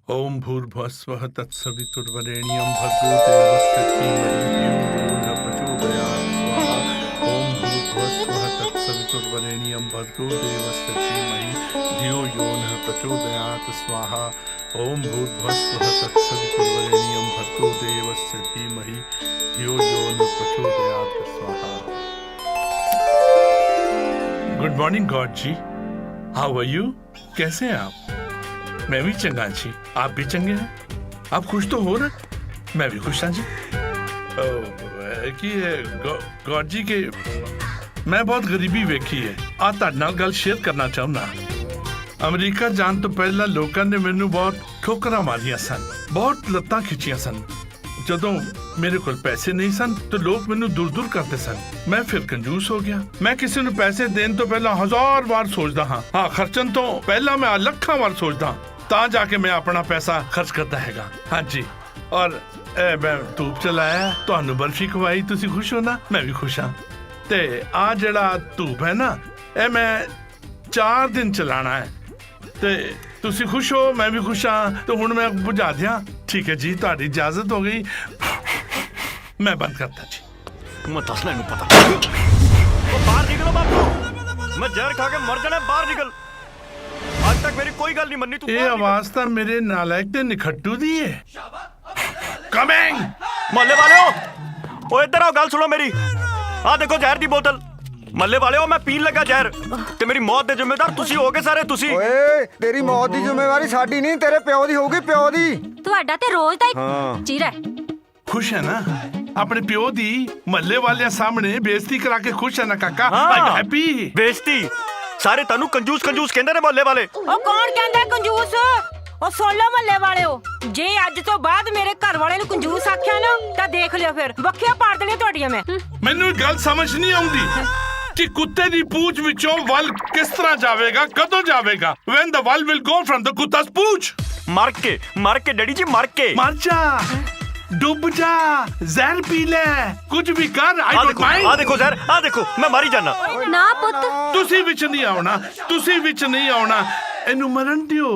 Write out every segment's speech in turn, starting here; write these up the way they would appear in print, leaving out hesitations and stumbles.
ओम भूर्भुवस्वः तत्सवितुर्वरेण्यं भर्गो देवस्य धीमहि धियो यो न प्रचोदयात् स्वाहा। ओम भूर्भुवस्वः तत्सवितुर्वरेण्यं भर्गो देवस्य धीमहि धियो यो न प्रचोदयात् स्वाहा। ओम भूर्भुवस्वः तत्सवितुर्वरेण्यं भर्गो देवस्य धीमहि धियो यो न प्रचोदयात् स्वाहा। Good morning god ji, how are you? कैसे हैं आप? मैं भी चंगा जी, आप भी चंगे हैं? आप खुश तो हो ना? मैं भी खुश हाँ जी। गॉड जी के मैं बहुत गरीबी वेखी है, आ तुहाडे नाल गल शेयर करना चाहुंदा। अमरीका जान तो पहला लोगों ने मैनू बहुत ठोकरां मारियां सन, बहुत लत्तां खिंचियां सन। जदों मेरे कोल पैसे नहीं सन तो लोग मैनू दूर दूर करते सन। मैं फिर कंजूस हो गया। मैं किसी नू पैसे देने तो पहला 1000 बार सोचदा हाँ, खर्चन तो पहला मैं लखां बार सोचदा ता जाके मैं अपना पैसा खर्च करता हैगा। हाँ जी, और मैं धूप चलाया, तुहानू बर्फी खवाई, तुसी खुश हो ना? मैं भी खुश हाँ। ते आ जेड़ा धूप है ना, ए मैं 4 दिन चलाना है ते तुसी खुश हो, मैं भी खुश हाँ। तो हुण मैं बुझा दिया। ठीक है जी, तुहाडी इजाजत हो गई, मैं बंद करता जी। मैं दसना इन्हू पता। ओ बाहर निकलो बापू, मैं जहर खा के मर जाना, बाहर निकल। आज तक मेरी कोई गल नहीं मन्नी तू। ये आवाज तो मेरे नालायक ते निखट्टू दी है। कमिंग मोहल्ले वाले हो, ओ इधर आओ, गल सुनो मेरी। आ देखो जहर दी बोतल। मल्ले वाले हो, मैं पीन लगा जहर ते मेरी मौत दे जिम्मेदार तुसी होगे सारे। तुसी ਓਏ ਤੇਰੀ ਮੌਤ ਦੀ ਜ਼ਿੰਮੇਵਾਰੀ ਸਾਡੀ ਨਹੀਂ, ਤੇਰੇ ਪਿਓ ਦੀ ਹੋਊਗੀ, ਪਿਓ ਦੀ। ਤੁਹਾਡਾ ਤੇ ਰੋਜ਼ ਦਾ ਹਾਂ। ਹੀ ਚੀਰਾ ਹੈ। खुश है ना? अपने प्यो दी महल्ले वाले सामने बेइज्जती करा के खुश है ना काका? हाँ। I'm happy। बेइज्जती सारे तनु कंजूस कंजूस कहंदे ने मोहल्ले वाले। ਉਹ ਕੌਣ ਕਹਿੰਦਾ ਕੰਜੂਸ? ਉਹ ਸੁਣ ਲਓ ਮੱਲੇ ਵਾਲਿਓ, ਜੇ ਅੱਜ ਤੋਂ ਬਾਅਦ ਮੇਰੇ ਘਰ ਵਾਲੇ ਨੂੰ ਕੰਜੂਸ ਆਖਿਆ ਨਾ ਤਾਂ ਦੇਖ ਲਿਓ, ਫਿਰ ਬੱਖੀਆਂ ਪਾੜ ਦੇਣੀਆਂ ਤੁਹਾਡੀਆਂ ਮੈਂ। मैनू एक गल समझ नहीं आउंदी कि कुत्ते दी पूंछ विचों वल किस तरह जावेगा, कदों जावेगा? When the wall will go from the कुत्ता's पूंछ? मर के डैडी जी, मर के। मर जा, डूब जा, जहर पी ले, कुछ भी कर। I आ don't देखो, mind। आ देखो जहर, आ देखो, मैं मारी जाना। ਨਾ ਪੁੱਤ, तुसी विच नहीं आउणा, तुसी विच नहीं आउणा। एनू मरन दियो,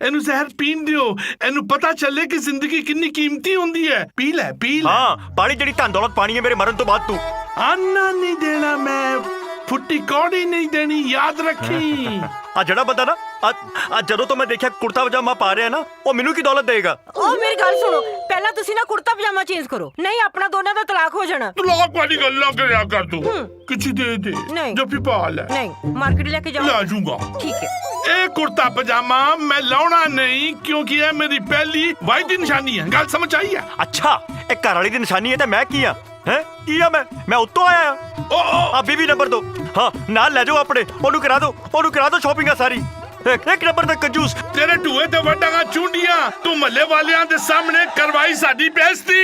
एनू जहर पीन दियो, एनू पता चले कि जिंदगी कितनी कीमती हुंदी है। पी ले, पी ले। हाँ, पानी जड़ी धन दौलत पानी है मेरे मरन तो बाद तू। अन्ना नहीं देना मैं, फुट्टी कौड़ी नहीं देनी, याद रखी। आ जड़ा बंदा ना, आ जदों तो मैं देखिया कुर्ता पजामा पा रहा है ना, वो मैनू की दौलत देगा। ਉਹ ਮੇਰੀ ਗੱਲ ਸੁਣੋ, ਪਹਿਲਾਂ ਤੁਸੀਂ ਨਾ ਕੁੜਤਾ ਪਜਾਮਾ ਚੇਂਜ ਕਰੋ, ਨਹੀਂ ਆਪਣਾ ਦੋਨਾਂ ਦਾ ਤਲਾਕ ਹੋ ਜਾਣਾ। तू लोग वाली गल्ला करया कर तू। किसी दे दे, नहीं। जो भी पाल है ਨਹੀਂ ਮਾਰਕੀਟ ਲੈ ਕੇ ਜਾਓ। ला जूंगा। ਠੀਕ है। ए कुर्ता पजामा मैं लाउना नहीं, क्योंकि ये मेरी पहली वाइफ दी निशानी है। गल समझ आई है? अच्छा, एक घर वाली दी निशानी है ते मैं की है? मैं उत्तों आया। आ बीवी नंबर 2। हाँ, नाल ले जाओ अपने, ओनू करा दो शॉपिंग सारी। एक नंबर तक कंजूस। तेरे टूए ते वड्डांगा चूंडियां, तू महल्ले वालियां दे सामने करवाई साडी बेइज्जती।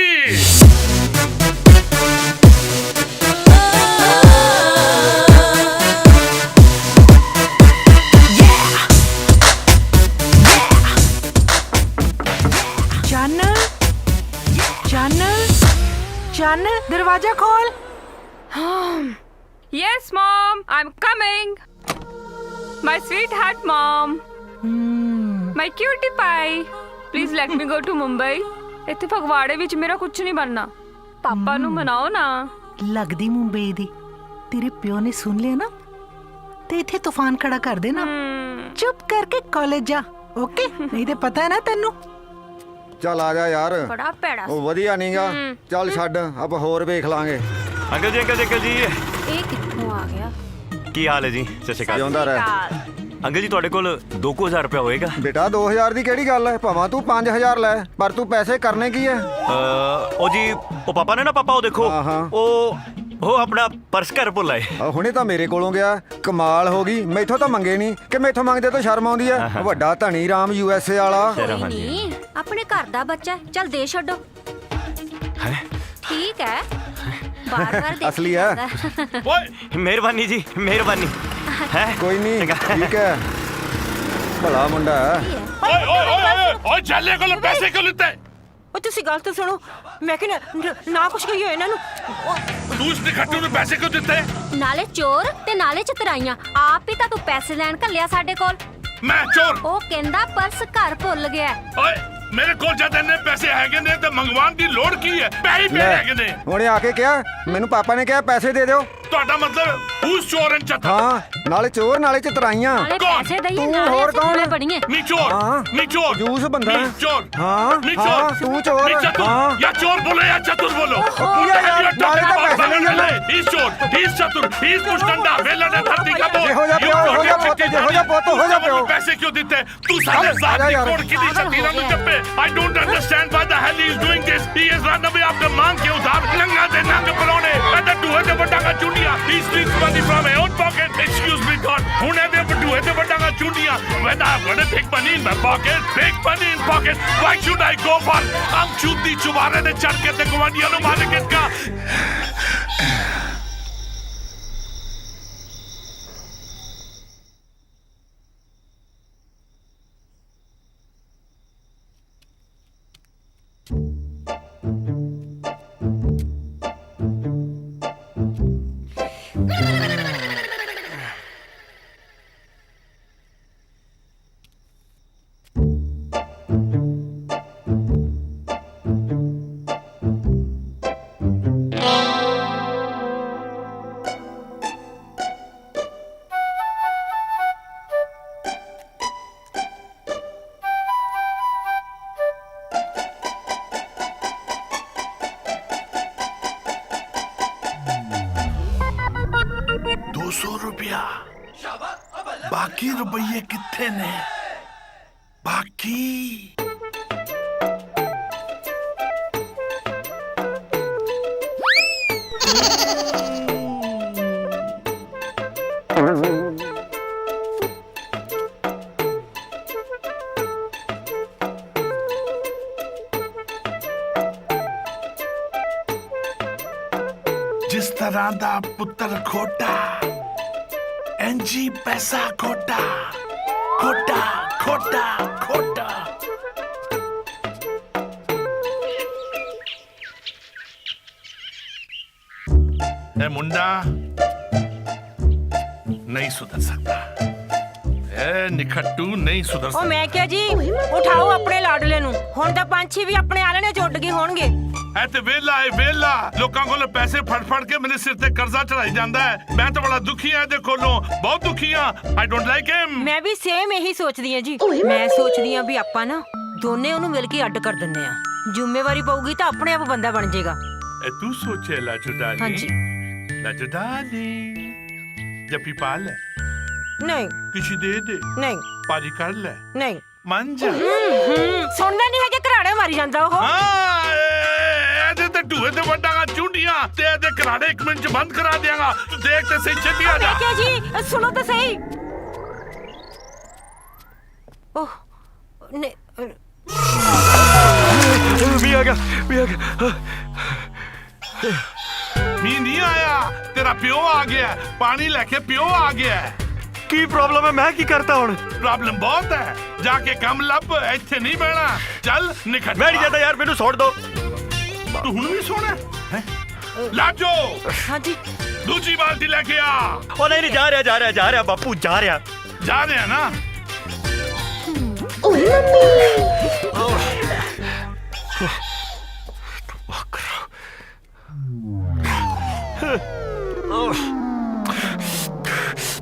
चन दरवाजा खोल। Yes, Mom, I'm coming. My sweetheart mom. My cutie pie. Please let me go to Mumbai. ਇੱਥੇ ਫਗਵਾੜੇ ਵਿੱਚ ਮੇਰਾ ਕੁਝ ਨਹੀਂ ਬਣਨਾ। ਪਾਪਾ ਨੂੰ ਮਨਾਓ ਨਾ। ਲੱਗਦੀ ਮੁੰਬਈ ਦੀ। ਤੇਰੇ ਪਿਓ ਨੇ ਸੁਣ ਲਿਆ ਨਾ ਤੇ ਇੱਥੇ ਤੂਫਾਨ ਖੜਾ ਕਰ ਦੇਣਾ। ਚੁੱਪ ਕਰਕੇ ਕਾਲਜ ਜਾ, ਓਕੇ? ਨਹੀਂ ਤੇ ਪਤਾ ਹੈ ਨਾ ਤੈਨੂੰ। ਚੱਲ ਆ ਜਾ ਯਾਰ, ਬੜਾ ਭੈੜਾ। ਉਹ ਵਧੀਆ ਨਹੀਂਗਾ। ਚੱਲ ਛੱਡ, ਆਪਾਂ ਹੋਰ ਵੇਖ ਲਾਂਗੇ। अंकल जी ਇਹ ਕਿੱਥੋਂ ਆ ਗਿਆ? की हाल है जी? सत श्री अकाल ਜਿਉਂਦਾ ਰਹਿ। अंकल जी, ਤੁਹਾਡੇ ਕੋਲ 2000 रुपया होएगा? ਬੇਟਾ 2000 ਦੀ ਕਿਹੜੀ ਗੱਲ ਹੈ? ਭਾਵੇਂ ਤੂੰ 5000 ਲੈ, ਪਰ ਤੂੰ ਪੈਸੇ ਕਰਨੇ ਕੀ ਹੈ? ओ जी, ओ पापा ने ना, पापा वो देखो, हाँ, हाँ। ओ अपना पर्स घर भुल आए। ਹੁਣੇ ਤਾਂ ਮੇਰੇ ਕੋਲੋਂ ਗਿਆ। ਕਮਾਲ ਹੋ ਗਈ, ਮੈਥੋਂ ਤਾਂ ਮੰਗੇ ਨਹੀਂ ਕਿ ਮੈਥੋਂ ਮੰਗਦੇ ਤਾਂ ਸ਼ਰਮ ਆਉਂਦੀ ਹੈ। ਵੱਡਾ ਧਣੀ ਰਾਮ USA ਵਾਲਾ। शर्म ਕੋਈ आती है। ਨਹੀਂ, ਆਪਣੇ ਘਰ ਦਾ ਬੱਚਾ, ਚੱਲ ਦੇ ਛੱਡੋ। ਠੀਕ ਹੈ, ਬਾਰ-ਬਾਰ ਦੇ। ਅਸਲੀ ਹੈ। ओए मेहरबानी जी, मेहरबानी है। ਕੋਈ ਨਹੀਂ, ਠੀਕ ਹੈ, ਭਲਾ ਮੁੰਡਾ ਹੈ। ओए ओए ओए ओए चले को पैसे क्यों लेते? ਉਹ ਤੁਸੀਂ ਗੱਲ ਤਾਂ ਸੁਣੋ, ਮੈਂ ਕਿ ਨਾ ਕੁਛ ਕਹੀਓ ਇਹਨਾਂ ਨੂੰ। तू इस निखट्टू ਨੂੰ ਪੈਸੇ ਕਿਉਂ ਦਿੱਤੇ? ਨਾਲੇ ਚੋਰ ਤੇ ਨਾਲੇ ਚਤਰਾਈਆਂ, ਆਪ ਹੀ ਤਾਂ ਤੂੰ ਪੈਸੇ ਲੈਣ ਘੱਲਿਆ ਸਾਡੇ ਕੋਲ। ਮੈਂ ਚੋਰ ਉਹ ਕਹਿੰਦਾ ਪਰਸ ਘਰ ਭੁੱਲ ਗਿਆ। ਓਏ ਮੇਰੇ ਕੋਲ ਜਦ ਇੰਨੇ ਪੈਸੇ ਹੈਗੇ ਨੇ ਤੇ ਮੰਗਵਾਉਣ ਦੀ ਲੋੜ ਕੀ ਹੈ? ਪੈਸੇ ਪਏ ਹੈਗੇ ਨੇ। ਉਹਨੇ ਆ ਕੇ ਕਿਹਾ ਮੈਨੂੰ ਪਾਪਾ ਨੇ ਕਿਹਾ ਪੈਸੇ ਦੇ ਦਿਓ। ਤੁਹਾਡਾ ਮਤਲਬ ਹੂਸ ਚੋਰ ਐਂਡ ਚਤਰ? ਹਾਂ ਨਾਲੇ ਚੋਰ ਨਾਲੇ ਚਤਰਾਈਆਂ। ਨਾਲੇ ਕੌਣ? ਪੈਸੇ ਦਈਏ ਤੂੰ ਨਾਲੇ ਹੋਰ ਅਸੀਂ ਕੌਣ? ਭੁੱਲੇ ਬਣੀਏ। ਨੀ ਚੋਰ ਹਾਂ। ਨੀ ਚੋਰ ਜੂਸ ਬੰਦਾ ਨੀ ਚੋਰ ਹਾਂ ਨੀ ਹਾਂ ਚੋਰ ਤੂੰ ਚੋਰ ਨੀ ਚਤੁਰ ਹਾਂ या चोर बोलो या चतुर बोलो यार, नाले तो पैसे नहीं लेना। he's चोर he's चतुर he's कुष्ठंडा वेला ने धरती का बोल हो जा पियो, हो जा पुੱਤ, हो जा पुੱਤ, हो जा पियो। पैसे क्यों देते तू साले साथ आजा की यार। कोड़ की दी छतीरा नु चप्पे I don't understand why the hell he is doing this he is run away after मांग के उधार नंगा दे नंग परोने and दूहे दे बड़ा का चुंडिया he steals money from my own pocket excuse me God हुने दे दूहे दे बड़ा का चुंडिया when I got a big money in my pocket why should I go for हम चूती चुबारे ने चढ़ के ते गवांडिया नु मारे किसका ₹200 बाकी रुपये कितने ने बाकी जिस तरह दा पुत्र खोटा एनजी पैसा खोटा खोटा खोटा खोटा ए मुंडा नहीं सुधर सकता ए निखट्टू नहीं सुधर ਉਹ सकता ਮੈਂ ਕਿਹਾ ਜੀ ਉਠਾਓ ਆਪਣੇ ਲਾਡਲੇ ਨੂੰ ਹੁਣ ਤਾਂ ਪੰਛੀ ਵੀ ਆਪਣੇ ਆਲਣੇ ਚ ਉੱਡ ਗਏ ਹੋਣਗੇ। ਐ ਤੇ ਵੇਲਾ ਏ ਵੇਲਾ ਲੋਕਾਂ ਕੋਲ ਪੈਸੇ ਫੜ ਫੜ ਕੇ ਮੇਰੇ ਸਿਰ ਤੇ ਕਰਜ਼ਾ ਚੜਾਈ ਜਾਂਦਾ ਹੈ ਮੈਂ ਤਾਂ ਬੜਾ ਦੁਖੀ ਆ ਇਹਦੇ ਕੋਲੋਂ ਬਹੁਤ ਦੁਖੀ ਆ ਆਈ ਡੋਂਟ ਲਾਈਕ ਹਿਮ ਮੈਂ ਵੀ ਸੇਮ ਇਹੀ ਸੋਚਦੀ ਆ ਜੀ। ਮੈਂ ਸੋਚਦੀ ਆ ਵੀ ਆਪਾਂ ਨਾ ਦੋਨੇ ਉਹਨੂੰ ਮਿਲ ਕੇ ਅੱਡ ਕਰ ਦਿੰਨੇ ਆ ਜ਼ਿੰਮੇਵਾਰੀ ਪਊਗੀ ਤਾਂ ਆਪਣੇ ਆਪ ਬੰਦਾ ਬਣ ਜਾਏਗਾ। ए तू सोचे लाजुडाली हाँ जी। लाजुडाली जप्पी पाल है ਨਹੀਂ किसी दे दे ਨਹੀਂ पारी कर ले ਨਹੀਂ मन जा ਸੁਣਦਾ ਨਹੀਂ ਹੈ ਕਿ ਘਰਾੜੇ ਮਾਰੀ ਜਾਂਦਾ ਉਹ। हाँ ਇਹਦੇ ਤੇ ਢੂਏ ਤੇ ਵੱਡਾਂਗਾ ਚੁੰਡੀਆਂ ਤੇ ਇਹਦੇ ਘਰਾੜੇ 1 ਮਿੰਟ ਚ ਬੰਦ ਕਰਾ ਦਿਆਂਗਾ ਤੂੰ ਦੇਖ ਤੇ ਸਹੀ ਛੇਤੀ ਆ ਜਾ ਮੈਂ ਕਿਹਾ ਜੀ ਸੁਣੋ ਤਾਂ ਸਹੀ। ओह ने ਵੀ ਆ ਗਿਆ ਮੀਂਹ ਨਹੀਂ ਆਇਆ ਤੇਰਾ ਪਿਓ ਆ ਗਿਆ ਪਾਣੀ ਲੈ ਕੇ ਪਿਓ ਆ ਗਿਆ ਕੀ ਪ੍ਰੋਬਲਮ ਹੈ ਮੈਂ ਕੀ ਕਰਤਾ ਹੁਣ ਪ੍ਰੋਬਲਮ ਬਹੁਤ ਹੈ ਜਾ ਕੇ ਕੰਮ ਲੱਭ ਇੱਥੇ ਨਹੀਂ ਬਹਿਣਾ ਚੱਲ ਨਿਕਲ ਮੈਂ ਨਹੀਂ ਜਾਂਦਾ ਯਾਰ ਮੈਨੂੰ ਛੋੜ ਦੋ ਤੂੰ ਹੁਣ ਵੀ ਸੋਣਾ ਹੈ ਲਾਜੋ हाँ जी ਦੂਜੀ ਬਾਲਟੀ ਲੈ ਕੇ ਆ ਉਹ ਨਹੀਂ ਜਾ ਰਿਹਾ ਬਾਪੂ ਜਾ ਰਿਹਾ ਜਾ ਰਹੇ ਆ ਨਾ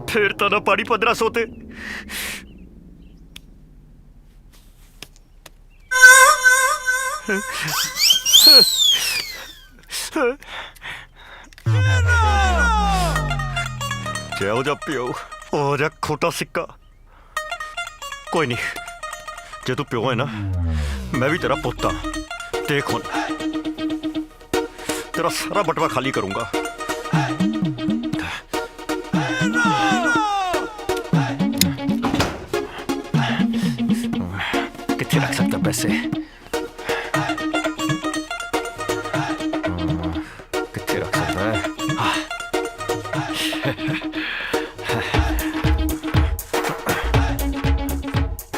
ਫਿਰ ਤਾਂ ਨਾ ਪਾਣੀ 1500 ਤੇ ਜਿਹੋ ਜਿਹਾ ਪਿਓ ਉਹ ਜਿਹਾ ਖੋਟਾ ਸਿੱਕਾ ਕੋਈ ਨਹੀਂ ਜੇ ਤੂੰ ਪਿਓ ਹੈ ਨਾ ਮੈਂ ਵੀ ਤੇਰਾ ਪੁੱਤ ਹਾਂ ਦੇਖ ਹੁਣ तेरा सारा बटवा खाली करूंगा कितने रख सकता पैसे कितने रख सकता है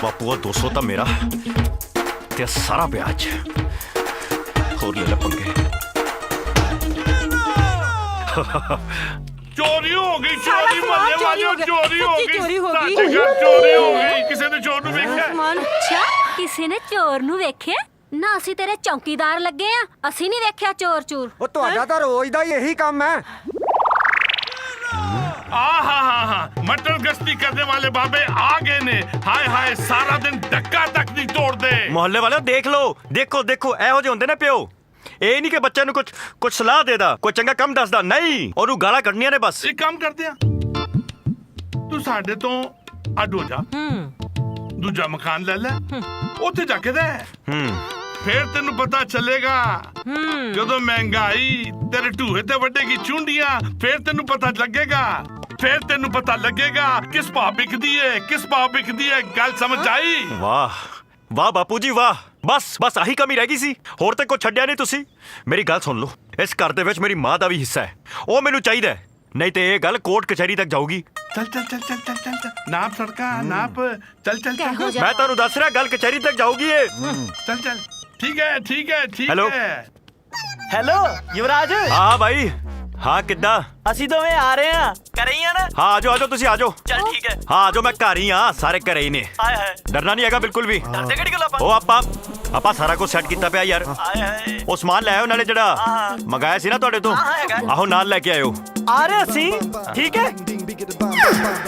बापू 200 था मेरा ते सारा ब्याज और ले ले पंगे ਚੋਰੀ ਹੋ ਗਈ ਸਾਰਾ ਚੋਰੀ ਸਮਾਨ ਮੱਲੇ ਵਾਲਿਓ ਚੋਰੀ ਹੋ ਗਿਆ। ਚੋਰੀ ਹੋ ਗਈ ਸੱਚੀ ਚੋਰੀ ਹੋ ਗਈ। ਸਾਡੇ ਘਰ ਚੋਰੀ ਹੋ ਗਈ ਕਿਸੇ ਨੇ ਚੋਰ ਨੂੰ ਵੇਖਿਆ ਸਮਾਨ ਅੱਛਾ ਕਿਸੇ ਨੇ ਚੋਰ ਨੂੰ ਵੇਖਿਆ ਨਾ ਅਸੀਂ ਤੇਰੇ ਚੌਕੀਦਾਰ ਲੱਗੇ ਆ ਅਸੀਂ ਨਹੀਂ ਵੇਖਿਆ ਚੋਰ ਚੂਰ ਉਹ ਤੁਹਾਡਾ ਤਾਂ ਰੋਜ਼ ਦਾ ਹੀ ਇਹੀ ਕੰਮ ਹੈ। आहा मटर गश्ती करने वाले बाबे आ गए ने हाय हाय सारा दिन धक्का तक नहीं तोड़ते ਮੁਹੱਲੇ ਵਾਲਿਓ ਦੇਖ ਲਓ ਦੇਖੋ ਦੇਖੋ ਇਹੋ ਜਿਹੇ ਹੁੰਦੇ ਨੇ ਪਿਓ ਇਹ ਨਹੀਂ ਕਿ ਬੱਚੇ ਨੂੰ ਕੁਝ ਸਲਾਹ ਦੇਦਾ ਕੋਈ ਚੰਗਾ ਕੰਮ ਦੱਸਦਾ ਨਹੀਂ ਉਹਨੂੰ ਗਾਲਾਂ ਕੱਢਣੀਆਂ ਨੇ ਬਸ एक काम करते हैं तू साडे तो ਅੱਡ ਹੋ ਜਾ ਦੂਜਾ ਮਕਾਨ ਲੈ ਲੈ ਉੱਥੇ ਜਾ ਕੇ ਰਹਿ ਫੇਰ ਤੈਨੂੰ ਪਤਾ ਚੱਲੇਗਾ ਜਦੋਂ ਮਹਿੰਗਾਈ ਤੇਰੇ ਢੂਹੇ ਤੇ ਵੱਡੇਗੀ ਚੁੰਡੀਆਂ ਫੇਰ ਤੈਨੂੰ ਪਤਾ ਲੱਗੇਗਾ ਫੇਰ ਤੈਨੂੰ ਪਤਾ ਲੱਗੇਗਾ ਕਿਸ ਭਾਅ ਵਿਕਦੀ ਏ ਕਿਸ ਭਾਅ ਵਿਕਦੀ ਏ ਗੱਲ ਸਮਝ ਆਈ ਵਾਹ ਵਾਹ ਬਾਪੂ ਜੀ ਵਾਹ ਬਸ ਆਹੀ ਕਮੀ ਰਹਿ ਗਈ ਸੀ ਹੋਰ ਤੇ ਕੁਝ ਛੱਡਿਆ ਨਹੀਂ ਤੁਸੀਂ ਮੇਰੀ ਗੱਲ ਸੁਣ ਲਓ ਇਸ ਘਰ ਦੇ ਵਿੱਚ ਮੇਰੀ ਮਾਂ ਦਾ ਵੀ ਹਿੱਸਾ ਹੈ ਉਹ ਮੈਨੂੰ ਚਾਹੀਦਾ ਹੈ ਨਹੀਂ ਤੇ ਇਹ ਗੱਲ ਕੋਰਟ ਕਚਹਿਰੀ ਤੱਕ ਜਾਊਗੀ ਚੱਲ ਨਾਪ ਸੜਕਾ ਨਾਪ ਚੱਲ ਮੈਂ ਤੁਹਾਨੂੰ ਦੱਸ ਰਿਹਾ ਗੱਲ ਕਚਹਿਰੀ ਤੱਕ ਜਾਊਗੀ ਇਹ ਚੱਲ ਠੀਕ ਹੈ Hello? ਹੈਲੋ ਯੁਵਰਾਜ ਹਾਂ ਭਾਈ ਹਾਂ ਕਿੱਦਾਂ ਅਸੀਂ ਦੋਵੇਂ ਆ ਰਹੇ ਆ ਘਰੇ ਹੀ ਆ ਨਾ ਹਾਂ ਆਜੋ ਤੁਸੀਂ ਆਜੋ ਚੱਲ ਠੀਕ ਹੈ ਹਾਂ ਆਜੋ ਮੈਂ ਘਰ ਹੀ ਆ ਸਾਰੇ ਘਰੇ ਹੀ ਨੇ ਆਏ ਹਾਏ ਡਰਨਾ ਨਹੀਂ ਹੈਗਾ ਬਿਲਕੁਲ ਵੀ ਡਰਦੇ ਕਿਹੜੀ ਗੱਲ ਆਪਾਂ ਉਹ ਆਪਾਂ ਸਾਰਾ ਕੁਝ ਸੈੱਟ ਕੀਤਾ ਪਿਆ ਯਾਰ ਆਏ ਹਾਏ ਉਹ ਸਮਾਨ ਲੈ ਆਇਓ ਨਾਲੇ ਜਿਹੜਾ ਮੰਗਾਇਆ ਸੀ ਨਾ ਤੁਹਾਡੇ ਤੋਂ ਹਾਂ, ਹੈਗਾ। ਆਹੋ ਨਾਲ ਲੈ ਕੇ ਆਇਓ ਆ ਰਹੇ ਅਸੀਂ ਠੀਕ ਹੈ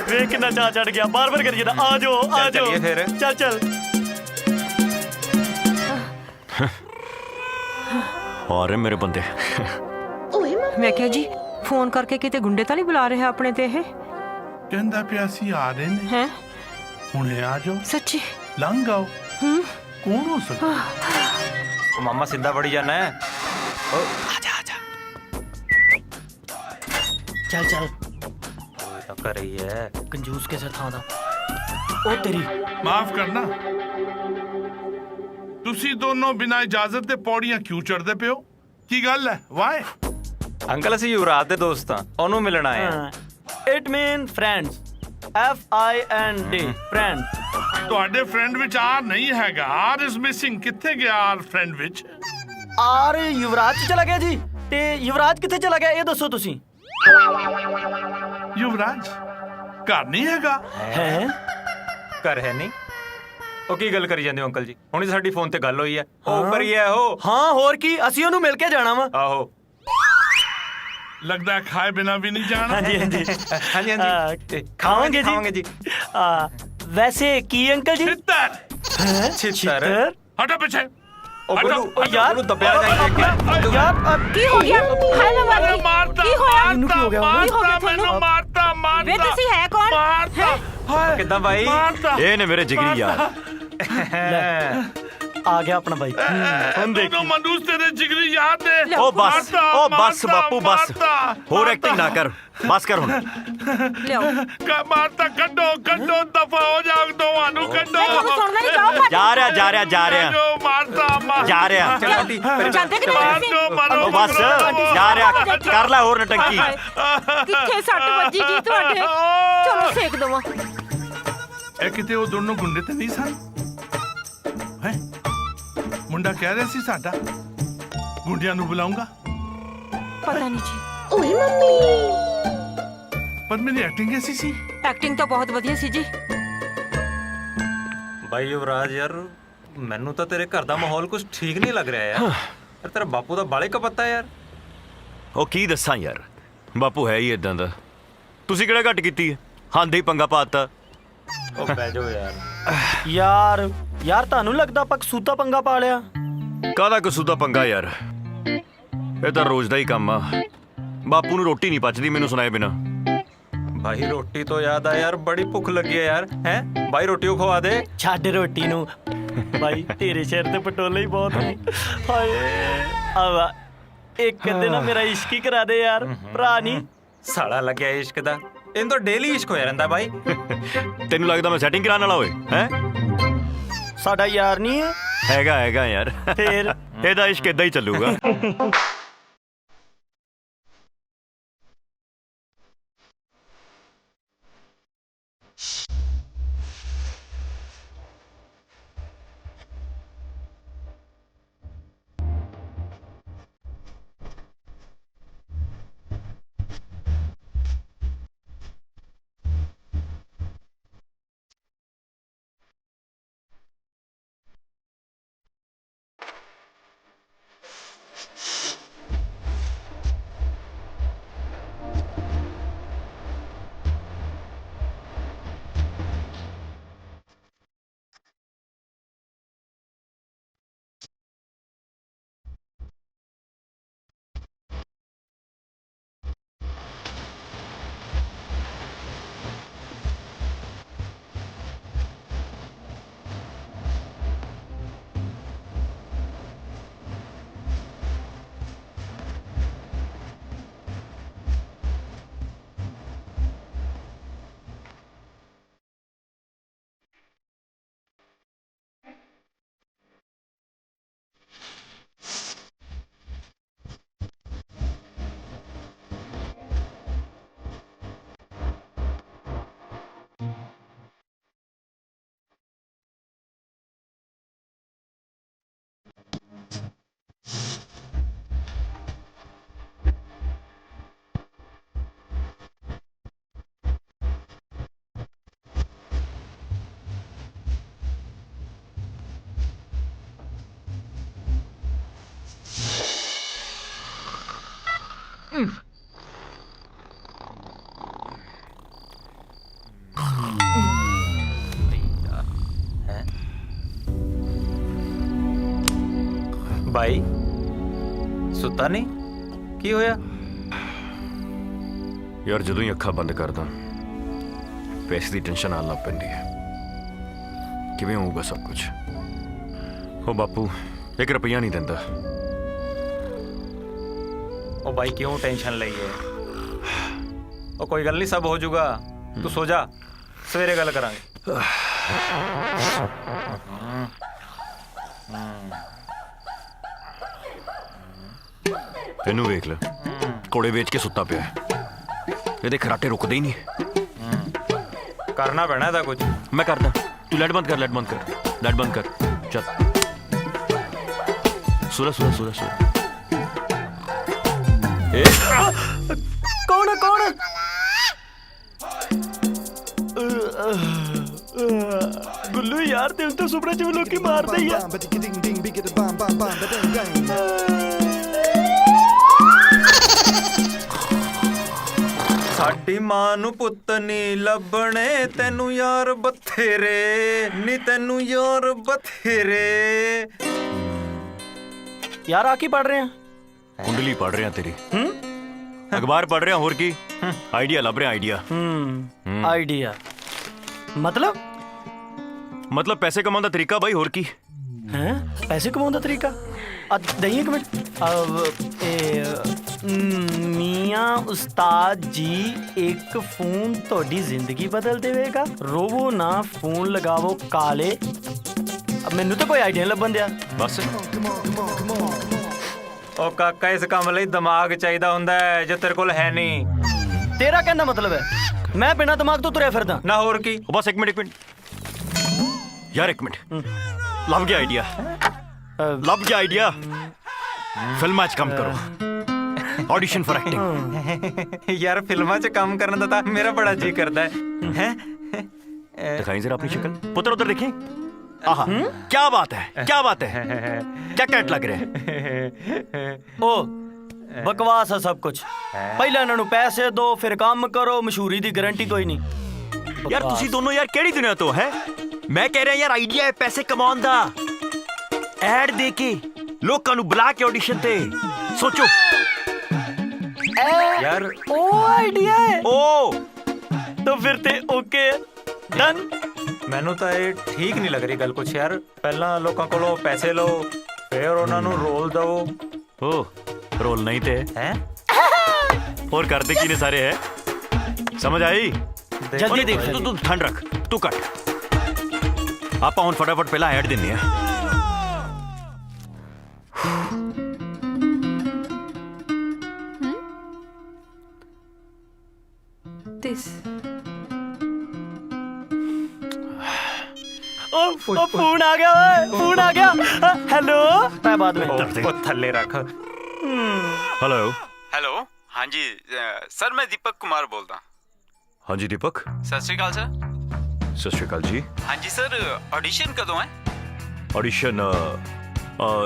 ਵੇਖ ਕਿੰਨਾ ਚਾਹ ਚੜ ਗਿਆ ਬਾਰ-ਬਾਰ ਕਰੀ ਜਾਂਦਾ ਆ ਜਾਓ ਆ ਜਾਓ ਚੱਲੀਏ ਫਿਰ। ਚੱਲ ਔਰ ਮੇਰੇ ਬੰਦੇ ਮੈਂ ਕਿਹਾ ਜੀ ਫੋਨ ਕਰਕੇ ਕਿਤੇ ਗੁੰਡੇ ਤਾਂ ਨਹੀਂ ਬੁਲਾ ਰਿਹਾ ਆਪਣੇ ਤੇ ਇਹ ਕਹਿੰਦਾ ਪਿਆ ਸੀ ਆ ਰਹੇ ਨੇ ਹੈ ਹੁਣੇ ਆ ਜਾਓ ਸੱਚੀ ਲੰਘ ਆਓ ਕੌਣ ਹੋ ਸਕਦਾ ਮਾਮਾ ਸਿੱਧਾ ਬੜੀ ਜਾਣਾ ਹੈ ਚੱਲ ਤਾਂ ਕਰ ਰਹੀ ਹੈ ਕੰਜੂਸ ਕਿਸੇ ਥਾਂ ਦਾ ਉਹ ਤੇਰੀ ਮਾਫ ਕਰਨਾ ਤੁਸੀਂ ਦੋਨੋਂ ਬਿਨਾਂ ਇਜਾਜ਼ਤ ਦੇ ਪੌੜੀਆਂ ਕਿਉਂ ਚੜਦੇ ਪਿਓ ਕੀ ਗੱਲ ਹੈ ਵਾਏ ਅੰਕਲ ਅਸੀਂ ਯੁਵਰਾਜ ਦੇ ਦੋਸਤ ਹਾਂ ਉਹਨੂੰ ਮਿਲਣ ਆਏ ਹਾਂ it mean friends FIND friend ਤੁਹਾਡੇ ਫਰੈਂਡ ਵਿੱਚ ਆਰ ਨਹੀਂ ਹੈਗਾ ਆਰ ਇਜ਼ ਮਿਸਿੰਗ ਕਿੱਥੇ ਗਿਆ ਆਰ ਫਰੈਂਡ ਵਿੱਚ ਆਰ ਯੁਵਰਾਜ ਚ ਚਲਾ ਗਿਆ ਜੀ ਤੇ ਯੁਵਰਾਜ ਕਿੱਥੇ ਚਲਾ ਗਿਆ ਇਹ ਦੱਸੋ ਤੁਸੀਂ ਯੁਵਰਾਜ ਘਰ ਨਹੀਂ ਹੈਗਾ ਹੈ ਘਰ ਹੈ ਨਹੀਂ ਉਹ ਕੀ ਗੱਲ ਕਰੀ ਜਾਂਦੇ ਹੋ ਅੰਕਲ ਜੀ ਹੁਣੀ ਸਾਡੀ ਫੋਨ ਤੇ ਗੱਲ ਹੋਈ ਹੈ ਉਹ ਉੱਪਰ ਹੀ ਹੈ ਉਹ ਹਾਂ ਹੋਰ ਕੀ ਅਸੀਂ ਉਹਨੂੰ ਮਿਲ ਕੇ ਜਾਣਾ ਵਾ ਆਹੋ ਲੱਗਦਾ ਹੈ ਖਾਏ ਬਿਨਾ ਵੀ ਨਹੀਂ ਜਾਣਾ ਹਾਂਜੀ ਹਾਂਜੀ ਖਾਵਾਂਗੇ ਜੀ ਖਾਵਾਂਗੇ ਜੀ ਵੈਸੇ ਕੀ ਅੰਕਲ ਜੀ ਛਿੱਤਰ ਛਿੱਤਰ ਹਟੋ ਪਿੱਛੇ ਉਹ ਬੋਲੂ ਉਹ ਯਾਰ ਉਹਨੂੰ ਦੱਬਿਆ ਜਾਏ ਯਾਰ ਕੀ ਹੋ ਗਿਆ ਹਾਏ ਮੈਂ ਮਰ ਗਈ ਮਾਰਤਾ ਕੀ ਹੋਇਆ ਇਹਨੂੰ ਕੀ ਹੋ ਗਿਆ? ਕੀ ਹੋ ਗਿਆ ਮੈਨੂੰ ਤੁਹਾਨੂੰ? ਮਾਰਤਾ ਵੇ ਤੁਸੀਂ ਹੈ ਕੌਣ ਮਾਰਤਾ ਹਾਏ ਕਿੱਦਾਂ ਬਾਈ ਮਾਰਤਾ ਇਹ ਨੇ ਮੇਰੇ ਜਿਗਰੀ ਯਾਰ ਆ ਗਿਆ ਆਪਣਾ ਬਾਈ ਹੁਣ ਦੇਖ ਦੋਨੋਂ ਮਨੂਸ ਤੇਰੇ ਜਿਗਰੀ ਯਾਦ ਨੇ ਉਹ ਬਸ ਬਾਪੂ ਬਸ ਮਾਰਤਾ, ਹੋਰ ਐਕਟਿੰਗ ਨਾ ਕਰ ਬਸ ਕਰ ਹੁਣ ਲਿਆਓ ਮਾਰਤਾ ਕੱਢੋ ਦਫਾ ਹੋ ਜਾ ਦੋਵਾਂ ਨੂੰ ਕੱਢੋ ਮੈਂ ਤੁਹਾਨੂੰ ਸੁਣਦਾ ਨਹੀਂ ਜਾਓ ਭੱਜ ਜਾ ਰਿਹਾ ਜੋ ਮਾਰਤਾ ਜਾ ਰਿਹਾ ਜਾਂਦੇ ਕਿ ਨਹੀਂ ਤੁਸੀਂ ਮਾਰੋ ਉਹ ਬਸ ਜਾ ਰਿਹਾ ਕਰ ਲੈ ਹੋਰ ਨਟੰਕੀ ਕਿੱਥੇ ਸੱਟ ਵੱਜੀ ਜੀ ਤੁਹਾਡੇ ਚਲੋ ਸੇਕ ਦਵਾਂ ਇਹ ਕਿਤੇ ਉਹ ਦੋਨੋਂ ਗੁੰਡੇ ਤੇ ਨਹੀਂ ਸਨ ਹੈ ਮੁੰਡਾ ਕਹਿ ਰਿਹਾ ਸੀ ਸਾਡਾ ਗੁੰਡਿਆਂ ਨੂੰ ਬੁਲਾਉਂਗਾ ਪਤਾ ਨਹੀਂ ਜੀ ਪਰ ਮੇਰੀ ਐਕਟਿੰਗ ਐਸੀ ਸੀ ਐਕਟਿੰਗ ਤਾਂ ਬਹੁਤ ਵਧੀਆ ਸੀ ਜੀ ਬਾਈ ਯੁਵਰਾਜ ਯਾਰ ਮੈਨੂੰ ਤਾਂ ਤੇਰੇ ਘਰ ਦਾ ਮਾਹੌਲ ਕੁਝ ਠੀਕ ਨਹੀਂ ਲੱਗ ਰਿਹਾ ਯਾਰ ਤੇਰਾ ਬਾਪੂ ਦਾ ਬਾਲੇ ਕਪੱਤਾ ਯਾਰ ਉਹ ਕੀ ਦੱਸਾਂ ਯਾਰ ਬਾਪੂ ਹੈ ਹੀ ਇਦਾਂ ਦਾ ਤੁਸੀਂ ਕਿਹੜਾ ਘੱਟ ਕੀਤੀ ਹੈ ਹਾਂਦੇ ਹੀ ਪੰਗਾ ਪਾਤਾ ਉਹ ਬਹਿ ਜਾਓ ਯਾਰ ਤੁਹਾਨੂੰ ਲੱਗਦਾ ਆਪਾਂ ਕਸੂਤਾ ਪੰਗਾ ਪਾ ਲਿਆ ਕਾਹਦਾ ਕਸੂਦਾ ਪੰਗਾ ਯਾਰ ਇਹ ਤਾਂ ਰੋਜ਼ ਦਾ ਹੀ ਕੰਮ ਆ ਬਾਪੂ ਨੂੰ ਰੋਟੀ ਨਹੀਂ ਪਚਦੀ ਮੈਨੂੰ ਸੁਣਾਏ ਬਿਨਾ ਭਾਈ ਰੋਟੀ ਤੋਂ ਯਾਦ ਆ ਯਾਰ ਬੜੀ ਭੁੱਖ ਲੱਗੀ ਹੈ ਯਾਰ ਹੈ ਭਾਈ ਰੋਟੀ ਉਹ ਖਵਾ ਦੇ ਛੱਡ ਰੋਟੀ ਨੂੰ ਬਾਈ ਤੇਰੇ ਸਿਰ ਤੇ ਪਟੋਲੇ ਹੀ ਬਹੁਤ ਨੇ ਹਾਏ ਆਵਾ ਇੱਕ ਕਦੇ ਨਾ ਮੇਰਾ ਇਸ਼ਕ ਹੀ ਕਰਾ ਦੇ ਯਾਰ ਭਰਾ ਨਹੀਂ ਸਾਲਾ ਲੱਗਿਆ ਇਸ਼ਕ ਦਾ ਇਹਨੂੰ ਤਾਂ ਡੇਲੀ ਇਸ਼ਕ ਹੋਇਆ ਰਹਿੰਦਾ ਭਾਈ ਤੈਨੂੰ ਲੱਗਦਾ ਮੈਂ ਸੈਟਿੰਗ ਕਰਾਉਣ ਵਾਲਾ ਓਏ ਹੈ ਸਾਡਾ ਯਾਰ ਨਹੀਂ ਹੈ ਹੈਗਾ ਯਾਰ ਫੇਰ ਇਹਦਾ ਇਸ਼ਕ ਇਦਾਂ ਹੀ ਚੱਲੂਗਾ ਬਾਈ ਸੁੱਤਾ ਨਹੀਂ? ਕੀ ਹੋਇਆ? ਯਾਰ ਜਦੋਂ ਹੀ ਅੱਖਾਂ ਬੰਦ ਕਰਦਾ ਪੈਸੇ ਦੀ ਟੈਨਸ਼ਨ ਆਉਣ ਲੱਗ ਪੈਂਦੀ ਹੈ। ਕਿਵੇਂ ਹੋਊਗਾ ਸਭ ਕੁਝ? ਉਹ ਬਾਪੂ 1 ਰੁਪਈਆ ਨਹੀਂ ਦਿੰਦਾ। ਉਹ ਬਾਈ ਕਿਉਂ ਟੈਨਸ਼ਨ ਲਈ ਹੈ? ਉਹ ਕੋਈ ਗੱਲ ਨਹੀਂ, ਸਭ ਹੋ ਜਾਊਗਾ। ਤੂੰ ਸੋ ਜਾ, ਸਵੇਰੇ ਗੱਲ ਕਰਾਂਗੇ। ਇਹਨੂੰ ਵੇਖ ਲੈ, ਕੋੜੇ ਵੇਚ ਕੇ ਸੁੱਤਾ ਪਿਆ ਹੈ। ਇਹਦੇ ਖਰਾਟੇ ਰੁਕਦੇ ਹੀ ਨਹੀਂ। ਕਰਨਾ ਪੈਣਾ ਇਹਦਾ ਕੁਝ। ਮੈਂ ਕਰਦਾ, ਤੂੰ ਲਾਈਟ ਬੰਦ ਕਰ, ਲਾਈਟ ਬੰਦ ਕਰ, ਲਾਈਟ ਬੰਦ ਕਰ। ਚੱਲ ਸੁਰਾ ਸੁਰਾ ਸੁਰਾ ਸੁਰਾ। ਕੌਣ ਕੌਣ? ਗੁੱਲੂ ਯਾਰ ਦਿਲ ਤੋਂ ਸੁਪਨੇ ਚ ਵੀ ਲੋਕੀ ਮਾਰਦੇ ਹੀ ਆ। ਸਾਡੀ ਮਾਂ ਨੂੰ ਪੁੱਤ ਨਹੀਂ ਲੱਭਣੇ, ਤੈਨੂੰ ਯਾਰ ਬਥੇਰੇ ਨੀ, ਤੈਨੂੰ ਯਾਰ ਬਥੇਰੇ। ਯਾਰ ਆ ਕੀ ਪੜ ਰਹੇ ਆ? ਕੁੰਡਲੀ ਪੜ ਰਿਹਾ ਤੇਰੀ। ਅਖਬਾਰ ਪੜ ਰਿਹਾ, ਹੋਰ ਕੀ? ਆਈਡੀਆ ਲੱਭ ਰਿਹਾ, ਆਈਡੀਆ। ਆਈਡੀਆ ਮਤਲਬ ਪੈਸੇ ਕਮਾਉਣ ਦਾ ਤਰੀਕਾ ਬਾਈ, ਹੋਰ ਕੀ? ਹੈ ਪੈਸੇ ਕਮਾਉਣ ਦਾ ਤਰੀਕਾ? ਦਈਏ ਇੱਕ ਮਿੰਟ। ਮੀਆਂ ਉਸਤਾਦ ਜੀ, ਇੱਕ ਫੋਨ ਤੁਹਾਡੀ ਜ਼ਿੰਦਗੀ ਬਦਲ ਦੇਵੇਗਾ। ਰੋਵੋ ਨਾ, ਫੋਨ ਲਗਾਵੋ ਕਾਲੇ। ਮੈਨੂੰ ਤਾਂ ਕੋਈ ਆਈਡੀਆ ਲੱਭਣ ਦਿਆ। ਬਸ ਉਹ ਕਾਕਾ, ਇਸ ਕੰਮ ਲਈ ਦਿਮਾਗ ਚਾਹੀਦਾ ਹੁੰਦਾ ਹੈ ਜੋ ਤੇਰੇ ਕੋਲ ਹੈ ਨਹੀਂ। ਤੇਰਾ ਕਹਿੰਦਾ ਮਤਲਬ ਹੈ ਮੈਂ ਬਿਨਾਂ ਦਿਮਾਗ ਤੋਂ ਤੁਰਿਆ ਫਿਰਦਾ? ਨਾ ਹੋਰ ਕੀ। ਉਹ ਬਸ 1 ਮਿੰਟ, 1 ਮਿੰਟ ਯਾਰ, 1 ਮਿੰਟ। ਲੱਭ ਗਿਆ ਆਈਡੀਆ, ਲੱਭ ਗਿਆ ਆਈਡੀਆ। ਫਿਲਮਾਂ 'ਚ ਕੰਮ ਕਰੋ, ਆਡੀਸ਼ਨ ਫॉर ਐਕਟਿੰਗ। ਯਾਰ ਫਿਲਮਾਂ 'ਚ ਕੰਮ ਕਰਨ ਦਾ ਤਾਂ ਮੇਰਾ ਬੜਾ ਜੀ ਕਰਦਾ ਹੈ। ਦਿਖਾਈ ਜ਼ਰਾ ਆਪਣੀ ਸ਼ਕਲ। ਪੁੱਤਰ ਉਧਰ ਦੇਖੀ। ਆਹਾ, ਕੀ ਬਾਤ ਹੈ, ਕੀ ਬਾਤ ਹੈ, ਕੀ ਕੈਟ ਲੱਗ ਰਿਹਾ ਹੈ। ਉਹ ਬਕਵਾਸ ਹੈ ਸਭ ਕੁਝ। ਪਹਿਲਾਂ ਇਹਨਾਂ ਨੂੰ ਪੈਸੇ ਦਿਓ, ਫਿਰ ਕੰਮ ਕਰੋ। ਮਸ਼ਹੂਰੀ ਦੀ ਗਾਰੰਟੀ ਕੋਈ ਨਹੀਂ। ਯਾਰ ਤੁਸੀਂ ਦੋਨੋਂ ਯਾਰ ਕਿਹੜੀ ਦੁਨੀਆ ਤੋਂ ਹੈ? ਮੈਂ ਕਹਿ ਰਿਹਾ ਯਾਰ ਆਈਡੀਆ ਹੈ ਪੈਸੇ ਕਮਾਉਣ ਦਾ। ਐਡ ਦੇ ਕੇ ਲੋਕਾਂ ਨੂੰ ਬੁਲਾ ਕੇ ਆਡੀਸ਼ਨ ਤੇ। ਸੋਚੋ ਯਾਰ ਉਹ ਆਈਡੀਆ ਹੈ। ਓ ਤਾਂ ਫਿਰ ਤੇ ਓਕੇ ਡਨ। ਮੈਨੂੰ ਤਾਂ ਇਹ ਠੀਕ ਨਹੀਂ ਲੱਗ ਰਹੀ ਗੱਲ ਕੁਛ। ਯਾਰ ਪਹਿਲਾਂ ਲੋਕਾਂ ਕੋਲੋਂ ਪੈਸੇ ਲਓ, ਫਿਰ ਉਹਨਾਂ ਨੂੰ ਰੋਲ ਦਿਓ। ਓ ਰੋਲ ਨਹੀਂ ਤੇ ਹੈ ਹੋਰ ਕਰਦੇ ਕੀ ਨੇ ਸਾਰੇ? ਹੈ ਸਮਝ ਆਈ? ਜਲਦੀ ਦੇਖ। ਤੂੰ ਠੰਡ ਰੱਖ, ਤੂੰ ਕੱਟ। ਆਪਾਂ ਹੁਣ ਫਟਾਫਟ ਪਹਿਲਾਂ ਐਡ ਦਿੰਨੇ ਆ। This. ਉਹ ਫੋਨ ਆ ਗਿਆ ਓਏ, ਫੋਨ ਆ ਗਿਆ। ਹੈਲੋ, ਮੈਂ ਬਾਅਦ ਵਿੱਚ। ਉਹ ਥੱਲੇ ਰੱਖ। ਹੈਲੋ ਹੈਲੋ, ਹਾਂਜੀ ਸਰ, ਮੈਂ ਦੀਪਕ ਕੁਮਾਰ ਬੋਲਦਾ। ਹਾਂਜੀ ਦੀਪਕ। ਸਤਿ ਸ਼੍ਰੀ ਅਕਾਲ ਸਰ। ਸਤਿ ਸ਼੍ਰੀ ਅਕਾਲ ਜੀ। ਹਾਂਜੀ ਸਰ, ਆਡੀਸ਼ਨ ਕਦੋਂ ਹੈ? Audition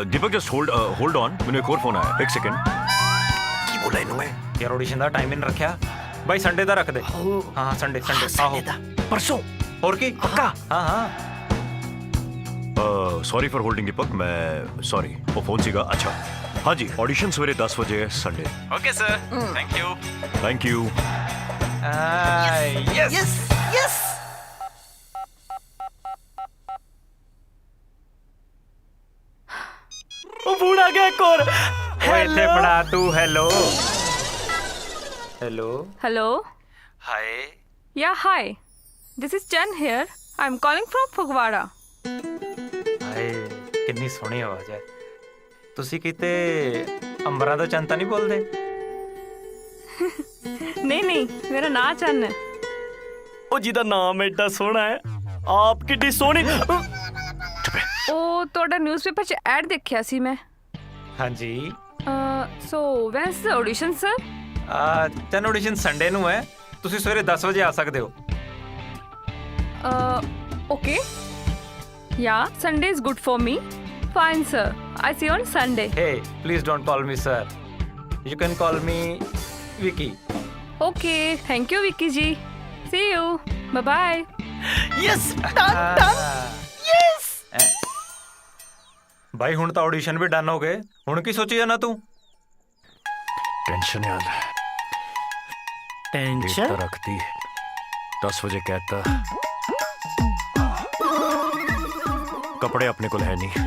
Deepak just hold on, मैंने एक और फोन आया। 1 सेकंड। की बोला इन्होंने? ਯਾਰ ਆਡੀਸ਼ਨ ਦਾ ਟਾਈਮ ਨਹੀਂ ਰੱਖਿਆ ਬਾਈ, ਸੰਡੇ ਦਾ ਰੱਖ ਦੇ। ਹਾਂ ਸੰਡੇ ਆਹੋ। परसों ਹੋਰ ਕੀ पक्का? ਹਾਂ ਹਾਂ। सॉरी फॉर होल्डिंग दीपक, मैं सॉरी, वो फोन सीगा। अच्छा हाँ जी, ऑडिशन सवेरे 10 बजे है Sunday. Okay sir, thank you. Thank you. Yes yes ਉਹ ਫੋਨ ਆ ਗਿਆ ਇੱਕ ਹੋਰ। ਓਏ ਇੱਥੇ ਫੜਾ ਤੂੰ। Hello hello. Hello? Hi, Yeah, hi. This is Chen here. I'm calling from Phagwara. ਹਾਏ ਕਿੰਨੀ ਸੋਹਣੀ ਆਵਾਜ਼ ਹੈ। ਤੁਸੀਂ ਕਿਤੇ ਅੰਬਰਾਂ ਦਾ ਚੰਨ ਤਾਂ ਨਹੀਂ ਬੋਲਦੇ? नहीं नहीं, मेरा नाम चन्न है। ਉਹ ਜਿਹਦਾ ਨਾਮ ਐਡਾ ਸੋਹਣਾ ਹੈ, ਆਪ ਕਿੱਡੀ ਸੋਹਣੀ। ਉਹ ਤੁਹਾਡਾ ਨਿਊਜ਼ਪੇਪਰ 'ਚ ਐਡ ਦੇਖਿਆ ਸੀ ਮੈਂ। ਹਾਂਜੀ। ਸੋ ਵੈਨਸ ਆਡੀਸ਼ਨ ਸਰ? ਚੰਨ ਆਡੀਸ਼ਨ ਸੰਡੇ ਨੂੰ ਹੈ, ਤੁਸੀਂ ਸਵੇਰੇ 10 ਵਜੇ ਆ ਸਕਦੇ ਹੋ। Okay. Yeah, Sunday is good for me. Fine, sir. I see you on Sunday. Hey, please don't call me sir. You can call me Vicky. Okay. Thank you, Vicky ji. See you. Bye-bye. Yes, done done. Yes. ਬਾਈ ਹੁਣ ਤਾਂ audition ਵੀ done ਹੋ ਗਏ, ਹੁਣ ਕੀ ਸੋਚੀ ਜਾਣਾ ਤੂੰ? Tension यार टेंशन तो रखती 10 बजे कहता कपड़े अपने को है नहीं,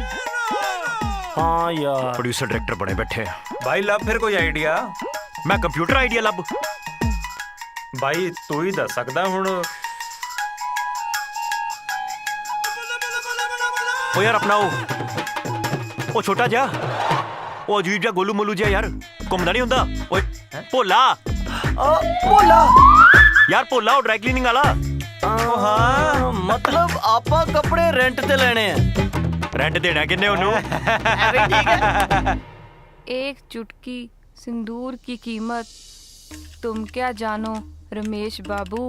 हाँ यार प्रोड्यूसर डायरेक्टर बने बैठे हैं। ਬਾਈ ਲੱਭ ਫਿਰ ਕੋਈ ਆਈਡੀਆ। मैं कंप्यूटर आइडिया लब ਬਾਈ ਤੂੰ ਹੀ ਦੱਸ ਸਕਦਾ ਹੁਣ। ओ यार अपना वो छोटा जा वो अजीब जा गोलू मोलू जा यार घूमदा नहीं हुंदा ओए भोला बोला यार भोला वो ड्राई क्लीनिंग वाला हाँ मतलब आपा कपड़े रेंट ते लेने हैं। रेंट देना किन्ने ओनू एक चुटकी सिंदूर की कीमत तुम क्या जानो रमेश बाबू,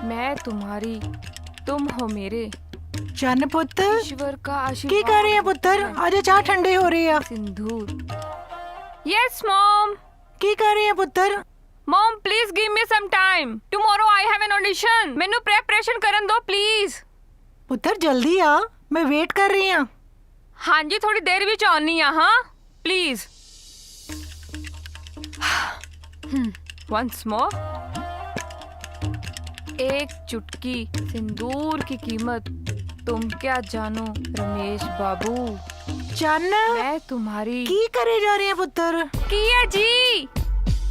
मैं तुम्हारी तुम हो मेरे, ਚੰਨ ਪੁੱਤ ईश्वर का ਕੀ आशीर्वाद ਕਰ ਰਹੀ ਹੈ ਪੁੱਤਰ? ਅੱਜ ਚਾਹ ਠੰਡੀ ਹੋ ਰਹੀ ਆ। सिंदूर। Yes mom. ਕੀ ਕਰ ਰਹੀ ਹੈ ਪੁੱਤਰ? Mom please give me some time, tomorrow I have an audition, menu preparation करन दो प्लीज। ਪੁੱਤਰ ਜਲਦੀ ਆ, ਮੈਂ ਵੇਟ ਕਰ ਰਹੀ ਆ। हाँ जी थोड़ी देर विच आनी आ, हाँ प्लीज। Once more. एक चुटकी सिंदूर की कीमत तुम क्या जानो रमेश बाबू, ਚੰਨ मैं तुम्हारी ਕੀ ਕਰੇ ਜਾ ਰਹੀ ਹੈ ਪੁੱਤਰ? की है जी।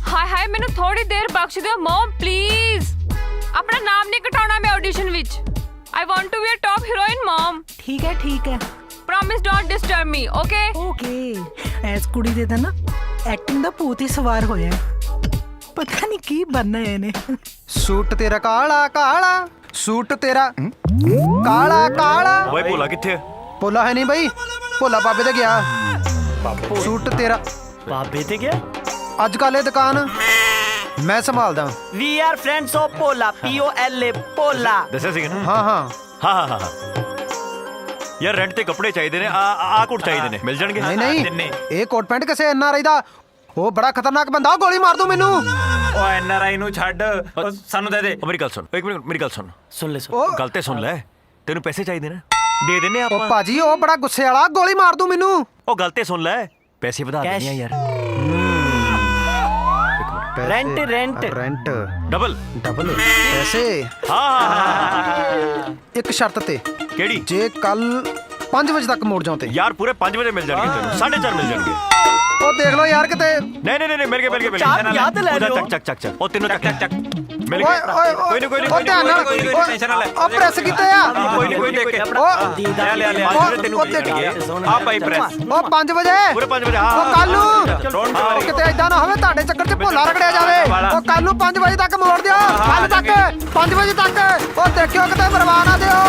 हाय हाय मैनू थोड़ी देर बख्श दो मॉम प्लीज, अपना नाम नहीं कटाना मैं ऑडिशन विच। I want to be a top heroine mom, ਠੀਕ ਹੈ ਠੀਕ ਹੈ promise don't disturb me okay. Okay. ਐਸ ਕੁੜੀ ਦੇ ਤਾਂ ਨਾ ਐਕਟਿੰਗ ਦਾ ਭੂਤ ਹੀ ਸਵਾਰ ਹੋਇਆ ਹੈ। ਪਤਾ ਨਹੀਂ ਕੀ ਬਣਨਾ ਹੈ ਇਹਨੇ। ਸੂਟ ਤੇਰਾ ਕਾਲਾ ਕਾਲਾ, ਸੂਟ ਤੇਰਾ ਕਾਲਾ ਕਾਲਾ। ओए भोला किथे है? ਭੋਲਾ ਹੈ ਨਹੀਂ ਬਈ, ਭੋਲਾ ਬਾਬੇ ਤੇ ਗਿਆ। ਸੂਟ ਤੇਰਾ बाबे ते क्या? ਅੱਜ ਕੱਲ੍ਹ ਇਹ ਦੁਕਾਨ ਮੈਂ ਸੰਭਾਲਦਾ। We are friends of Pola POLA Pola. दस्या सी ना? ਹਾਂ ਹਾਂ हाँ हाँ हाँ हाँ यार रेंट ते कपड़े चाहिए ने आ कोट चाहिए ने मिल जाएंगे। ਨਹੀਂ ਨਹੀਂ ਇਹ ਕੋਟ ਪੈਂਟ ਕਿਸੇ NRI ਦਾ, ਉਹ ਬੜਾ ਖਤਰਨਾਕ ਬੰਦਾ, ਉਹ ਗੋਲੀ ਮਾਰ ਦੂੰ ਮੈਨੂੰ। ਓ NRI ਨੂੰ ਛੱਡ, ਉਹ ਸਾਨੂੰ ਦੇ ਦੇ। ओ मेरी गल सुन, एक मिनट मेरी गल सुन, सुन ले सुन। ਉਹ गल ते सुन ले, तेनू पैसे चाहिए ना दे देने ਉਹ आप। ਭਾਜੀ ਉਹ ਬੜਾ ਗੁੱਸੇ ਵਾਲਾ, ਗੋਲੀ ਮਾਰ ਦੂੰ ਮੈਨੂੰ। ओ गल ते सुन ले, पैसे बढ़ा कैश। देने यार। Rent rent rent double double ਪੈਸੇ हाँ ਇੱਕ ਸ਼ਰਤ ਤੇ, केड़ी ਜੇ ਕੱਲ 5 ਵਜੇ ਤੱਕ ਮੋੜ ਜਾਓ ਤੇ। यार पूरे 5 बजे मिल जाएंगे तेनू, 4:30 मिल जाएंगे। ਉਹ ਦੇਖ ਲਓ ਯਾਰ ਕਿਤੇ। नहीं नहीं नहीं मिल गए चाप याद ले लो। चक चक चक चक ओ तीनों चक चक मिल ਓਏ गए। ਓਏ कोई नहीं ਉਹ ਧਿਆਨ ਨਾਲ, ਟੈਨਸ਼ਨ ਨਾ ਲੈ। ਉਹ ਪ੍ਰੈਸ ਕੀਤੇ ਆ। कोई नहीं कोई देख के ਉਹ ਲੈ ਲੈ ਲੈ ਉਹ- तेनू ਉਹ मिल देख- जाएंगे। ਆ ਭਾਈ ਪ੍ਰੈਸ। ਉਹ 5 ਵਜੇ पूरे 5 बजे ਉਹ हाँ। ਕੱਲ ਨੂੰ ਡੋਂਟ ਉਹ ਵਰੀ। ਕਿਤੇ ਏਦਾਂ ਨਾ ਹੋਵੇ ਤੁਹਾਡੇ ਚੱਕਰ 'ਚ ਭੋਲਾ ਰਗੜਿਆ ਜਾਵੇ। ਉਹ ਕੱਲ ਨੂੰ 5 ਵਜੇ ਤੱਕ ਮੋੜ ਦਿਓ, ਕੱਲ ਤੱਕ 5 ਵਜੇ ਤੱਕ। ਉਹ ਦੇਖਿਓ ਕਿਤੇ ਬਰਬਾਦ ਨਾ ਦਿਓ।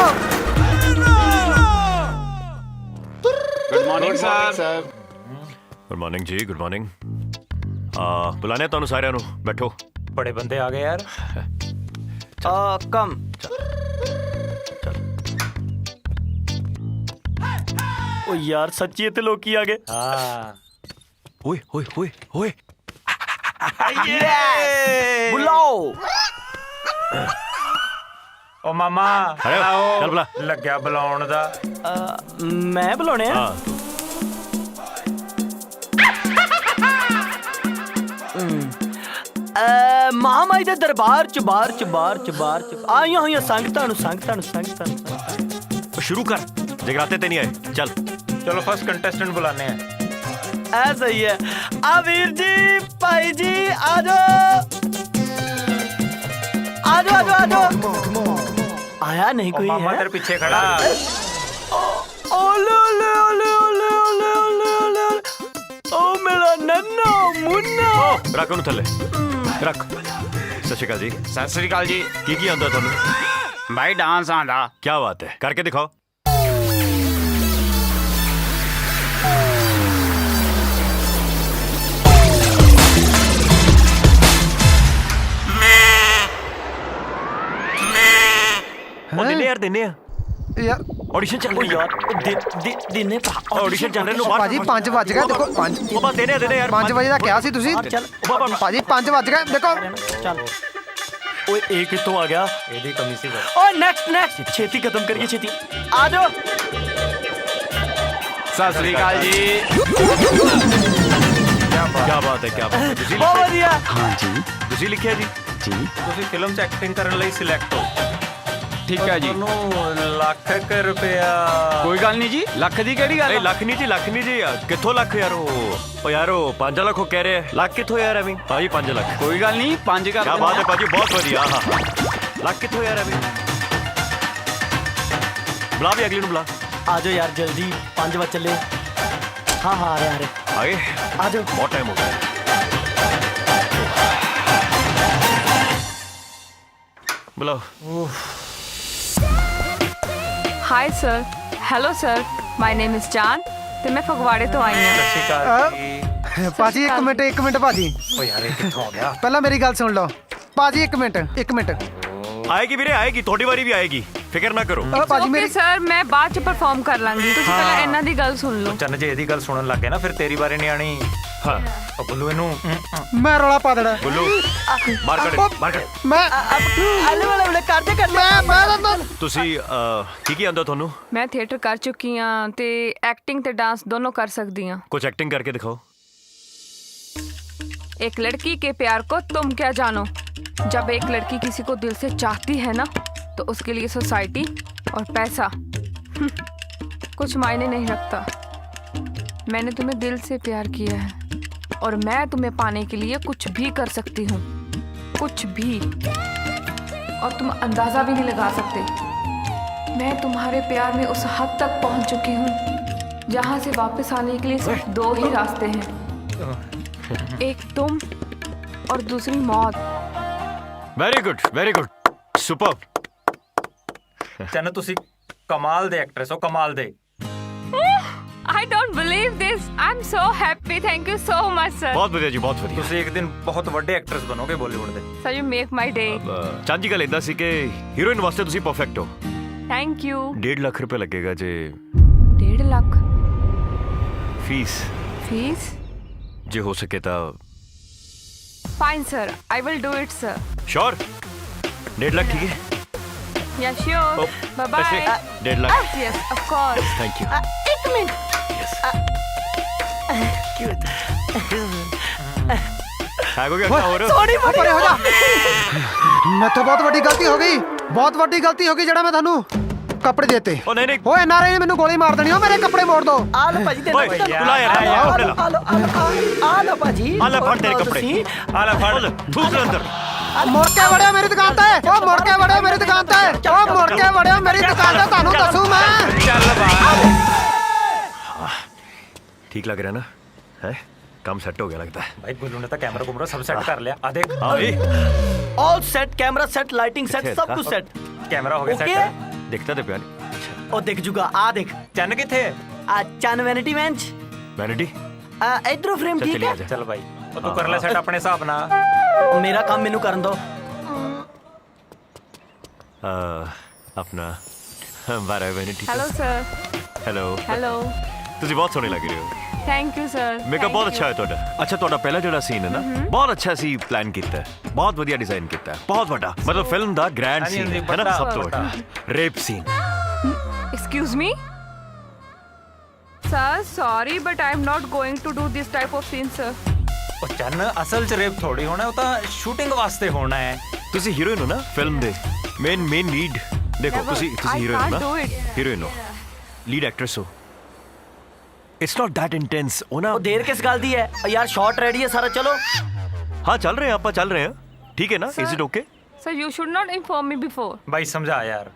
Good morning sir. Good morning जी, गुड मॉर्निंग। बुलाने ਤੁਹਾਨੂੰ ਸਾਰਿਆਂ ਨੂੰ, बैठो। ਬੜੇ ਬੰਦੇ ਆ ਗਏ ਯਾਰ। कम ओ यार सच्ची इतने लोग की आ गए। ਹਾਂ ओए ओए ओए ओए बुलाओ। ਓ ਮਾਮਾ ਅਰੇ, ਆਓ। ਚੱਲ ਬੁਲਾ। ਲੱਗਿਆ ਬੁਲਾਉਣ ਦਾ। मैं बुलाने हैं। हाँ महामाई दे दरबार च बार च बार च बार च आईਆਂ ਹੋਈਆਂ ਸੰਗਤਾਂ ਨੂੰ ਸੰਗਤਾਂ ਨੂੰ ਸੰਗਤਾਂ ਨੂੰ ਸੰਗਤਾਂ ਨੂੰ। तो शुरू कर, जगराते ते नहीं आए, चल। ਚਲੋ ਫਸਟ ਕੰਟੈਸਟੈਂਟ ਬੁਲਾਣੇ ਆ। ऐ सही है। आ वीर जी भाई जी आ जाओ आ जाओ आ जाओ आ जाओ। आया नहीं ਓ कोई ਮਾਮਾ है? ਤੇਰੇ ਪਿੱਛੇ ਖੜਾ। ओले ओले ओले ओले ओले ओले ओले ओ मेरा नन्ना मुन्ना। रख ਉਹਨੂੰ ਥੱਲੇ रख। सत श्री अकाल जी। सत श्री अकाल जी। की आंदा ਤੁਹਾਨੂੰ? भाई डांस आंदा। क्या बात है, करके दिखाओ। ਉਹ ਦਿਨੇ ਯਾਰ ਦਿਨੇ ਆ ਯਾਰ ਆਡੀਸ਼ਨ ਚੱਲ ओ ਰਹੀ यार दिने ਆਡੀਸ਼ਨ ਚੱਲ ਰਹੇ ਨੂੰ ਬਾਹਰ ਭਾਜੀ 5 ਵੱਜ ਗਏ, ਦੇਖੋ 5 ਉਹ ਬਸ ਦਿਨੇ ਯਾਰ 5 ਵਜੇ ਦਾ ਕਿਹਾ ਸੀ ਤੁਸੀਂ। चल ਭਾਜੀ 5 ਵੱਜ ਗਏ, ਦੇਖੋ। चल ओए एक कितों आ गया। ਇਹਦੀ ਕਮੀ ਸੀ। ओ नेक्स्ट नेक्स्ट छेती खत्म करिए छेती आ जाओ। ਸਤਿ ਸ੍ਰੀ ਅਕਾਲ ਜੀ ਕੀ ਬਾਤ ਹੈ ਕੀ ਬਾਤ ਹੈ ਤੁਸੀਂ ਬਹੁਤ ਵਧੀਆ ਤੁਸੀਂ ਲਿਖਿਆ ਜੀ ਤੁਸੀਂ ਫਿਲਮ 'ਚ ਐਕਟਿੰਗ ਕਰਨ ਲਈ ਸਿਲੈਕਟ ਹੋ ਠੀਕ ਹੈ ਜੀ ਤੁਹਾਨੂੰ ਲੱਖ ਕੁ ਰੁਪਇਆ ਕੋਈ ਗੱਲ ਨਹੀਂ ਜੀ ਲੱਖ ਦੀ ਕਿਹੜੀ ਗੱਲ ਨਹੀਂ ਲੱਖ ਨਹੀਂ ਜੀ ਕਿੱਥੋਂ ਲੱਖ ਯਾਰ ਉਹ ਯਾਰ ਉਹ 5 ਲੱਖ ਉਹ ਕਹਿ ਰਿਹਾ ਲੱਖ ਕਿੱਥੋਂ ਯਾਰ ਐਵੇਂ ਭਾਜੀ 5 ਲੱਖ ਕੋਈ ਗੱਲ ਨਹੀਂ 5 ਕਰ ਕੀ ਬਾਤ ਹੈ ਭਾਜੀ ਬਹੁਤ ਵਧੀਆ ਹਾਂ ਲੱਖ ਕਿੱਥੋਂ ਯਾਰ ਐਵੇਂ ਬੁਲਾ ਵੀ ਅਗਲੀ ਨੂੰ ਬੁਲਾ ਆ ਜਾਓ ਯਾਰ ਜਲਦੀ 5 ਵਜੇ ਚੱਲੇ ਹਾਂ ਆ ਰਹੇ ਆਏ ਆ ਜਾਓ ਬਹੁਤ ਟਾਈਮ ਹੋ ਗਿਆ ਬੁਲਾਓ hi sir hello sir my name is ਜਾਨ ਤੇ ਮੈਂ ਫਗਵਾੜੇ ਤੋਂ ਆਈ ਹਾਂ ਸਤਿ ਸ਼੍ਰੀ ਅਕਾਲ ਜੀ ਭਾਜੀ ਇੱਕ ਮਿੰਟ ਭਾਜੀ ਓ ਯਾਰ ਇਹ ਕਿੱਥੋਂ ਆ ਗਿਆ ਪਹਿਲਾਂ ਮੇਰੀ ਗੱਲ ਸੁਣ ਲਓ ਭਾਜੀ ਇੱਕ ਮਿੰਟ ਆਏਗੀ ਵੀਰੇ ਆਏਗੀ ਤੁਹਾਡੀ ਵਾਰੀ ਵੀ ਆਏਗੀ ਫਿਕਰ ਨਾ ਕਰੋ ਭਾਜੀ ਓਕੇ ਮੇਰੀ ਸਰ ਮੈਂ ਬਾਅਦ ਚ ਪਰਫਾਰਮ ਕਰ ਲਾਂਗੀ ਤੁਸੀਂ ਪਹਿਲਾਂ ਇਹਨਾਂ ਦੀ ਗੱਲ ਸੁਣ ਲਓ ਚੰਨ ਜੇ ਇਹਦੀ ਗੱਲ ਸੁਣਨ ਲੱਗ ਗਿਆ ਨਾ ਫਿਰ ਤੇਰੀ ਬਾਰੇ ਨਹੀਂ ਆਣੀ ਹਾਂ ਉਹ ਬੁੱਲੂ ਇਹਨੂੰ ਮੈਂ ਰੌਲਾ ਪਾ ਦੇਣਾ ਬੋਲੋ ਮਾਰ ਮੈਂ ਆਲੇ ਵਾਲੇ ਕਰਦੇ ਮੈਂ ਤੁਸੀਂ ਕੀ ਆਉਂਦਾ ਤੁਹਾਨੂੰ ਮੈਂ ਥੀਏਟਰ ਕਰ ਚੁੱਕੀ ਹਾਂ ਤੇ ਐਕਟਿੰਗ ਤੇ ਡਾਂਸ ਦੋਨੋਂ ਕਰ ਸਕਦੀ ਹਾਂ ਕੁਝ ਐਕਟਿंग करके दिखाओ एक लड़की के प्यार को तुम क्या जानो जब एक लड़की किसी को दिल से चाहती है ना तो उसके लिए सोसाइटी और पैसा कुछ मायने नहीं रखता मैंने तुम्हें दिल से प्यार किया है और मैं तुम्हें पाने के लिए कुछ भी कर सकती हूँ कुछ भी और तुम अंदाज़ा भी नहीं लगा सकते मैं तुम्हारे प्यार में उस हद तक पहुँच चुकी हूँ जहाँ से वापस आने के लिए सिर्फ 2 ही रास्ते हैं एक तुम और दूसरी मौत वेरी गुड सुपर ਚੰਨ ਤੁਸੀਂ ਕਮਾਲ ਦੇ ਐਕਟਰੈਸ ਹੋ ਕਮਾਲ ਦੇ I don't believe this. I'm so happy. Thank you so much, sir. ਬਹੁਤ ਵਧੀਆ ਜੀ ਬਹੁਤ ਵਧੀਆ ਤੁਸੀਂ ਇੱਕ ਦਿਨ ਬਹੁਤ ਵੱਡੇ ਐਕਟਰੈਸ ਬਣੋਗੇ ਬਾਲੀਵੁੱਡ ਦੇ Sir, you make my day. ਚਾਂਦੀ ਗੱਲ ਇਦਾਂ ਸੀ ਕਿ ਹੀਰੋਇਨ ਵਾਸਤੇ ਤੁਸੀਂ ਪਰਫੈਕਟ ਹੋ Thank you. 1.5 ਲੱਖ ਰੁਪਏ ਲੱਗੇਗਾ ਜੇ 1.5 ਲੱਖ ਫੀਸ fees? ਜੇ ਹੋ ਸਕੇ ਤਾਂ Fine, sir. I will do it, sir. Sure 1.5 lakh ठीक है Yeah, sure. Bye bye. 1.5 lakh Yes, of course. Thank you ਇੱਕ ਮਿੰਟ है हो गया क्या हो रहा ਸੋਣੀ ਬੜੀ ਪਰੇ ਹੋ ਜਾ ਮੈਥੋਂ ਬਹੁਤ ਵੱਡੀ ਗਲਤੀ ਹੋ ਗਈ ਜਿਹੜਾ ਮੈਂ ਤੁਹਾਨੂੰ ਕੱਪੜੇ ਦੇਤੇ ओ नहीं नहीं ਓਏ ਐਨਆਰਆਈ ਨੇ ਮੈਨੂੰ ਗੋਲੀ ਮਾਰ ਦੇਣੀ ਓ ਮੇਰੇ ਕੱਪੜੇ ਮੋੜ ਦੋ ਆ ਲੋ ਭਾਜੀ ओए तू ला यार कपड़े ला ਆ ਲੋ ਭਾਜੀ आ ले फड़ तेरे कपड़े आ ले फड़ ठूस अंदर ਮੁੜ ਕੇ ਵੜਿਆ ਮੇਰੀ ਦੁਕਾਨ ਤੇ ਓ ਮੁੜ ਕੇ ਵੜਿਆ ਮੇਰੀ ਦੁਕਾਨ ਤੇ ਓ ਮੁੜ ਕੇ ਵੜਿਆ ਮੇਰੀ ਦੁਕਾਨ ਤੇ ਤੁਹਾਨੂੰ ਦੱਸੂ ਮੈਂ ਚੱਲ ਬਾਹਰ ठीक लग रहा है ना है काम सेट हो गया लगता है ਭਾਈ ਗੁੱਲੂ ਨੇ ਤਾਂ ਕੈਮਰਾ ਕੁਮਰਾ ਸਭ ਸੈੱਟ ਕਰ ਲਿਆ ਆ ਦੇਖ हाँ भाई all set camera set lighting set ਸਭ ਕੁਝ ਸੈਟ ਕੈਮਰਾ ਹੋ ਗਿਆ ਓਕੇ ਸੈੱਟ दिखता तो प्यार नहीं ਉਹ ਦਿਖ ਜੂਗਾ ਆ ਦੇਖ ਚੰਨ ਕਿੱਥੇ ਹੈ ਆ ਚਨ ਵੈਨਿਟੀ ਮੈਂਚ वैनिटी ਆ ਇਧਰੋਂ ਫਰੇਮ चल ਠੀਕ चलिए ਹੈ आजा ਚੱਲ ਭਾਈ ਉਹ ਤੂੰ ਕਰ ਲੈ ਸੈੱਟ ਆਪਣੇ ਹਿਸਾਬ ਨਾਲ ਮੇਰਾ ਕੰਮ ਮੈਨੂੰ ਕਰਨ ਦੋ अपना हमारा vanity Hello, sir. Hello Hello. ਤੁਸੀਂ ਬਹੁਤ ਸੋਹਣੇ ਲੱਗ ਰਹੇ ਹੋ Thank you, sir. Makeup Thank ਬਹੁਤ you. ਅੱਛਾ ਹੈ ਤੁਹਾਡਾ ਅੱਛਾ ਤੁਹਾਡਾ ਪਹਿਲਾ ਜਿਹੜਾ ਸੀਨ ਹੈ ਨਾ ਬਹੁਤ ਅੱਛਾ ਸੀ ਪਲਾਨ ਕੀਤਾ ਹੈ ਬਹੁਤ ਵਧੀਆ ਡਿਜ਼ਾਈਨ ਕੀਤਾ ਹੈ ਬਹੁਤ ਵੱਡਾ ਮਤਲਬ ਫਿਲਮ ਦਾ ਗ੍ਰੈਂਡ ਹਾਂਜੀ, ਸੀਨ ਹਾਂਜੀ, ਹੈ ਨਾ ਵੱਡਾ, ਸਭ ਤੋਂ ਵੱਡਾ rape scene Excuse me? Sir, sorry, but I'm not going to do this type of scene, sir. ਉਹ ਚੰਨ ਅਸਲ ਚ ਰੇਪ ਥੋੜੀ ਹੋਣਾ ਉਹ ਤਾਂ ਸ਼ੂਟਿੰਗ ਵਾਸਤੇ ਹੋਣਾ ਹੈ ਤੁਸੀਂ ਹੀਰੋਇਨ ਹੋ ਨਾ ਫਿਲਮ ਦੇ ਮੇਨ ਲੀਡ ਦੇਖੋ Never. ਤੁਸੀਂ I ਹੀਰੋਇਨ ਹੋ can't ਨਾ do it. ਹੀਰੋਇਨ ਹੋ ਲੀਡ ਐਕਟ੍ਰੈਸ ਹੋ ਇਟਸ ਨਾਟ ਦੈਟ ਇੰਟੈਂਸ ਉਹ ਨਾ ਉਹ ਦੇਰ ਕਿਸ ਗੱਲ ਦੀ ਹੈ ਯਾਰ ਸ਼ਾਟ ਰੈਡੀ ਹੈ ਸਾਰਾ ਚਲੋ ਹਾਂ ਚੱਲ ਰਹੇ ਹਾਂ ਆਪਾਂ ਚੱਲ ਰਹੇ ਹਾਂ ਠੀਕ ਹੈ ਨਾ is it okay Sir, you should not inform me before. ਭਾਈ ਸਮਝਾ ਯਾਰ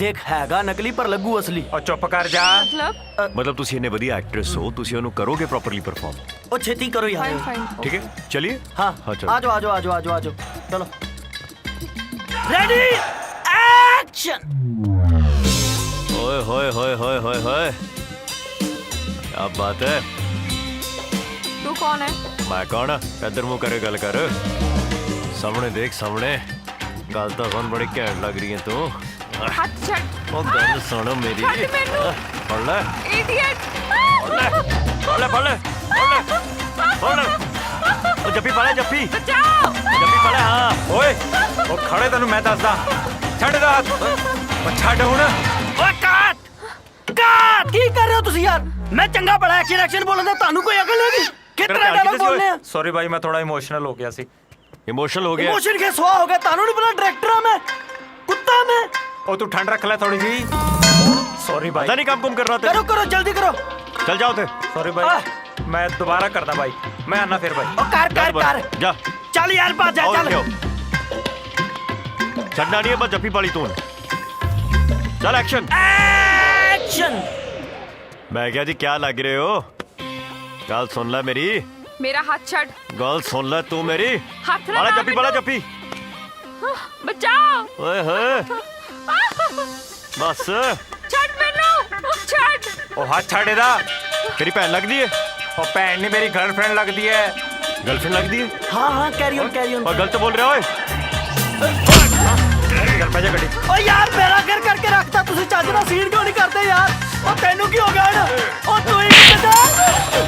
ਦੇਖ ਹੈਗਾ ਨਕਲੀ ਪਰ ਲੱਗੂ ਅਸਲੀ ਉਹ ਚੁੱਪ ਕਰ ਜਾ मतलब? ਮਤਲਬ ਤੁਸੀਂ ਇੰਨੇ ਵਧੀਆ ਐਕਟ੍ਰੈਸ ਹੋ ਤੁਸੀਂ ਉਹਨੂੰ ਕਰੋਗੇ ਪ੍ਰੋਪਰਲੀ ਪਰਫਾਰਮ ਉਹ ਛੇਤੀ ਕਰੋ ਯਾਰ Fine, fine. ਠੀਕ ਹੈ ਚਲਿਏ ਹਾਂ ਹਾਂ, ਚਲੋ। ਆ ਜਾਓ ਆ ਜਾਓ ਆ ਜਾਓ ਆ ਜਾਓ ਆ ਜਾਓ ਚਲੋ ਰੈਡੀ ਐਕਸ਼ਨ ओए होए होए होए होए होए क्या बात है तू कौन है? मैं कौन इधर मुंह करे गल कर सामने देख सामने गल तो सुन बड़ी घैंट लग रही है तू हाथ छट. ओ गल सुन मेरी छट मैनू. पढ़ ले Idiot. पढ़ ले पढ़ ले पढ़ ले पढ़ ले पढ़ ले ओ जप्पी पढ़ ले जप्पी बचाओ. जप्पी पढ़ ले हाँ ਓਏ ਉਹ ਖੜੇ ਤੈਨੂੰ ਮੈਂ ਦੱਸਦਾ ਛੱਡ ਦਾ ਹੱਥ ਉਹ ਛੱਡ ਹੁਣ ਓਏ ਕਾਟ ਕਾਟ ਕੀ ਕਰ ਰਹੇ ਹੋ ਤੁਸੀਂ ਯਾਰ ਮੈਂ ਚੰਗਾ ਬੜਾ ਐਕਸ਼ਨ ਬੋਲਦਾ ਤੁਹਾਨੂੰ ਕੋਈ ਅਕਲ ਨਹੀਂ ਕਿਤਨਾ ਡਾਇਲੌਗ ਬੋਲਨੇ ਆ सॉरी भाई मैं थोड़ा इमोशनल हो गया सी इमोशनल हो गया ਇਮੋਸ਼ਨ ਕੇ ਸਵਾ ਹੋ ਗਿਆ ਤੁਹਾਨੂੰ ਨਹੀਂ ਪਤਾ ਡਾਇਰੈਕਟਰ ਆ ਮੈਂ ਕੁੱਤਾ मैं ओ तू ठंड रख ले थोड़ी जी सॉरी भाई पता नहीं काम कुम कर रहा करो करो जल्दी करो चल जाओ थे सॉरी भाई मैं दोबारा करता भाई मैं आना फिर भाई ओ कर जा चल यार बात जा चल छड़ना नहीं है बस जप्पी पाली तू चल एक्शन एक्शन मैं क्या जी क्या लग रहे हो गल सुन ले मेरी मेरा हाथ छड़ गल सुन ले तू मेरी हाथ ना बाला मार जप्पी बाला बेटो। जप्पी बचाओ ओए होए बस छड़ मैनू छड़ ओ हाथ छाड़े दा तेरी भैन लगती है ओ भैन नहीं मेरी गर्लफ्रेंड लगती है गर्लफ्रेंड लगती है हाँ कैरी ऑन और गलत बोल रहे हो ओए चल पे जा गड्डी ओ यार मेरा कर करके रखता ਤੁਸੀਂ ਚੱਜ ਨਾਲ ਸੀਨ ਕਿਉਂ ਨਹੀਂ ਕਰਦੇ ਯਾਰ ਉਹ ਤੈਨੂੰ ਕੀ ਹੋ ਗਿਆ ਹੁਣ ਉਹ ਤੂੰ ਹੀ ਕਿੱਦਾਂ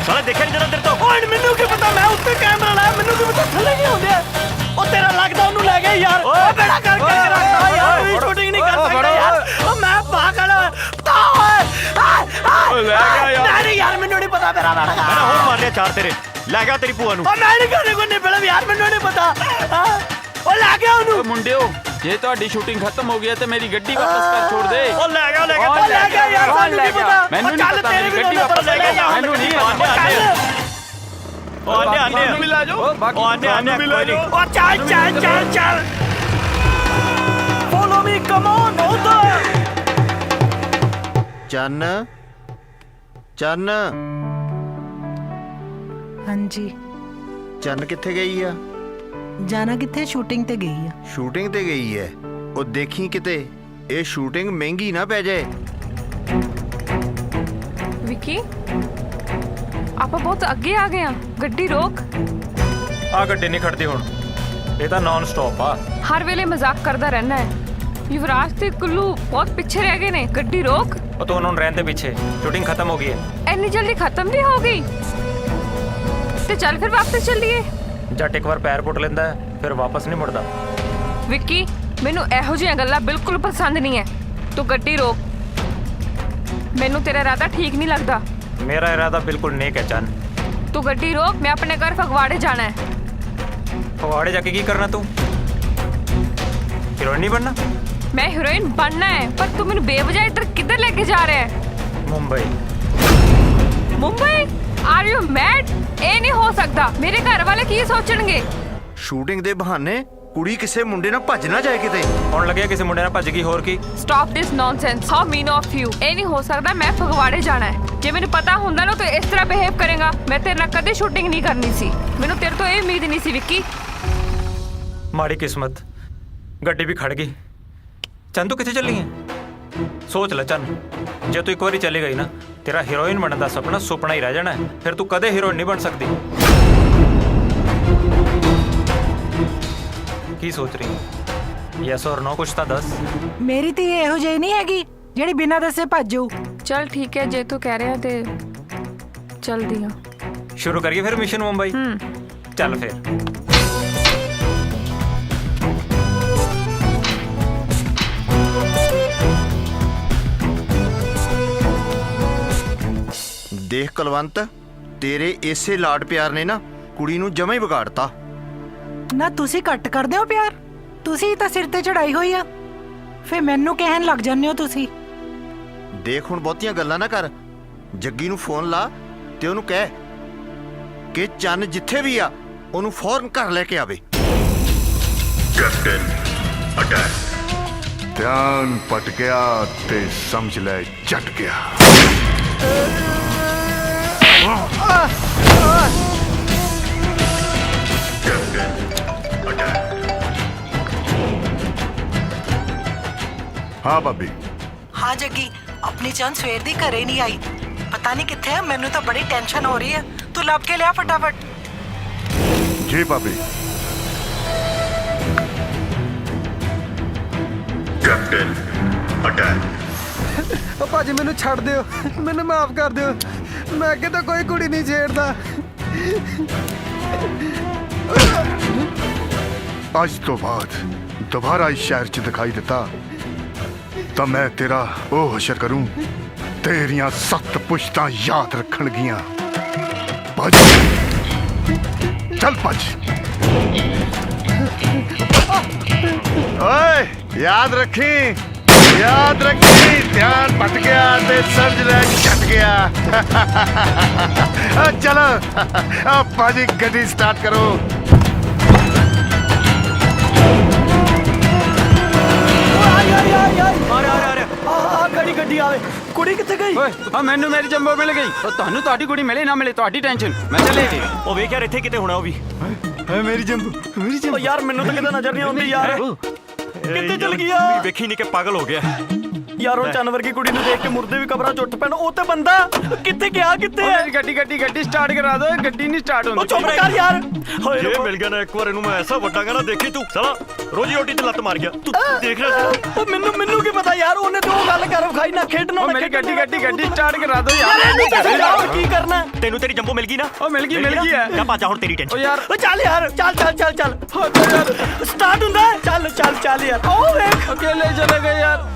साला देखा नहीं जरा तेरे तो ਓਏ ਮੈਨੂੰ ਕੀ ਪਤਾ ਮੈਂ ਉੱਤੇ ਕੈਮਰਾ ਲਾਇਆ ਮੈਨੂੰ ਕੀ ਪਤਾ ਥੱਲੇ ਕੀ ਹੁੰਦੇ ਆ ਉਹ ਤੇਰਾ ਲੱਗਦਾ ਉਹਨੂੰ ਲੈ ਗਿਆ ਯਾਰ ਉਹ ਬੇੜਾ ਕਰਕੇ ਰੱਖਦਾ ਯਾਰ ਕੋਈ ਸ਼ੂਟਿੰਗ ਨਹੀਂ ਕਰ ਸਕਦਾ ਯਾਰ ਉਹ ਮੈਂ ਪਾਗਲ ਤਾ ਓਏ ਲੈ ਗਿਆ ਯਾਰ ਨਹੀਂ ਯਾਰ ਮੈਨੂੰ ਨਹੀਂ ਪਤਾ ਮੇਰਾ ਬੇੜਾ मैंने और मार लिया चार तेरे ले गया तेरी बुआ नु ਉਹ ਮੈਂ ਨਹੀਂ ਕਰਨੇ ਕੋਈ ਨਹੀਂ ਪਹਿਲਾਂ ਯਾਰ ਮੈਨੂੰ ਨਹੀਂ ਪਤਾ ਉਹ ਲੈ ਗਿਆ ਉਹਨੂੰ ਮੁੰਡਿਓ ਜੇ ਤੁਹਾਡੀ ਸ਼ੂਟਿੰਗ ਖਤਮ ਹੋ ਗਈ ਹੈ ਤੇ ਮੇਰੀ ਗੱਡੀ ਵਾਪਸ ਕਰ ਛੋੜ ਦੇ ओ ले गया ਉਹ ਲੈ ਗਿਆ ਯਾਰ ਸਾਨੂੰ ਨਹੀਂ ਪਤਾ ਮੈਨੂੰ ਉਹ ਨਹੀਂ ਚੱਲ ਪਤਾ ਤੇਰੀ ਮੇਰੀ ਗੱਡੀ ਗੱਡੀ ਵਾਪਸ ਲੈ ਗਿਆ ਮੈਨੂੰ ਨਹੀਂ ओ आने आने भी ला जाओ ओ आने आने कोई नहीं ਉਹ ਚੱਲ ਫੋਲੋ ਮੀ ਕਮ ਔਨ ਉਧਰ ਚੰਨ ਚੰਨ ਹਾਂਜੀ ਚੰਨ ਕਿੱਥੇ ਗਈ ਆ ਜਾਣਾ ਕਿੱਥੇ ਸ਼ੂਟਿੰਗ ਤੇ ਗਈ ਆ ਸ਼ੂਟਿੰਗ ਤੇ ਗਈ ਹੈ ਉਹ ਦੇਖੀ ਕਿਤੇ ਇਹ ਸ਼ੂਟਿੰਗ ਮਹਿੰਗੀ ਨਾ ਪੈ ਜਾਏ विकी ਆਪਾਂ ਬਹੁਤ ਅੱਗੇ ਆ ਗਏ ਆ ਗੱਡੀ ਰੋਕ ਆ ਗੱਡੀ ਨਹੀਂ ਖੜਦੀ ਹੁਣ ਇਹ ਤਾਂ ਨਾਨ ਸਟਾਪ ਆ ਹਰ ਵੇਲੇ ਮਜ਼ਾਕ ਕਰਦਾ ਰਹਿਣਾ ਹੈ ਯੁਵਰਾਜ ਤੇ ਕੁੱਲੂ ਬਹੁਤ ਪਿੱਛੇ ਰਹਿ ਗਏ ਨੇ ਗੱਡੀ ਰੋਕ ਉਹ ਤੂੰ ਉਹਨਾਂ ਨੂੰ ਰਹਿਣ ਦੇ ਪਿੱਛੇ ਸ਼ੂਟਿੰਗ ਖਤਮ ਹੋ ਗਈ ਹੈ ਇੰਨੀ ਜਲਦੀ ਖਤਮ ਵੀ ਹੋ ਗਈ ਤੇ ਚੱਲ ਫਿਰ ਵਾਪਸ ਚੱਲੀਏ ਜੱਟ ਇੱਕ ਵਾਰ ਪੈਰ ਪੁੱਟ ਲੈਂਦਾ ਹੈ, ਫਿਰ ਵਾਪਸ ਨਹੀਂ ਮੁੜਦਾ ਵਿੱਕੀ ਮੈਨੂੰ ਇਹੋ ਜਿਹੀਆਂ ਗੱਲਾਂ ਬਿਲਕੁਲ ਪਸੰਦ ਨਹੀਂ ਹੈ ਤੂੰ ਗੱਡੀ ਰੋਕ ਮੈਨੂੰ ਤੇਰਾ ਇਰਾਦਾ ਠੀਕ ਨਹੀਂ ਲੱਗਦਾ ਮੇਰਾ ਇਰਾਦਾ ਬਿਲਕੁਲ ਨੇਕ ਹੈ ਚੰਨ ਤੂੰ ਗੱਡੀ ਰੋਕ ਮੈਂ ਆਪਣੇ ਘਰ ਫਗਵਾੜੇ ਜਾਣਾ ਹੈ ਫਗਵਾੜੇ ਜਾ ਕੇ ਕੀ ਕਰਨਾ ਤੂੰ ਹੀਰੋਇਨ ਨਹੀਂ ਬਣਨਾ ਮੈਂ ਹੀਰੋਇਨ ਬਣਨਾ ਹੈ ਪਰ ਤੂੰ ਮੈਨੂੰ ਬੇਵਜ੍ਹਾ ਇੱਧਰ ਕਿੱਧਰ ਲੈ ਕੇ ਜਾ ਰਿਹਾ ਹੈ Mumbai Mumbai are you mad ਇਹ ਨਹੀਂ ਹੋ ਸਕਦਾ ਮੇਰੇ ਘਰ ਵਾਲੇ ਕੀ ਸੋਚਣਗੇ ਸ਼ੂਟਿੰਗ ਦੇ ਬਹਾਨੇ ਕੁੜੀ ਕਿਸੇ ਮੁੰਡੇ ਨਾਲ ਭੱਜ ਨਾ ਜਾਏ ਕਿਤੇ ਹੁਣ ਲੱਗਿਆ ਕਿਸੇ ਮੁੰਡੇ ਨਾਲ ਭੱਜ ਗਈ ਹੋਰ ਕੀ stop this nonsense how mean of you ਇਹ ਨਹੀਂ ਹੋ ਸਕਦਾ ਮੈਂ ਫਗਵਾੜੇ ਜਾਣਾ ਹੈ ਜੇ ਮੈਨੂੰ ਪਤਾ ਹੁੰਦਾ ਨਾ ਤੂੰ ਇਸ ਤਰ੍ਹਾਂ ਬਿਹੇਵ ਕਰੇਗਾ ਮੈਂ ਤੇਰੇ ਨਾਲ ਕਦੇ ਸ਼ੂਟਿੰਗ ਨਹੀਂ ਕਰਨੀ ਸੀ ਮੈਨੂੰ ਤੇਰੇ ਤੋਂ ਇਹ ਉਮੀਦ ਨਹੀਂ ਸੀ ਵਿੱਕੀ ਮਾੜੀ ਕਿਸਮਤ ਗੱਡੀ ਵੀ ਖੜ ਗਈ ਚੰਨ ਤੂੰ ਕਿੱਥੇ ਚੱਲੀ ਹੈ ਸੋਚ ਲੈ ਚੰਨ ਜੇ ਤੂੰ ਇੱਕ ਵਾਰੀ ਚਲੀ ਗਈ ਨਾ ਤੇਰਾ ਹੀਰੋਇਨ ਬਣਨ ਦਾ ਸੁਪਨਾ ਸੁਪਨਾ ਹੀ ਰਹਿ ਜਾਣਾ ਹੈ ਫਿਰ ਤੂੰ ਕਦੇ ਹੀਰੋਇਨ ਨਹੀਂ ਬਣ ਸਕਦੀ ਕੀ ਸੋਚ ਰਹੀ ਹੈ ਯੈਸ ਔਰ ਨੋ ਕੁਛ ਤਾਂ ਦੱਸ ਮੇਰੀ ਧੀ ਇਹੋ ਜਿਹੀ ਨਹੀਂ ਹੈਗੀ ਜਿਹੜੀ ਬਿਨਾਂ ਦੱਸੇ ਭੱਜ ਜਾਊ ਚਲ ਠੀਕ ਹੈ ਜੇ ਤੂੰ ਕਹਿ ਰਿਹਾ ਤੇ ਚਲਦੀ ਹਾਂ ਸ਼ੁਰੂ ਕਰੀਏ ਫਿਰ ਮਿਸ਼ਨ ਮੁੰਬਈ ਚੱਲ ਫਿਰ ਦੇਖ ਕੁਲਵੰਤ ਤੇਰੇ ਇਸੇ ਲਾਡ ਪਿਆਰ ਨੇ ਨਾ ਕੁੜੀ ਨੂੰ ਜਮਾਂ ਹੀ ਵਿਗਾੜਤਾ ਨਾ ਤੁਸੀਂ ਘੱਟ ਕਰਦੇ ਹੋ ਪਿਆਰ ਤੁਸੀਂ ਤਾਂ ਸਿਰ ਤੇ ਚੜਾਈ ਹੋਈ ਆ ਫੇ ਮੈਨੂੰ ਕਹਿਣ ਲੱਗ ਜਾਂਦੇ ਹੋ ਤੁਸੀਂ ਦੇਖ ਹੁਣ ਬਹੁਤੀਆਂ ਗੱਲਾਂ ਨਾ ਕਰ ਜੱਗੀ ਨੂੰ ਫੋਨ ਲਾ ਤੇ ਉਹਨੂੰ ਕਹਿ ਕਿ ਚੰਨ ਜਿੱਥੇ ਵੀ ਆ ਉਹਨੂੰ ਫੌਰਨ ਘਰ ਲੈ ਕੇ ਆਵੇ ਕੈਪਟਨ ਅਟੈਕ ਧਿਆਨ ਪਟ ਗਿਆ ਤੇ ਸਮਝ ਲੈ ਜੱਟ ਗਿਆ हाँ भाभी हाँ जग्गी अपनी चंद सवेर दी घरे नहीं आई पता नहीं किथे है मैनू तो बड़ी टेंशन हो रही है तू लब के लिया फटाफट जी भाभी कैप्टन अटैक ਉਹ ਭਾਜੀ ਮੈਨੂੰ ਛੱਡ ਦਿਓ ਮੈਨੂੰ ਮਾਫ ਕਰ ਦਿਓ ਮੈਂ ਅੱਗੇ ਤਾਂ ਕੋਈ ਕੁੜੀ ਨਹੀਂ ਛੇੜਦਾ आज तो बाद दोबारा इस शहर च दिखाई दिता ਤਾਂ ਮੈਂ ਤੇਰਾ ਉਹ ਹਸ਼ਰ ਕਰੂੰ ਤੇਰੀਆਂ 7 ਪੁਸ਼ਤਾਂ ਯਾਦ ਰੱਖਣਗੀਆਂ। ਭੱਜ ਚੱਲ ਭੱਜ। ਓਏ ਯਾਦ ਰੱਖੀ ਧਿਆਨ ਭਟ ਗਿਆ ਤੇ ਸਮਝ ਲੈ ਛੱਡ ਗਿਆ। ਚਲੋ ਭਾਜੀ ਗੱਡੀ ਸਟਾਰਟ ਕਰੋ। ਖੜੀ ਗੱਡੀ ਆਵੇ। ਕੁੜੀ ਕਿੱਥੇ ਗਈ? ਓਏ ਆ ਮੈਨੂੰ ਮੇਰੀ ਜੰਬੋ ਮਿਲ ਗਈ। ਉਹ ਤੁਹਾਨੂੰ ਤੁਹਾਡੀ ਕੁੜੀ ਮਿਲੇ ਨਾ ਮਿਲੇ ਤੁਹਾਡੀ ਟੈਨਸ਼ਨ, ਮੈਂ ਚੱਲੇ ਜੀ। ਉਹ ਵੇਖ ਯਾਰ ਇੱਥੇ ਕਿਤੇ ਹੋਣਾ ਉਹ ਵੀ। ਮੇਰੀ ਜੰਬੂ ਓ ਯਾਰ ਮੈਨੂੰ ਤਾਂ ਕਿਤੇ ਨਜ਼ਰ ਨਹੀਂ ਆਉਂਦੀ ਯਾਰ। ਕਿੱਥੇ ਚਲ ਗਿਆ? ਵੇਖੀ ਨਹੀਂ ਕਿ ਪਾਗਲ ਹੋ ਗਿਆ। ਯਾਰ ਉਹ ਚੰਨ ਵਰਗੀ ਕੁੜੀ ਨੂੰ ਦੇਖ ਕੇ ਮੁਰਦੇ ਵੀ ਕਬਰਾਂ 'ਚ ਉੱਠ ਪੈਣ। ਉਹ ਤੇ ਬੰਦਾ ਕਿੱਥੇ ਗਿਆ? ਕਿੱਥੇ ਹੈ? ਮੇਰੀ ਗੱਡੀ ਸਟਾਰਟ ਕਰਾ ਦੋ। ਗੱਡੀ ਨਹੀਂ ਸਟਾਰਟ ਹੁੰਦੀ। ਉਹ ਚੁੱਪ ਕਰ ਯਾਰ। ਜੇ ਮਿਲ ਗਿਆ ਨਾ ਇੱਕ ਵਾਰ ਇਹਨੂੰ ਮੈਂ ਐਸਾ ਵੱਡਾਂਗਾ ਨਾ, ਦੇਖੀ ਤੂੰ ਸਾਲਾ ਰੋਜੀ ਰੋਟੀ ਤੇ ਲੱਤ ਮਾਰ ਗਿਆ। ਤੂੰ ਦੇਖ ਰਿਹਾ ਉਹ ਮੈਨੂੰ ਕੀ ਪਤਾ ਯਾਰ। ਉਹਨੇ ਤੇ ਉਹ ਗੱਲ ਕਰ ਵਿਖਾਈ ਨਾ ਖੇਡਣਾ। ਮੇਰੀ ਗੱਡੀ ਸਟਾਰਟ ਕਰਾ ਦੋ ਯਾਰ। ਕੀ ਕਰਨਾ? ਤੈਨੂੰ ਤੇਰੀ ਜੰਬੋ ਮਿਲ ਗਈ ਨਾ? ਉਹ ਮਿਲ ਗਈ ਹੈ। ਜਾ ਭਾਜਾ ਹੁਣ ਤੇਰੀ ਟੈਨਸ਼ਨ। ਓ ਯਾਰ ਓ ਚੱਲ ਯਾਰ ਚੱਲ ਸਟਾਰਟ ਹੁੰਦਾ ਹੈ। ਚੱਲ ਯਾਰ। ਉਹ ਵੇਖ ਅਕੇਲੇ ਚਲੇ ਗਏ ਯਾਰ।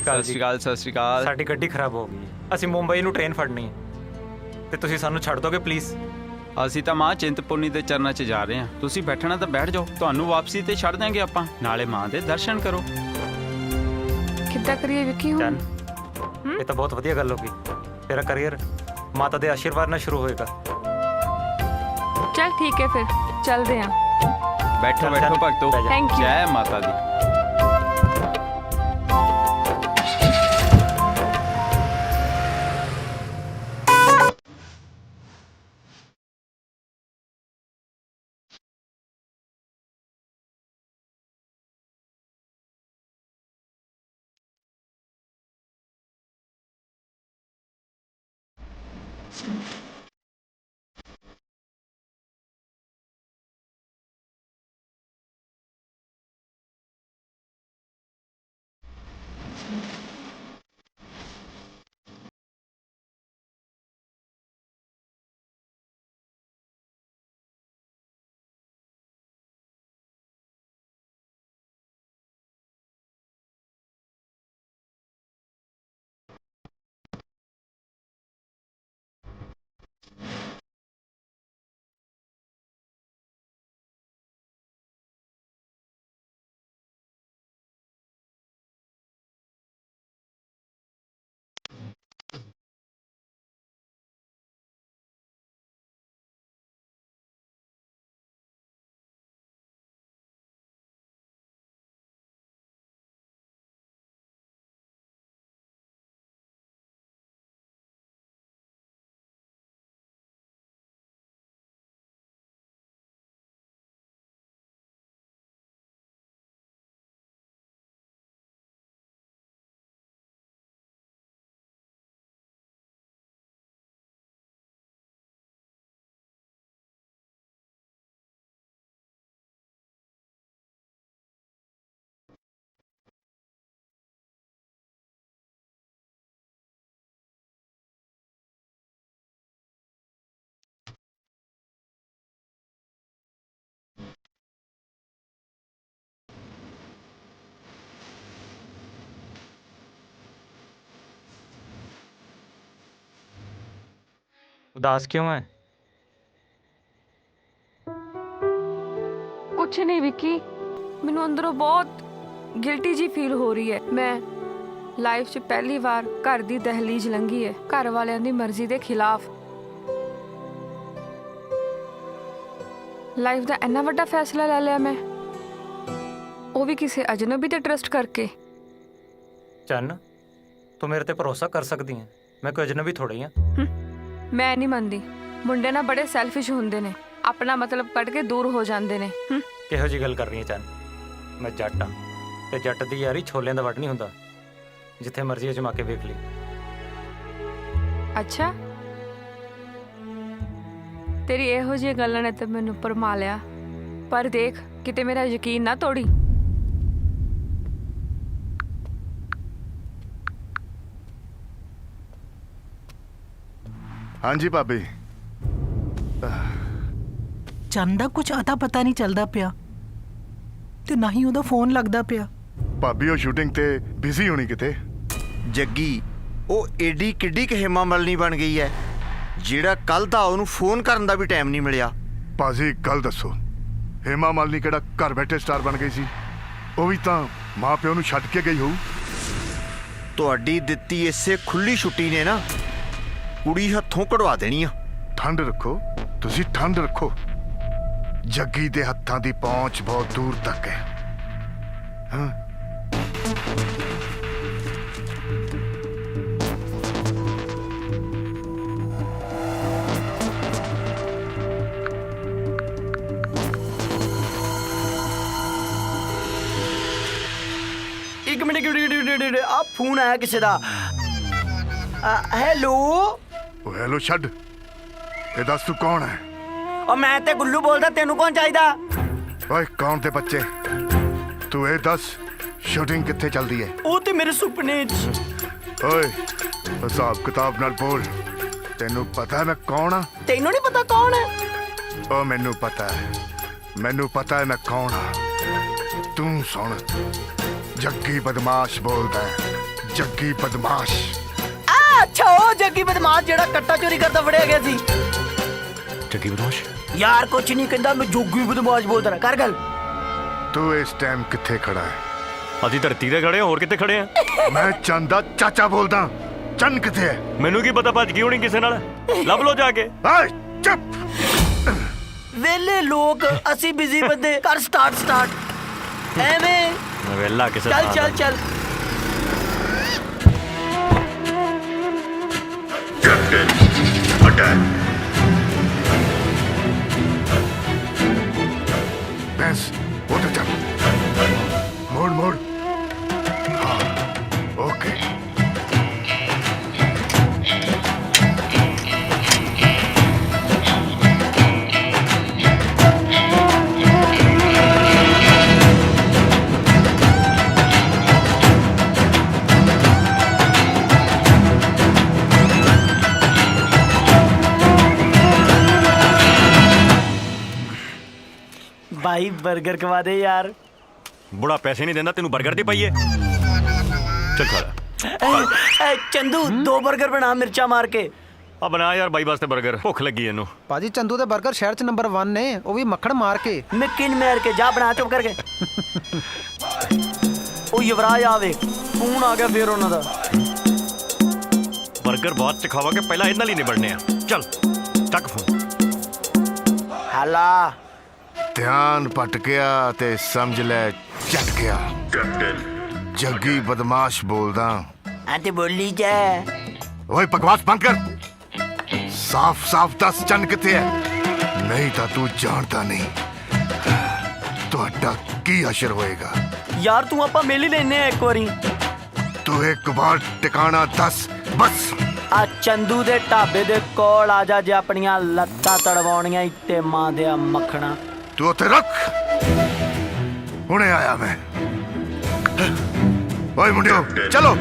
ਸਤਿ ਸ਼੍ਰੀ ਅਕਾਲ। ਸਾਡੀ ਗੱਡੀ ਖਰਾਬ ਹੋ ਗਈ ਹੈ। ਅਸੀਂ ਮੁੰਬਈ ਨੂੰ ਟ੍ਰੇਨ ਫੜਨੀ ਹੈ ਤੇ ਤੁਸੀਂ ਸਾਨੂੰ ਛੱਡ ਦੋਗੇ ਪਲੀਜ਼? ਅਸੀਂ ਤਾਂ ਮਾਂ ਚਿੰਤਪੁਰਨੀ ਦੇ ਚਰਨਾਂ 'ਚ ਜਾ ਰਹੇ ਹਾਂ। ਤੁਸੀਂ ਬੈਠਣਾ ਤਾਂ ਬੈਠ ਜਾਓ, ਤੁਹਾਨੂੰ ਵਾਪਸੀ ਤੇ ਛੱਡ ਦਾਂਗੇ ਆਪਾਂ। ਨਾਲੇ ਮਾਂ ਦੇ ਦਰਸ਼ਨ ਕਰੋ। ਕਿੱਦਾਂ ਕਰੀਏ ਵਿੱਕੀ ਹੁਣ? ਇਹ ਤਾਂ ਬਹੁਤ ਵਧੀਆ ਗੱਲ ਹੋ ਗਈ। ਤੇਰਾ ਕਰੀਅਰ ਮਾਤਾ ਦੇ ਆਸ਼ੀਰਵਾਦ ਨਾਲ ਸ਼ੁਰੂ ਹੋਏਗਾ। ਚੱਲ ਠੀਕ ਹੈ ਫਿਰ ਚੱਲਦੇ ਹਾਂ। ਬੈਠੋ ਭਗਤੋ। Thank you. ਜੈ ਮਾਤਾ ਦੀ। ਉਦਾਸ ਕਿਉਂ ਹੈ? ਕੁਛ ਨਹੀਂ ਵਿੱਕੀ, ਮੈਨੂੰ ਅੰਦਰੋਂ ਬਹੁਤ ਗਿਲਟੀ ਜੀ ਫੀਲ ਹੋ ਰਹੀ ਹੈ। ਮੈਂ ਲਾਈਫ 'ਚ ਪਹਿਲੀ ਵਾਰ ਘਰ ਦੀ ਦਹਲੀਜ਼ ਲੰਘੀ ਹੈ, ਘਰ ਵਾਲਿਆਂ ਦੀ ਮਰਜ਼ੀ ਦੇ ਖਿਲਾਫ। ਲਾਈਫ ਦਾ ਇੰਨਾ ਵੱਡਾ ਫੈਸਲਾ ਲੈ ਲਿਆ ਮੈਂ, ਉਹ ਵੀ ਕਿਸੇ ਅਜਨਬੀ ਤੇ ਟਰਸਟ ਕਰਕੇ। ਚੰਨ, ਤੂੰ ਮੇਰੇ ਤੇ ਭਰੋਸਾ ਕਰ ਸਕਦੀ ਹੈ, ਮੈਂ ਕੋਈ ਅਜਨਬੀ ਥੋੜੀ ਹਾਂ। ਮੈਂ ਨਹੀਂ ਮੰਨਦੀ, ਮੁੰਡੇ ਨਾ ਬੜੇ ਸੈਲਫਿਸ਼ ਹੁੰਦੇ ਨੇ, ਆਪਣਾ ਮਤਲਬ ਕੱਢ ਕੇ ਦੂਰ ਹੋ ਜਾਂਦੇ ਨੇ। ਕਿਹੋ ਜੀ ਗੱਲ ਕਰ ਰਹੀ ਹੈ ਚੰਨ? ਮੈਂ ਜੱਟ ਹਾਂ ਤੇ ਜੱਟ ਦੀ ਯਾਰੀ ਛੋਲਿਆਂ ਦਾ ਵੱਟ ਨਹੀਂ ਹੁੰਦਾ, ਜਿੱਥੇ ਮਰਜ਼ੀ ਅਜਮਾ ਕੇ ਵੇਖ ਲਈ। ਅੱਛਾ, ਤੇਰੀ ਇਹੋ ਜਿਹੀ ਗੱਲਾਂ ਨੇ ਤੇ ਮੈਨੂੰ ਪਰਮਾ ਲਿਆ। ਪਰ ਦੇਖ ਕਿਤੇ ਮੇਰਾ ਯਕੀਨ ਨਾ ਤੋੜੀ। ਹਾਂਜੀ ਭਾਬੀ। ਚੰਦ ਦਾ ਕੁਝ ਅਤਾ ਪਤਾ ਨਹੀਂ ਚੱਲਦਾ ਪਿਆ ਤੇ ਨਾ ਹੀ ਉਹਦਾ ਫੋਨ ਲੱਗਦਾ ਪਿਆ। ਭਾਬੀ ਉਹ ਸ਼ੂਟਿੰਗ ਤੇ ਬਿਜ਼ੀ ਹੋਣੀ ਕਿਤੇ। ਜੱਗੀ ਉਹ ਏਡੀ ਕਿੱਡੀ ਕੁ ਹੇਮਾ ਮਾਲਿਨੀ ਬਣ ਗਈ ਹੈ ਜਿਹੜਾ ਕੱਲ ਦਾ ਉਹਨੂੰ ਫੋਨ ਕਰਨ ਦਾ ਵੀ ਟਾਈਮ ਨਹੀਂ ਮਿਲਿਆ। ਭਾਜੀ ਗੱਲ ਦੱਸੋ, ਹੇਮਾ ਮਾਲਿਨੀ ਕਿਹੜਾ ਘਰ ਬੈਠੇ ਸਟਾਰ ਬਣ ਗਈ ਸੀ? ਉਹ ਵੀ ਤਾਂ ਮਾਂ ਪਿਓ ਨੂੰ ਛੱਡ ਕੇ ਗਈ ਹੋਊ। ਤੁਹਾਡੀ ਦਿੱਤੀ ਇਸੇ ਖੁੱਲੀ ਛੁੱਟੀ ਨੇ ਨਾ ਕੁੜੀ ਹੱਥੋਂ ਕਢਵਾ ਦੇਣੀ ਆ। ਠੰਡ ਰੱਖੋ, ਤੁਸੀਂ ਠੰਡ ਰੱਖੋ। ਜੱਗੀ ਦੇ ਹੱਥਾਂ ਦੀ ਪਹੁੰਚ ਬਹੁਤ ਦੂਰ ਤੱਕ ਹੈ। ਹਾਂ ਇੱਕ ਮਿੰਟ ਆ ਫੋਨ ਆਇਆ ਕਿਸੇ ਦਾ। ਹੈਲੋ। ਉਹ ਹੈਲੋ ਛੱਡ, ਇਹ ਦੱਸ ਤੂੰ ਕੌਣ ਹੈ? ਉਹ ਮੈਂ ਤੇ ਗੁੱਲੂ ਬੋਲਦਾ, ਤੈਨੂੰ ਕੌਣ ਚਾਹੀਦਾ? ਓਏ ਕੌਣ ਤੇ ਬੱਚੇ, ਤੂੰ ਇਹ ਦੱਸ ਸ਼ੂਟਿੰਗ ਕਿੱਥੇ ਚੱਲਦੀ ਹੈ? ਉਹ ਤੇ ਮੇਰੇ ਸੁਪਨੇ 'ਚ। ਓਏ ਹਿਸਾਬ ਕਿਤਾਬ ਨਾਲ ਬੋਲ। ਤੈਨੂੰ ਪਤਾ ਮੈਂ ਕੌਣ ਆ? ਤੈਨੂੰ ਨਹੀਂ ਪਤਾ ਕੌਣ ਹੈ? ਉਹ ਮੈਨੂੰ ਪਤਾ ਹੈ, ਮੈਨੂੰ ਪਤਾ ਹੈ ਮੈਂ ਕੌਣ ਆ। ਤੂੰ ਸੁਣ, ਜੱਗੀ ਬਦਮਾਸ਼ ਬੋਲਦਾ ਹੈ, ਜੱਗੀ ਬਦਮਾਸ਼। ਅੱਛਾ ਉਹ ਜੱਗੀ ਬਦਮਾਸ਼ ਜਿਹੜਾ ਕੱਟਾ ਚੋਰੀ ਕਰਦਾ ਫੜਿਆ ਗਿਆ ਸੀ। ਜੱਗੀ ਬਦਮਾਸ਼? ਯਾਰ ਕੁਛ ਨਹੀਂ ਕਹਿੰਦਾ, ਮੈਂ ਜੋਗੀ ਬਦਮਾਸ਼ ਬੋਲਦਾ ਨਾ। ਕਰ ਗੱਲ। ਤੂੰ ਇਸ ਟਾਈਮ ਕਿੱਥੇ ਖੜਾ ਹੈ? ਅਸੀਂ ਧਰਤੀ ਤੇ ਖੜੇ ਹਾਂ, ਹੋਰ ਕਿੱਥੇ ਖੜੇ ਆ? ਮੈਂ ਚੰਦ ਦਾ ਚਾਚਾ ਬੋਲਦਾ। ਚੰਨ ਕਿੱਥੇ ਹੈ? ਮੈਨੂੰ ਕੀ ਪਤਾ, ਭੱਜ ਗਈ ਹੋਣੀ ਕਿਸੇ ਨਾਲ। ਲੱਭ ਲੋ ਜਾ ਕੇ। ਓਏ ਚੁੱਪ। ਵੇਲੇ ਲੋਕ, ਅਸੀਂ ਬਿਜ਼ੀ ਬੰਦੇ। ਕਰ ਸਟਾਰਟ ਐਵੇਂ। ਵੇਲਾ ਕਿਸੇ ਚੱਲ ਨਾਲ ਚੱਲ ਚੱਲ। ਬੈਂਸ ਉਧਰ ਚੱਲ। ਮੋੜ ਹਾਂ ਓਕੇ। भाई बर्गर खवा दे यार। बुढ़ा पैसे नहीं देना, तेनू बर्गर दे पाइए। चल खा। चंदू 2 बर्गर बना मिर्चा मार के। आ बना यार बाई वास्ते बर्गर, भुख लगी है इनू। ਭਾਜੀ ਚੰਦੂ ਦੇ 버ਗਰ ਸ਼ਹਿਰ ਚ ਨੰਬਰ 1 ਨੇ, ਉਹ ਵੀ ਮੱਖਣ ਮਾਰ ਕੇ। मिकिन मार के जा बना चुप करके। ओ युवराज आवे, फोन आ गया फिर उन्हां दा। बर्गर बाद च खावांगे, पहला इन्हां ਲਈ ਨਿਬੜਨੇ ਆ। चल ਚੱਕ ਫੋਨ। हला ਧਿਆਨ ਭਟਕਿਆ ਤੇ ਸਮਝ ਲੈ ਚੱਟ ਗਿਆ। ਜੱਗੀ ਬਦਮਾਸ਼ ਬੋਲਦਾ। आते बोली जा। ਓਏ ਬਕਵਾਸ ਬੰਦ ਕਰ। ਸਾਫ਼ ਦੱਸ ਚੰਨ ਕਿੱਥੇ ਹੈ? ਨਹੀਂ ਤਾਂ ਤੂੰ ਜਾਣਦਾ ਨਹੀਂ ਤੁਹਾਡਾ ਕੀ ਅਸਰ ਹੋਏਗਾ। यार तू आपा मिल ही लेने एक बारी। ਤੂੰ ਇੱਕ ਵਾਰ ਟਿਕਾਣਾ ਦੱਸ ਬਸ। आ चंदू दे ढाबे दे कोल आ जा जे अपनियां लत्तां तड़वाउणियां इत्ते मां दे मक्खणा। तू उत्थे रख, हुणे आया मैं। ओए मुंडियो चलो।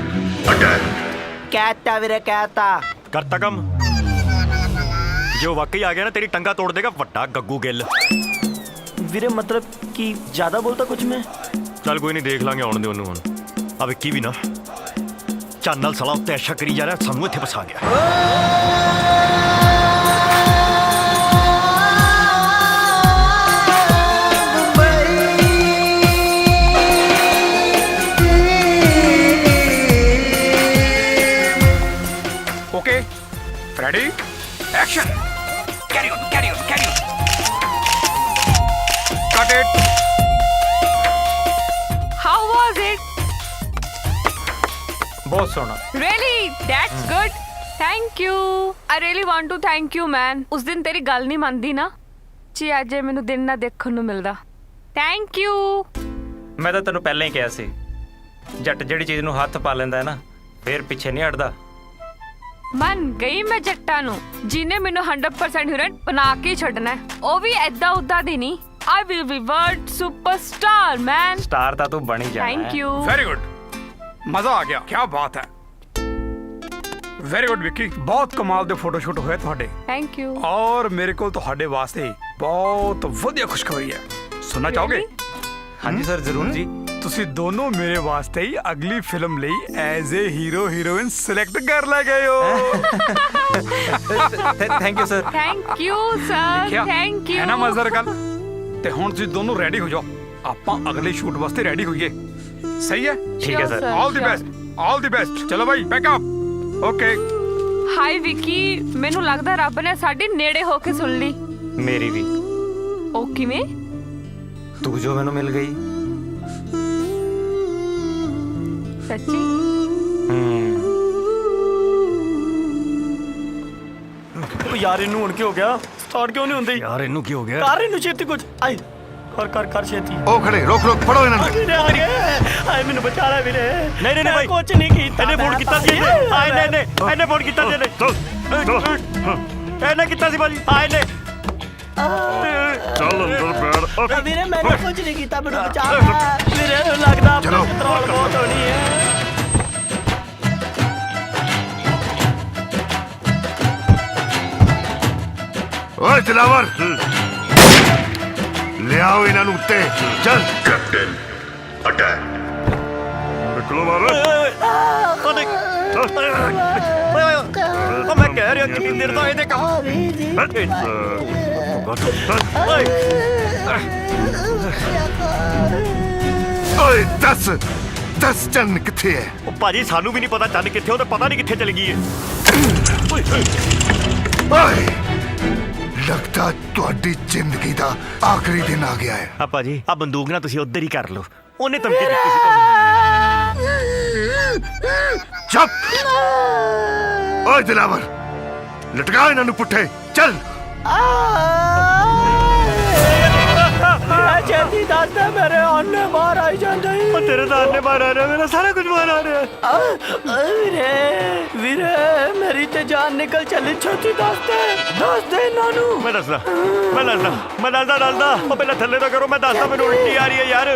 कहता वीरे कहता। करता कम। जो वाकई आ गया ना, तेरी टंगा तोड़ देगा वड्डा गग्गू गिल। वीरे मतलब कि ज्यादा बोलता कुछ मैं? चल कोई नहीं, देख लांगे आउण दे ओनू हुण। आ विक्की भी ना चंद नाल साला उत्ते ऐशा करी जा रहा, सानू इत्थे फसा गया। Okay ready action. Carry on cut it. How was it? बहुत सोना। Really? That's good. Thank you. I really want to thank you, man. उस दिन तेरी गल नहीं मनदी ना, जी आज ਮੈਨੂੰ ਦਿਨ ਨਾ ਦੇਖਣ ਨੂੰ ਮਿਲਦਾ। Thank you. ਮੈਂ ਤਾਂ ਤੈਨੂੰ ਪਹਿਲਾਂ ਹੀ ਕਿਹਾ ਸੀ, ਜੱਟ ਜਿਹੜੀ ਚੀਜ਼ ਨੂੰ ਹੱਥ ਪਾ ਲੈਂਦਾ ਹੈ ਨਾ, ਫੇਰ ਪਿੱਛੇ ਨਹੀਂ ਹਟਦਾ। ਮੰਨ ਗਈ ਮੈਂ ਜੱਟਾਂ ਨੂੰ ਜਿਹਨੇ ਮੈਨੂੰ 100% ਹੀਰੋਇਨ ਬਣਾ ਕੇ ਛੱਡਣਾ ਹੈ। ਉਹ ਵੀ ਐਦਾਂ ਉਦਾਂ ਦੀ ਨਹੀਂ। I will be world superstar man। Star ਤਾਂ ਤੂੰ ਬਣੀ ਜਾਣਾ Thank you। वेरी गुड, मजा आ गया, क्या बात है। वेरी गुड विक्की, बहुत कमाल ਦੇ ਫੋਟੋਸ਼ੂਟ ਹੋਏ ਤੁਹਾਡੇ। Thank you। ਔਰ ਮੇਰੇ ਕੋਲ ਤੁਹਾਡੇ ਵਾਸਤੇ ਬਹੁਤ ਵਧੀਆ ਖੁਸ਼ਖਬਰੀ ਹੈ, ਸੁਣਨਾ ਚਾਹੋਗੇ? ਹਾਂਜੀ ਸਰ ਜ਼ਰੂਰ ਜੀ। ਤੁਸੀਂ ਦੋਨੋਂ ਮੇਰੇ ਵਾਸਤੇ ਹੀ ਅਗਲੀ ਫਿਲਮ ਲਈ as a hero heroine select ਕਰ ਲੈ ਗਏ ਹੋ। Thank you sir. Thank you sir। Thank you। ਹੈ ਨਾ ਮਜ਼ੇਦਾਰ ਗੱਲ। ਤੇ ਹੁਣ ਤੁਸੀਂ ਦੋਨੋਂ ਰੈਡੀ ਹੋ ਜਾਓ, ਆਪਾਂ ਅਗਲੇ ਸ਼ੂਟ ਵਾਸਤੇ ਰੈਡੀ ਹੋਈਏ। ਸਹੀ ਹੈ? ਠੀਕ ਹੈ ਸਰ। ਆਲ ਦੀ ਬੈਸਟ, ਆਲ ਦੀ ਬੈਸਟ। ਚਲੋ ਭਾਈ pack up. Okay. High Vicky, ਮੈਨੂੰ ਲੱਗਦਾ ਰੱਬ ਨੇ ਸਾਡੀ ਨੇੜੇ ਹੋ ਕੇ ਸੁਣ ਲਈ। ਮੇਰੀ ਵੀ। ਉਹ ਕਿਵੇਂ? ਤੂੰ ਜੋ ਮੈਨੂੰ ਮਿਲ ਗਈ। ਸੱਚੀ? ਯਾਰ ਇਹਨੂੰ ਹੁਣ ਕੀ ਹੋ ਗਿਆ? ਸਟਾਰਟ ਕਿਉਂ ਨਹੀਂ ਹੁੰਦੀ? ਯਾਰ ਇਹਨੂੰ ਕੀ ਹੋ ਗਿਆ? ਕਰ ਇਹਨੂੰ ਛੇਤੀ ਕੁਝ। ਆਈ ਕਰ ਛੇਤੀ। ਉਹ ਖੜੇ, ਰੋਕ ਫੜੋ ਇਹਨਾਂ ਨੂੰ। ਆਏ ਮੈਨੂੰ ਬਚਾ ਲੈ ਵੀਰੇ। ਨਹੀਂ ਭਾਈ, ਕੁਝ ਨਹੀਂ ਕੀਤਾ। ਇਹਨੇ ਫੋਨ ਕੀਤਾ ਸੀ। ਆਏ ਨੇ ਇਹਨੇ ਫੋਨ ਕੀਤਾ ਸੀ। ਇਹਨੇ ਕੀਤਾ ਸੀ ਭਾਜੀ। ਆਏ ਨੇ। ਚੱਲ ਅੰਦਰ ਬੈਠ। ਵੀਰੇ ਮੈंने ਕੁਝ ਨਹੀਂ ਕੀਤਾ, ਮੈਨੂੰ ਬਚਾ ਲੈ ਵੀਰੇ। ਲੱਗਦਾ ਪੈਟਰੋਲ ਬਹੁਤ ਹੋਣੀ ਹੈ। ਓਏ ਦਿਲਾਵਰ, ਲਿਆਓ ਇਹਨਾਂ ਨੂੰ ਉੱਤੇ। ਚੱਲ ਕੈਪਟਨ ਅਟੈਕ। ਨਿਕਲੋ ਮਾਰੋ। ਉਹ ਮੈਂ ਕਹਿ ਰਿਹਾ ਕਿੰਨੀ ਦੇਰ ਦਾ ਇਹਦੇ ਕੰਮ। ਓਏ ਦੱਸ ਚੰਨ ਕਿੱਥੇ ਹੈ? ਉਹ ਭਾਜੀ ਸਾਨੂੰ ਵੀ ਨਹੀਂ ਪਤਾ ਚੰਨ ਕਿੱਥੇ, ਉਹ ਤਾਂ ਪਤਾ ਨਹੀਂ ਕਿੱਥੇ ਚਲ ਗਈ ਹੈ। ਓਏ ਲੱਗਦਾ ਤੁਹਾਡੀ ਜ਼ਿੰਦਗੀ ਦਾ ਆਖਰੀ ਦਿਨ ਆ ਗਿਆ ਹੈ। ਆ ਭਾਜੀ ਆ ਬੰਦੂਕ ਨਾ ਤੁਸੀਂ ਉੱਧਰ ਹੀ ਕਰ ਲਓ। ਉਹਨੇ ਧਮਕੀ ਦਿੱਤੀ ਸੀ ਤੁਹਾਨੂੰ। ਚੁੱਪ। ਓਏ ਦਿਲਾਵਰ, ਲਟਕਾ ਇਹਨਾਂ ਨੂੰ ਪੁੱਠੇ। ਚੱਲ। ਛੇਤੀ ਦੱਸ ਦੇ, ਮੇਰੇ ਆਨੇ ਬਾਹਰ ਆਈ ਜਾਂਦੇ। ਉਹ ਤੇਰੇ ਤਾਂ ਆਨੇ ਬਾਹਰ ਆ ਰਿਹਾ, ਮੇਰਾ ਸਾਰਾ ਕੁਝ ਬਾਹਰ ਆ ਰਿਹਾ। ਵੀਰੇ ਮੇਰੀ ਤੇ ਜਾਨ ਨਿਕਲ ਚੱਲੀ। ਛੇਤੀ ਦੱਸ ਦੇ ਇਹਨਾਂ ਨੂੰ। ਮੈਂ ਦੱਸਦਾ। ਉਹ ਪਹਿਲਾਂ ਥੱਲੇ ਤਾਂ ਕਰੋ, ਮੈਂ ਦੱਸਦਾ। ਮੈਨੂੰ ਉਲਟੀ ਆ ਰਹੀ ਹੈ ਯਾਰ।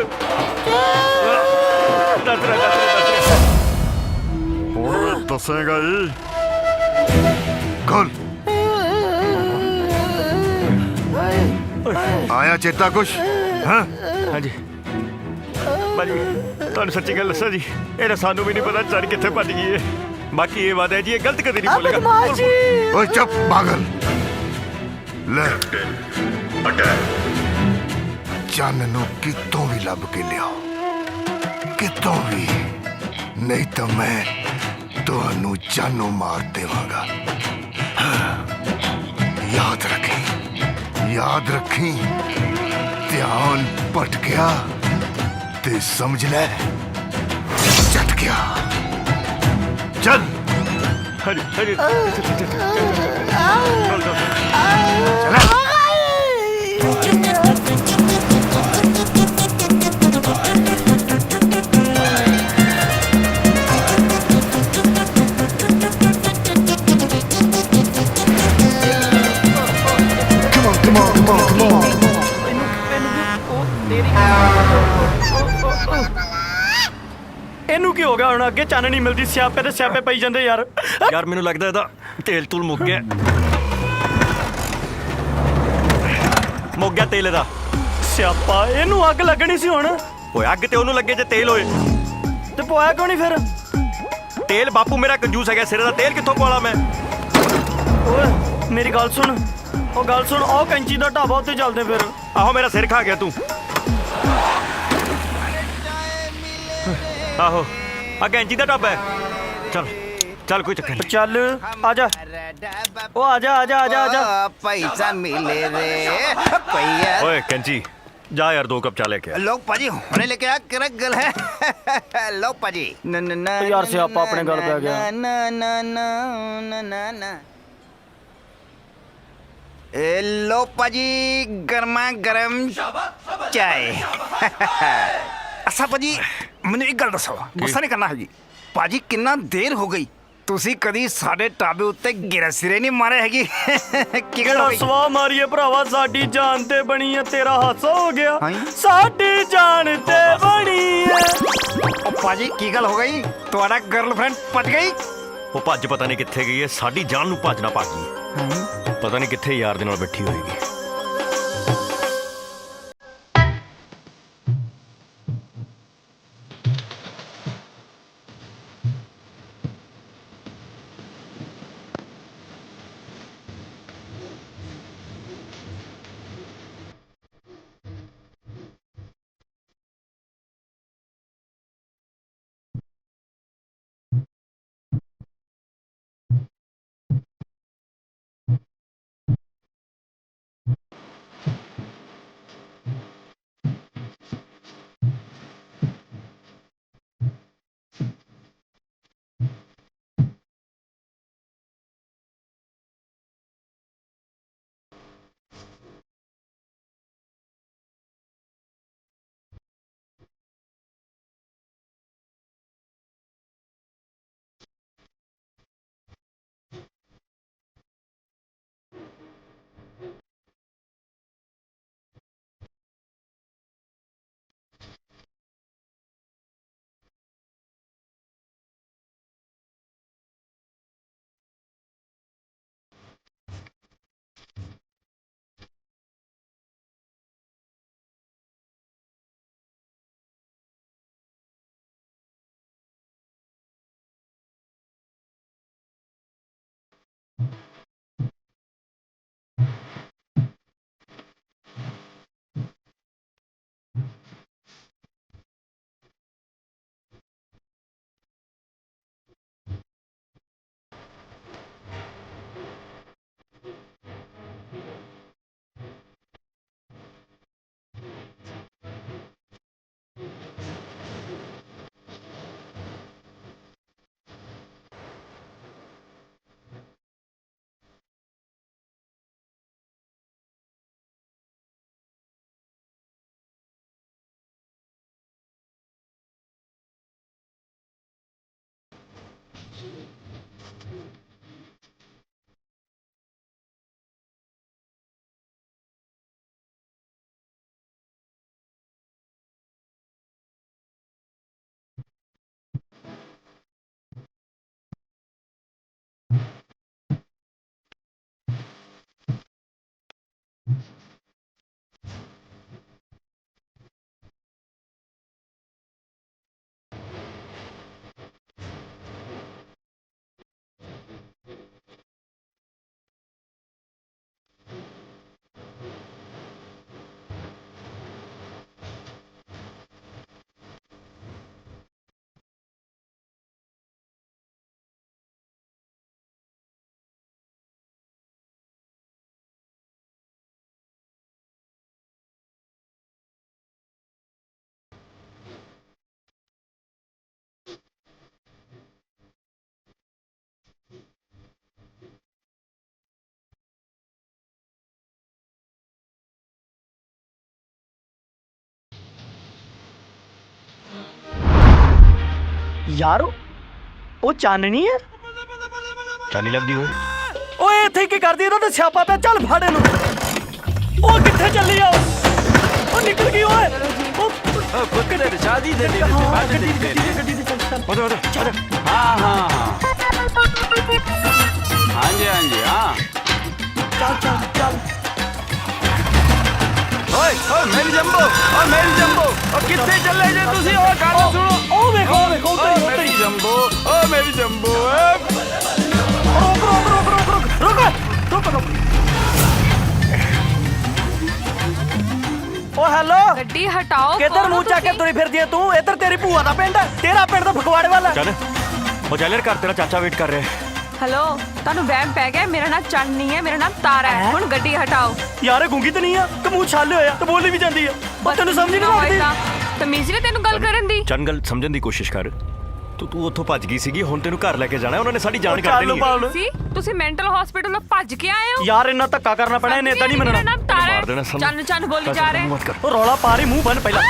ਦੱਸ ਹੁਣ ਦੱਸੇਗਾ ਜੀ। ਖੋਲ। ਆਇਆ ਚੇਤਾ ਕੁਛ? ਹਾਂ ਹਾਂਜੀ ਭਾਜੀ, ਤੁਹਾਨੂੰ ਸੱਚੀ ਗੱਲ ਦੱਸਾਂ ਜੀ, ਇਹਦਾ ਸਾਨੂੰ ਵੀ ਨਹੀਂ ਪਤਾ ਚੰਨ ਕਿੱਥੇ ਭੱਜ ਗਈ ਹੈ। ਬਾਕੀ ਇਹ ਵਾਦਾ ਹੈ ਜੀ, ਇਹ ਗਲਤ ਕਦੇ ਨਹੀਂ ਬੋਲੇਗਾ। ਓਏ ਚੁੱਪ ਪਾਗਲ। ਲੈ ਚੰਨ ਨੂੰ ਕਿਤੋਂ ਵੀ ਲੱਭ ਕੇ ਲਿਆਓ, ਕਿਤੋਂ ਵੀ, ਨਹੀਂ ਤਾਂ ਮੈਂ ਤੁਹਾਨੂੰ ਜਾਨੋਂ ਮਾਰ ਦੇਵਾਂਗਾ। ਯਾਦ ਰੱਖੀ ਧਿਆਨ ਭਟਕਿਆ ਤੇ ਸਮਝ ਲੈ ਝਟਕਿਆ। ਚੱਲ। ਹਾਂਜੀ ਇਹਨੂੰ ਕੀ ਹੋ ਗਿਆ ਹੁਣ? ਅੱਗੇ ਚੰਨ ਨਹੀਂ ਮਿਲਦੀ, ਸਿਆਪੇ ਤੇ ਸਿਆਪੇ ਪਈ ਜਾਂਦੇ ਯਾਰ। ਯਾਰ ਮੈਨੂੰ ਲੱਗਦਾ ਇਹਦਾ ਤੇਲ ਤੂਲ ਮੁੱਕ ਗਿਆ ਤੇਲ ਇਹਦਾ। ਸਿਆਪਾ, ਇਹਨੂੰ ਅੱਗ ਲੱਗਣੀ ਸੀ ਹੁਣ। ਓਏ ਅੱਗ ਤੇ ਉਹਨੂੰ ਲੱਗੇ ਜੇ ਤੇਲ ਹੋਏ ਤੇ ਪਵਾਇਆ ਕਿਉਂ ਨਹੀਂ ਫਿਰ? ਤੇਲ ਬਾਪੂ ਮੇਰਾ ਕੰਜੂਸ ਹੈਗਾ, ਸਿਰੇ ਦਾ ਤੇਲ ਕਿੱਥੋਂ ਪਵਾਲਾ ਮੈਂ? ਓਏ ਮੇਰੀ ਗੱਲ ਸੁਣ। ਉਹ ਗੱਲ ਸੁਣ, ਉਹ ਕੈਂਚੀ ਦਾ ਢਾਬਾ ਉੱਤੇ ਚੱਲਦੇ ਫਿਰ। ਆਹੋ ਮੇਰਾ ਸਿਰ ਖਾ ਗਿਆ ਤੂੰ। ਆਹੋ ਆ ਕੈਂਚੀ ਦਾ ਢਾਬਾ ਹੈ। ਚੱਲ ਕੋਈ ਚੱਕਰ ਨਹੀਂ। ਚੱਲ ਆ ਜਾ। ਉਹ ਆ ਜਾ। ਪੈਸਾ ਮਿਲੇ ਰੇ पैया। ਓਏ ਕੈਂਚੀ जा यार 2 कप चाय लेके आ। लो पाजी होने लेके आ करक गल है। लो पाजी न न न यार से आपा अपने गल पे आ गया। न न न न न न ए लो पाजी गर्मा गरम चाय। अच्छा पाजी मैंने एक गल दसो, गुस्सा नहीं करना है जी। पाजी कितना देर हो गई, ਤੁਸੀਂ ਕਦੀ ਸਾਡੇ ਟਾਬੇ ਉੱਤੇ ਗਿਰੇ ਸਿਰੇ ਨਹੀਂ ਮਾਰੇ ਹੈਗੀ ਕੀ ਗੱਲ ਹੋ ਗਈ? ਸਵਾ ਮਾਰੀਏ ਭਰਾਵਾ, ਸਾਡੀ ਜਾਨ ਤੇ ਬਣੀ ਹੈ, ਤੇਰਾ ਹਾਸਾ ਹੋ ਗਿਆ। ਸਾਡੀ ਜਾਨ ਤੇ ਬਣੀ ਹੈ। ਉਹ ਭਾਜੀ ਕੀ ਗੱਲ ਹੋ ਗਈ? ਤੁਹਾਡਾ ਗਰਲਫ੍ਰੈਂਡ ਪਟ ਗਈ? ਉਹ ਭੱਜ ਪਤਾ ਨਹੀਂ ਕਿੱਥੇ ਗਈ ਹੈ, ਸਾਡੀ ਜਾਨ ਨੂੰ ਭੱਜ ਨਾ ਪਾ ਗਈ। ਪਤਾ ਨਹੀਂ ਕਿੱਥੇ ਯਾਰ ਦੇ ਨਾਲ ਬੈਠੀ ਹੋਏਗੀ। ਯਾਰ ਉਹ ਚਾਨਣੀ ਹੈ। ਚਾਨੀ ਲੱਗਦੀ ਹੋਏ। ਓਏ ਇੱਥੇ ਕੀ ਕਰਦੀ? ਇਹਦਾ ਤਾਂ ਸਿਆਪਾ ਪਿਆ। ਚੱਲ ਫੜ ਇਹਨੂੰ। ਉਹ ਕਿੱਥੇ ਚੱਲੀ ਆ? ਉਹ ਨਿਕਲ ਗਈ ਓਏ। ਉਹ ਕੁੱਤੇ ਸ਼ਾਦੀ ਦੇ ਦੇ ਗੱਡੀ ਦੇ ਚੱਲ। ਹਾਂ ਹਾਂ ਹਾਂਜੀ ਹਾਂਜੀ ਹਾਂ ਚੱਲ। ਓਏ ਮੇਰੀ ਜੰਬੋ, ਓ ਮੇਰੀ ਜੰਬੋ, ਓ ਕਿੱਥੇ ਚੱਲੇ ਜੇ ਤੁਸੀਂ? ਓ ਗੱਲ ਸੁਣੋ। ਉਹ ਵੇਖੋ ਮੇਰੀ ਜੰਬੋ, ਓ ਮੇਰੀ ਜੰਬੋ। ਰੁਕ। ਓ ਹੈਲੋ, ਗੱਡੀ ਹਟਾਓ। ਕਿੱਧਰ ਮੂੰਹ ਚੱਕ ਕੇ ਤੁਰੀ ਫਿਰਦੀ ਐ ਤੂੰ? ਇੱਧਰ ਤੇਰੀ ਭੂਆ ਦਾ ਪਿੰਡ, ਤੇਰਾ ਪਿੰਡ ਤਾਂ ਫਗਵਾੜੇ ਵਾਲਾ। ਚੱਲ ਉਹ ਚੱਲ ਯਾਰ, ਘਰ ਤੇਰਾ ਚਾਚਾ ਵੇਟ ਕਰ ਰਿਹਾ। ਹੈਲੋ, ਤੁਹਾਨੂੰ ਵਹਿਮ ਪੈ ਗਿਆ? ਮੇਰਾ ਨਾਮ ਚੰਨ ਨਹੀਂ ਹੈ, ਮੇਰਾ ਨਾਮ ਤਾਰਾ ਹੈ। ਹੁਣ ਗੱਡੀ ਹਟਾਓ। ਯਾਰ ਇਹ ਗੂੰਗੀ ਤਾਂ ਨਹੀਂ ਆ ਕਿ ਮੂੰਹ ਛਾਲੇ ਹੋਇਆ ਤੇ ਬੋਲੀ ਵੀ ਜਾਂਦੀ ਆ? ਉਹ ਤੈਨੂੰ ਸਮਝ ਨਹੀਂ ਆਉਂਦੀ? ਤਮੀਜ਼ ਨਹੀਂ ਤੈਨੂੰ ਗੱਲ ਕਰਨ ਦੀ? ਚੰਨ ਗੱਲ ਸਮਝਣ ਦੀ ਕੋਸ਼ਿਸ਼ ਕਰ। ਤੂੰ ਉੱਥੋਂ ਭੱਜ ਗਈ ਸੀਗੀ, ਹੁਣ ਤੈਨੂੰ ਘਰ ਲੈ ਕੇ ਜਾਣਾ। ਉਹਨਾਂ ਨੇ ਸਾਡੀ ਜਾਨ ਕੱਢ ਦੇਣੀ ਹੈ। ਸੀ ਤੁਸੀਂ ਮੈਂਟਲ ਹਸਪੀਟਲ ਤੋਂ ਭੱਜ ਕੇ ਆਏ ਹੋ? ਯਾਰ ਇੰਨਾ ਧੱਕਾ ਕਰਨਾ ਪੈਣਾ, ਇਹਨੇ ਇਦਾਂ ਨਹੀਂ ਮੰਨਣਾ। ਮੇਰਾ ਨਾਮ ਤਾਰਾ ਮਾਰ ਦੇਣਾ ਹੈ। ਚੰਨ ਬੋਲੀ ਜਾ ਰਹੇ। ਉਹ ਰੌਲਾ ਪਾ ਰਹੀ, ਮੂੰਹ ਬੰਨ ਪਹਿਲਾਂ।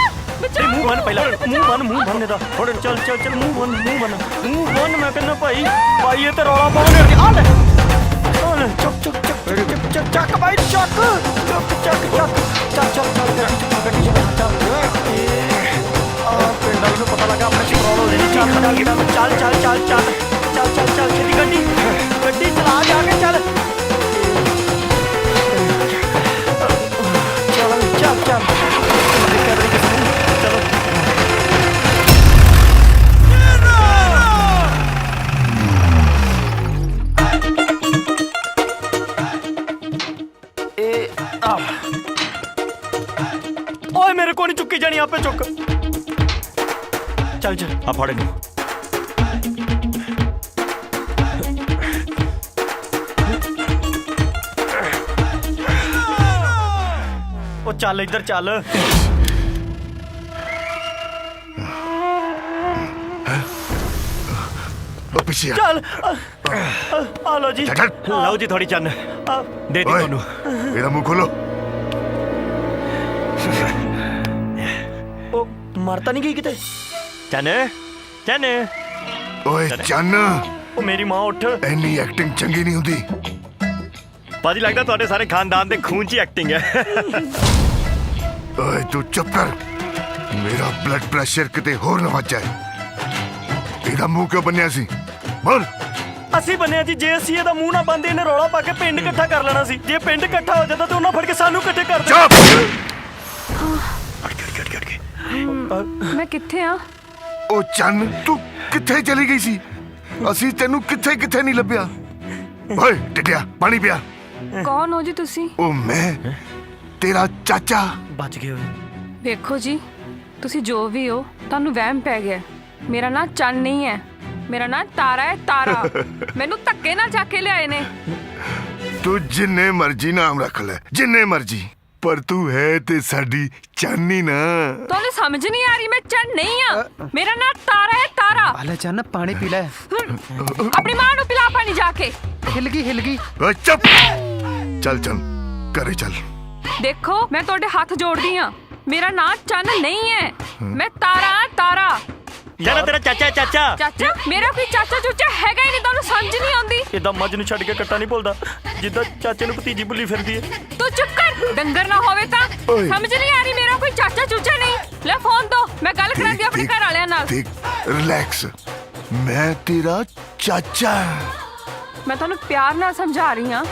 ਤੇ ਮੂੰਹ ਬੰਨ ਪਹਿਲਾਂ ਮੂੰਹ ਬੰਨ ਇਹਦਾ ਥੋੜੇ ਚੱਲ ਮੂੰਹ ਬੰਨ ਮੈਂ ਕਹਿੰਦਾ ਭਾਈ ਇਹ ਤੇ ਰੌਲਾ ਪਾਉਣੇ ਆ ਲੈ ਚੱਕ ਭਾਈ ਚੱਕ ਪਿੰਡਾਂ ਨੂੰ ਪਤਾ ਲੱਗਾ ਆਪਣੇ ਚਿਪਰੋਲ ਹੋ ਜਾਣੀ ਚੱਲ ਛੇਤੀ ਗੱਡੀ ਚਲਾ ਜਾ ਕੇ ਚੱਲ ਓਏ ਮੇਰੇ ਕੋ ਨਹੀਂ ਚੁੱਕੀ ਜਾਣੀ ਆਪੇ ਚੁੱਕ ਚੱਲ ਆ ਫੜ ਇਹਨੂੰ ਉਹ ਚੱਲ ਇੱਧਰ ਚੱਲ ਉਹ ਪਿੱਛੇ ਚੱਲ ਆ ਲਓ ਜੀ ਲਓ ਜੀ ਥੋੜੀ ਚੰਨ ਦੇ ਦੀ ਤੁਹਾਨੂੰ ਇਹਦਾ ਮੂੰਹ ਖੋਲੋ ਉਹ ਮਰਤਾ ਨਹੀਂ ਗਈ ਕਿਤੇ ਚੰਨ ਓਏ ਚੰਨ ਉਹ ਮੇਰੀ ਮਾਂ ਉੱਠ ਇੰਨੀ ਐਕਟਿੰਗ ਚੰਗੀ ਨਹੀਂ ਹੁੰਦੀ ਬਾਜੀ ਲੱਗਦਾ ਤੁਹਾਡੇ ਸਾਰੇ ਖਾਨਦਾਨ ਦੇ ਖੂਨ 'ਚ ਐਕਟਿੰਗ ਹੈ ਓਏ ਤੂੰ ਚੁੱਪ ਕਰ ਮੇਰਾ ਬਲੱਡ ਪ੍ਰੈਸ਼ਰ ਕਿਤੇ ਹੋਰ ਨਾ ਵੱਜ ਜਾਏ ਇਹਦਾ ਮੂੰਹ ਕਿਉਂ ਬੰਨਿਆ ਸੀ ਬੋਲ ਅਸੀਂ ਬੰਨਿਆ ਜੀ ਜੇ ਅਸੀਂ ਇਹਦਾ ਮੂੰਹ ਨਾ ਬੰਦੇ ਇਹਨੇ ਰੌਲਾ ਪਾ ਕੇ ਪਿੰਡ ਇਕੱਠਾ ਕਰ ਲੈਣਾ ਸੀ ਜੇ ਪਿੰਡ ਇਕੱਠਾ ਹੋ ਜਾਂਦਾ ਤੇ ਉਹਨਾਂ ਫੜ ਕੇ ਸਾਨੂੰ ਇਕੱਠੇ ਕਰ ਦੇ ਮੈਂ ਕਿੱਥੇ ਆ ਉਹ ਚੰਨ ਤੂੰ ਕਿੱਥੇ ਚਲੀ ਗਈ ਸੀ ਅਸੀਂ ਤੈਨੂੰ ਕਿੱਥੇ ਨਹੀਂ ਲੱਭਿਆ ਓਏ ਟਿੱਡਿਆ ਪਾਣੀ ਪਿਆ ਕੌਣ ਹੋ ਜੀ ਤੁਸੀਂ ਉਹ ਮੈਂ ਤੇਰਾ ਚਾਚਾ ਬਚ ਗਏ ਹੋਏ ਵੇਖੋ ਜੀ ਤੁਸੀਂ ਜੋ ਵੀ ਹੋ ਤੁਹਾਨੂੰ ਵਹਿਮ ਪੈ ਗਿਆ ਮੇਰਾ ਨਾਂ ਚੰਨ ਨਹੀਂ ਹੈ ਮੇਰਾ ਨਾਂ ਤਾਰਾ ਹੈ ਤਾਰਾ ਮੈਨੂੰ ਧੱਕੇ ਨਾਲ ਚੱਕ ਕੇ ਲਿਆਏ ਨੇ ਤੂੰ ਜਿੰਨੇ ਮਰਜ਼ੀ ਨਾਮ ਰੱਖ ਲੈ ਜਿੰਨੇ ਮਰਜ਼ੀ ਪਰ ਤੂੰ ਹੈ ਤੇ ਸਾਡੀ ਚਾਨੀ ਨਾ ਤੁਹਾਨੂੰ ਸਮਝ ਨਹੀਂ ਆ ਰਹੀ ਮੈਂ ਚੰਨ ਨਹੀਂ ਆ ਮੇਰਾ ਨਾਂ ਤਾਰਾ ਹੈ ਤਾਰਾ ਲੈ ਚੰਨ ਪਾਣੀ ਪੀ ਲੈ ਆਪਣੀ ਮਾਂ ਨੂੰ ਪਿਲਾ ਪਾਣੀ ਜਾ ਕੇ ਹਿਲ ਗਈ ਓਏ ਚੁੱਪ ਚੱਲ ਘਰੇ ਚੱਲ ਦੇਖੋ ਮੈਂ ਤੁਹਾਡੇ ਹੱਥ ਜੋੜਦੀ ਆ ਮੇਰਾ ਨਾਂ ਚੰਨ ਨਹੀਂ ਹੈ ਮੈਂ ਤਾਰਾ ਯਾਰ ਤੇਰਾ ਚਾਚਾ ਮੇਰਾ ਕੋਈ ਚਾਚਾ ਚੂਚਾ ਹੈਗਾ ਹੀ ਨਹੀਂ ਤੁਹਾਨੂੰ ਸਮਝ ਨਹੀਂ ਆਉਂਦੀ ਇਦਾਂ ਮੱਝ ਨੂੰ ਛੱਡ ਕੇ ਕੱਟਾ ਨਹੀਂ ਭੁੱਲਦਾ ਜਿੱਦਾਂ ਚਾਚੇ ਨੂੰ ਭਤੀਜੀ ਭੁੱਲੀ ਫਿਰਦੀ ਹੈ ਤੂੰ ਚੁੱਪ ਕਰ ਡੰਗਰ ਨਾ ਹੋਵੇ ਤਾਂ ਸਮਝ ਨਹੀਂ ਆ ਰਹੀ ਮੇਰਾ ਕੋਈ ਚਾਚਾ ਚੂਚਾ ਨਹੀਂ ਲੈ ਫੋਨ ਦੋ ਮੈਂ ਗੱਲ ਕਰਾਂਗੀ ਆਪਣੇ ਘਰ ਵਾਲਿਆਂ ਨਾਲ ਦੇਖ ਰਿਲੈਕਸ ਮੈਂ ਤੇਰਾ ਚਾਚਾ ਮੈਂ ਤੁਹਾਨੂੰ ਪਿਆਰ ਨਾਲ ਸਮਝਾ ਰਹੀ ਹਾਂ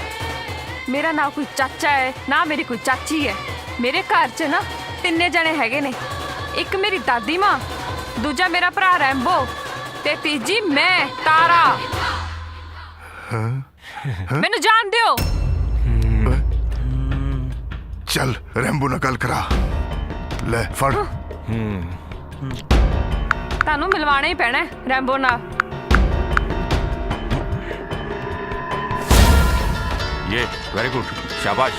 ਮੇਰਾ ਨਾ ਕੋਈ ਚਾਚਾ ਹੈ ਨਾ ਮੇਰੀ ਕੋਈ ਚਾਚੀ ਹੈ ਮੇਰੇ ਘਰ 'ਚ ਨਾ 3 ਜਣੇ ਹੈਗੇ ਨੇ ਇੱਕ ਮੇਰੀ ਦਾਦੀ ਮਾਂ ਦੂਜਾ ਮੇਰਾ ਭਰਾ ਰੈਂਬੋ ਤੇ ਤੀਜੀ ਮੈਂ ਤਾਰਾ ਮੈਨੂੰ ਜਾਣ ਦਿਓ ਚੱਲ ਰੈਂਬੋ ਨਾਲ ਗੱਲ ਕਰਾ ਲੈ ਫੜ ਤੁਹਾਨੂੰ ਮਿਲਵਾਣਾ ਹੀ ਪੈਣਾ ਰੈਂਬੋ ਨਾਲ ये वेरी गुड शाबाश